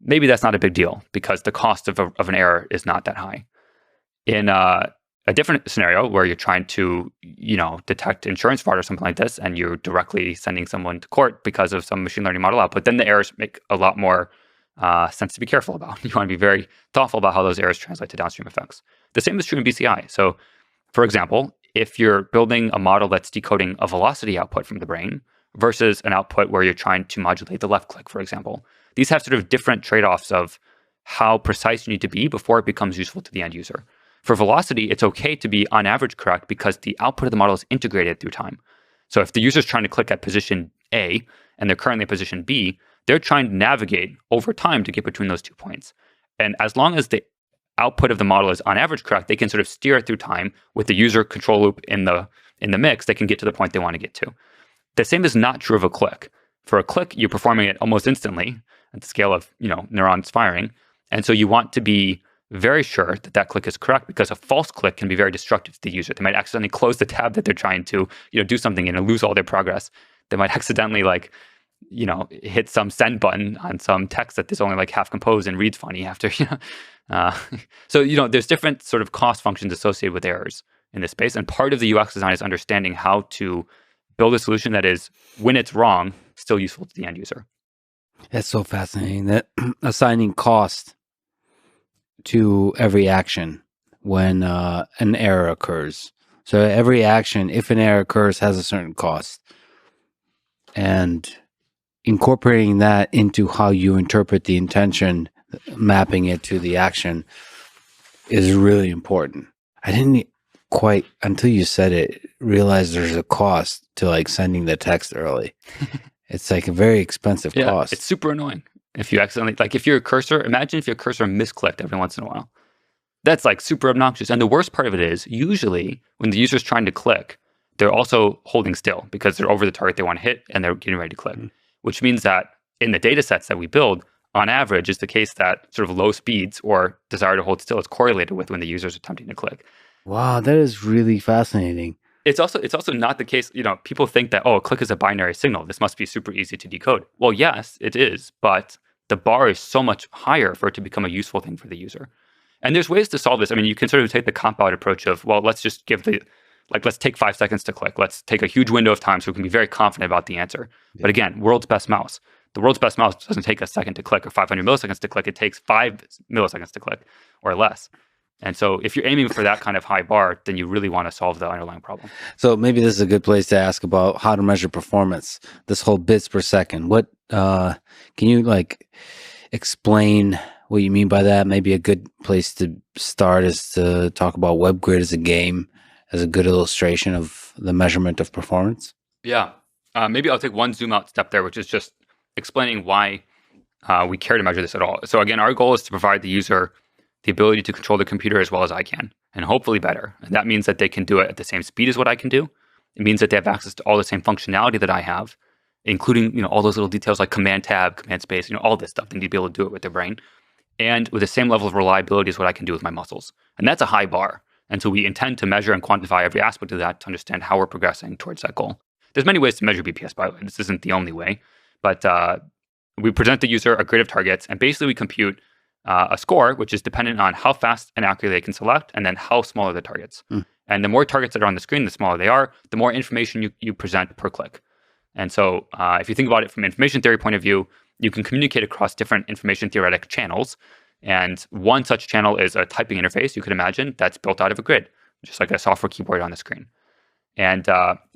maybe that's not a big deal because the cost of an error is not that high. In a different scenario where you're trying to detect insurance fraud or something like this, and you're directly sending someone to court because of some machine learning model output, then the errors make a lot more sense to be careful about. You want to be very thoughtful about how those errors translate to downstream effects. The same is true in BCI. So, for example, if you're building a model that's decoding a velocity output from the brain versus an output where you're trying to modulate the left click, for example, these have sort of different trade-offs of how precise you need to be before it becomes useful to the end user. For velocity, it's okay to be on average correct because the output of the model is integrated through time. So if the user's trying to click at position A and they're currently at position B, they're trying to navigate over time to get between those 2 points. And as long as the output of the model is on average correct, they can sort of steer it through time with the user control loop in the mix. They can get to the point they want to get to. The same is not true of a click. For a click, you're performing it almost instantly at the scale of neurons firing. And so you want to be very sure that click is correct because a false click can be very destructive to the user. They might accidentally close the tab that they're trying to do something in and lose all their progress. They might accidentally hit some send button on some text that is only like half composed and reads funny after. So there's different sort of cost functions associated with errors in this space. And part of the UX design is understanding how to build a solution that is, when it's wrong, still useful to the end user. That's so fascinating that assigning cost to every action when an error occurs. So every action, if an error occurs, has a certain cost. And incorporating that into how you interpret the intention, mapping it to the action is really important. I didn't quite, until you said it, realize there's a cost to like sending the text early. It's like a very expensive cost. It's super annoying. If you accidentally, if your cursor, imagine if your cursor misclicked every once in a while. That's like super obnoxious. And the worst part of it is usually when the user's trying to click, they're also holding still because they're over the target they want to hit and they're getting ready to click, which means that in the data sets that we build, on average, it's the case that sort of low speeds or desire to hold still is correlated with when the user's attempting to click. Wow, that is really fascinating. It's also not the case, people think that, a click is a binary signal. This must be super easy to decode. Well, yes, it is, but the bar is so much higher for it to become a useful thing for the user. And there's ways to solve this. I mean, you can sort of take the comp-out approach of, well, let's just give let's take 5 seconds to click. Let's take a huge window of time so we can be very confident about the answer. Yeah. But again, world's best mouse. the world's best mouse doesn't take a second to click or 500 milliseconds to click. It takes 5 milliseconds to click or less. And so if you're aiming for that kind of high bar, then you really want to solve the underlying problem. So maybe this is a good place to ask about how to measure performance. This whole bits per second. What can you like explain what you mean by that? Maybe a good place to start is to talk about WebGrid as a game, as a good illustration of the measurement of performance. Yeah. Maybe I'll take one zoom out step there, which is just explaining why we care to measure this at all. So again, our goal is to provide the user the ability to control the computer as well as I can, and hopefully better. And that means that they can do it at the same speed as what I can do. It means that they have access to all the same functionality that I have, including all those little details like command tab, command space, all this stuff. They need to be able to do it with their brain, and with the same level of reliability as what I can do with my muscles. And that's a high bar. And so we intend to measure and quantify every aspect of that to understand how we're progressing towards that goal. There's many ways to measure BPS, by the way. This isn't the only way, but we present the user a grid of targets, and basically we compute a score, which is dependent on how fast and accurately they can select, and then how small are the targets. And the more targets that are on the screen, the smaller they are, the more information you present per click. And so if you think about it from an information theory point of view, you can communicate across different information theoretic channels. And one such channel is a typing interface, you could imagine, that's built out of a grid, just like a software keyboard on the screen. And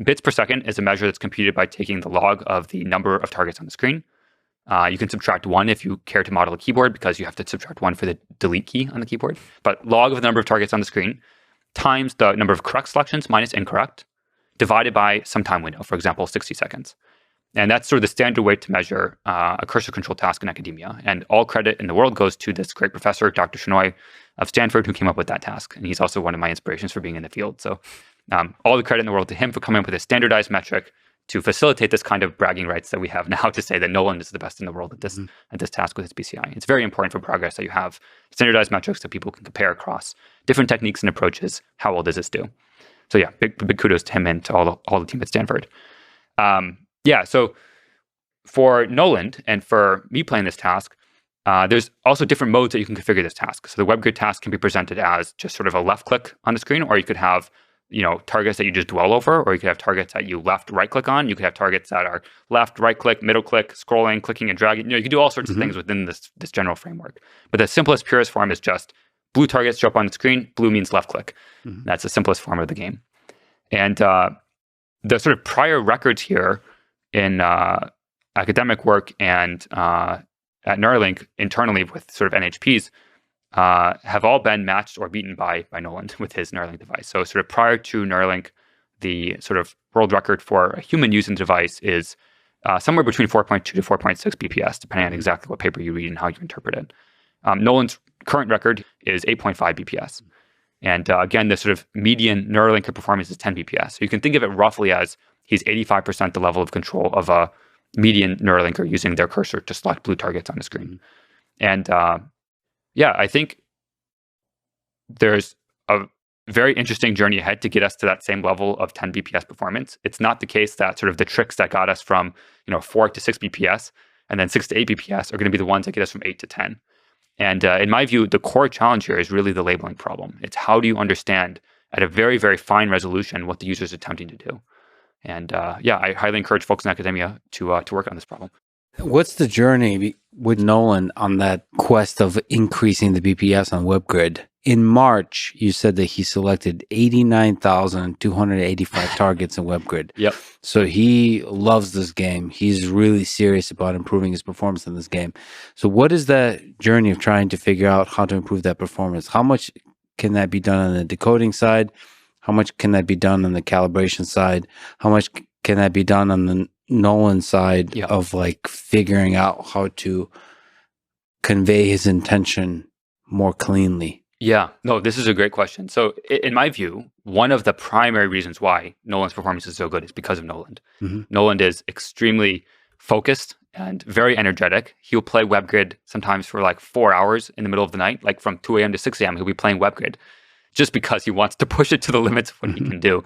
bits per second is a measure that's computed by taking the log of the number of targets on the screen. You can subtract 1 if you care to model a keyboard, because you have to subtract 1 for the delete key on the keyboard. But log of the number of targets on the screen times the number of correct selections minus incorrect, divided by some time window, for example, 60 seconds. And that's sort of the standard way to measure a cursor control task in academia. And all credit in the world goes to this great professor, Dr. Shenoy of Stanford, who came up with that task. And he's also one of my inspirations for being in the field. So all the credit in the world to him for coming up with a standardized metric to facilitate this kind of bragging rights that we have now to say that Nolan is the best in the world at this task with his BCI. It's very important for progress that you have standardized metrics that people can compare across different techniques and approaches. How well does this do? So yeah, big kudos to him and to all the team at Stanford. So for Noland and for me playing this task, there's also different modes that you can configure this task. So the WebGrid task can be presented as just sort of a left click on the screen, or you could have targets that you just dwell over, or you could have targets that you left, right click on. You could have targets that are left, right click, middle click, scrolling, clicking and dragging. You can do all sorts of things within this general framework. But the simplest, purest form is just blue targets show up on the screen. Blue means left click. That's the simplest form of the game. And the sort of prior records here in academic work and at Neuralink internally with sort of NHPs have all been matched or beaten by Noland with his Neuralink device. So sort of prior to Neuralink, the sort of world record for a human using the device is somewhere between 4.2 to 4.6 BPS, depending on exactly what paper you read and how you interpret it. Noland's current record is 8.5 BPS. And again, the sort of median Neuralinker performance is 10 BPS. So you can think of it roughly as he's 85% the level of control of a median Neuralinker using their cursor to select blue targets on the screen. And I think there's a very interesting journey ahead to get us to that same level of 10 BPS performance. It's not the case that sort of the tricks that got us from 4 to 6 BPS and then 6 to 8 BPS are going to be the ones that get us from 8 to 10. And in my view, the core challenge here is really the labeling problem. It's how do you understand at a very, very fine resolution what the user is attempting to do. And I highly encourage folks in academia to work on this problem. What's the journey with Nolan on that quest of increasing the BPS on WebGrid? In March, you said that he selected 89,285 targets in WebGrid. Yep. So he loves this game. He's really serious about improving his performance in this game. So what is that journey of trying to figure out how to improve that performance? How much can that be done on the decoding side? How much can that be done on the calibration side? How much can that be done on the Nolan side of like figuring out how to convey his intention more cleanly? Yeah, no, this is a great question. So in my view, one of the primary reasons why Nolan's performance is so good is because of Noland. Noland is extremely focused and very energetic. He'll play WebGrid sometimes for like 4 hours in the middle of the night, like from 2 a.m. to 6 a.m. He'll be playing WebGrid just because he wants to push it to the limits of what he can do.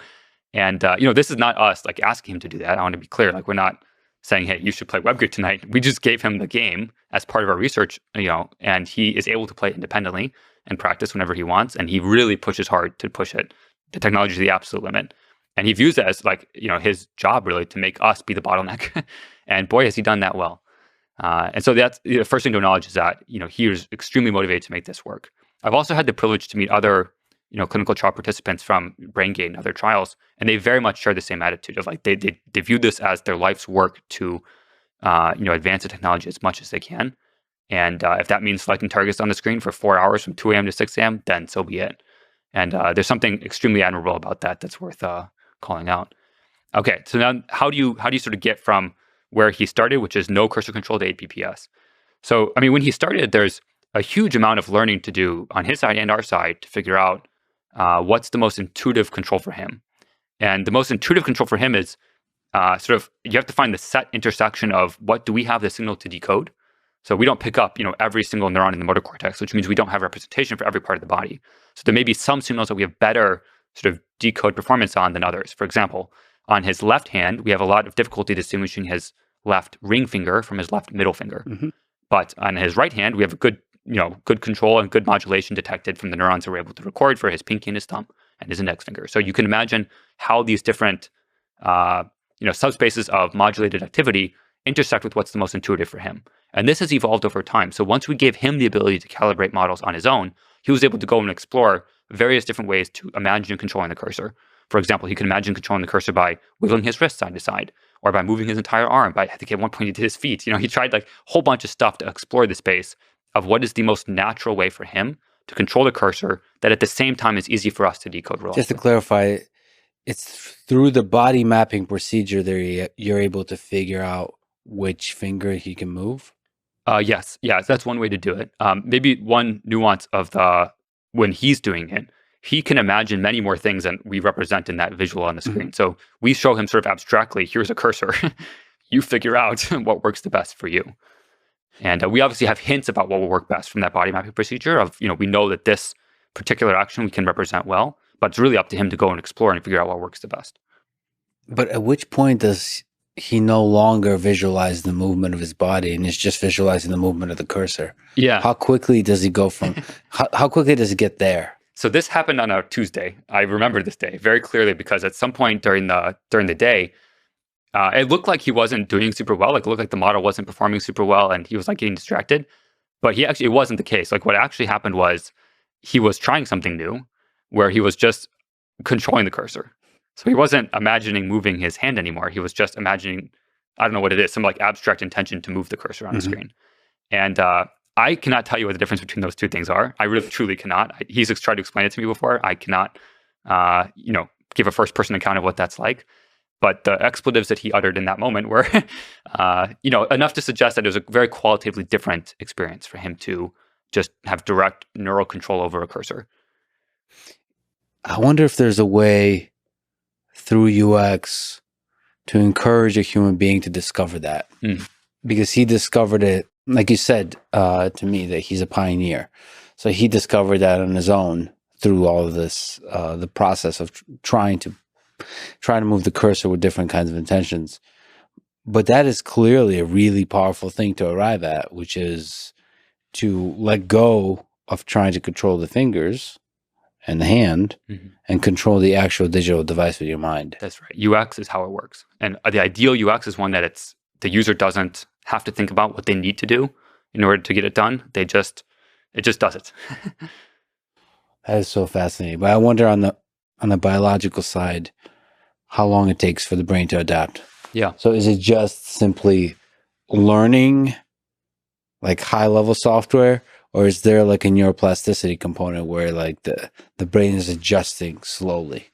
And, this is not us like asking him to do that. I want to be clear. Like we're not saying, hey, you should play WebGrid tonight. We just gave him the game as part of our research, and he is able to play it independently and practice whenever he wants. And he really pushes hard to push the technology to the absolute limit. And he views it as like, his job really to make us be the bottleneck. And boy, has he done that well. And so that's the first thing to acknowledge is that, he was extremely motivated to make this work. I've also had the privilege to meet other, clinical trial participants from BrainGate and other trials, and they very much share the same attitude of like, they view this as their life's work to, advance the technology as much as they can. And if that means selecting targets on the screen for 4 hours from 2 a.m. to 6 a.m., then so be it. And there's something extremely admirable about that that's worth calling out. Okay, so now how do you sort of get from where he started, which is no cursor control, to 8 PPS? So, I mean, when he started, there's a huge amount of learning to do on his side and our side to figure out what's the most intuitive control for him. And the most intuitive control for him is you have to find the set intersection of what do we have the signal to decode. So we don't pick up, every single neuron in the motor cortex, which means we don't have representation for every part of the body. So there may be some signals that we have better sort of decode performance on than others. For example, on his left hand, we have a lot of difficulty distinguishing his left ring finger from his left middle finger. Mm-hmm. But on his right hand, we have a good control and good modulation detected from the neurons that we're able to record for his pinky and his thumb and his index finger. So you can imagine how these different, subspaces of modulated activity intersect with what's the most intuitive for him. And this has evolved over time. So once we gave him the ability to calibrate models on his own, he was able to go and explore various different ways to imagine controlling the cursor. For example, he can imagine controlling the cursor by wiggling his wrist side to side, or by moving his entire arm. I think at one point he did his feet. He tried like a whole bunch of stuff to explore the space of what is the most natural way for him to control the cursor that at the same time is easy for us to decode reliably. Just to clarify, it's through the body mapping procedure that you're able to figure out which finger he can move? Yes, that's one way to do it. Maybe one nuance of when he's doing it, he can imagine many more things than we represent in that visual on the screen. Mm-hmm. So we show him sort of abstractly, here's a cursor. You figure out what works the best for you. And we obviously have hints about what will work best from that body mapping procedure of, we know that this particular action we can represent well, but it's really up to him to go and explore and figure out what works the best. But at which point does he no longer visualize the movement of his body and is just visualizing the movement of the cursor? Yeah. How quickly does he go from, how quickly does he get there? So this happened on a Tuesday. I remember this day very clearly because at some point during the day, it looked like he wasn't doing super well. Like it looked like the model wasn't performing super well and he was like getting distracted. But it wasn't the case. Like what actually happened was he was trying something new where he was just controlling the cursor. So he wasn't imagining moving his hand anymore. He was just imagining, I don't know what it is, some like abstract intention to move the cursor on the screen. And I cannot tell you what the difference between those two things are. I really, truly cannot. He's tried to explain it to me before. I cannot, give a first-person account of what that's like. But the expletives that he uttered in that moment were, enough to suggest that it was a very qualitatively different experience for him to just have direct neural control over a cursor. I wonder if there's a way through UX to encourage a human being to discover that. Because he discovered it, like you said to me, that he's a pioneer. So he discovered that on his own through all of this, the process of trying to move the cursor with different kinds of intentions. But that is clearly a really powerful thing to arrive at, which is to let go of trying to control the fingers and the hand and control the actual digital device with your mind. That's right. UX is how it works. And the ideal UX is one that the user doesn't have to think about what they need to do in order to get it done. It just does it. That is so fascinating. But I wonder on the biological side, how long it takes for the brain to adapt. Yeah. So is it just simply learning like high level software, or is there like a neuroplasticity component where like the brain is adjusting slowly?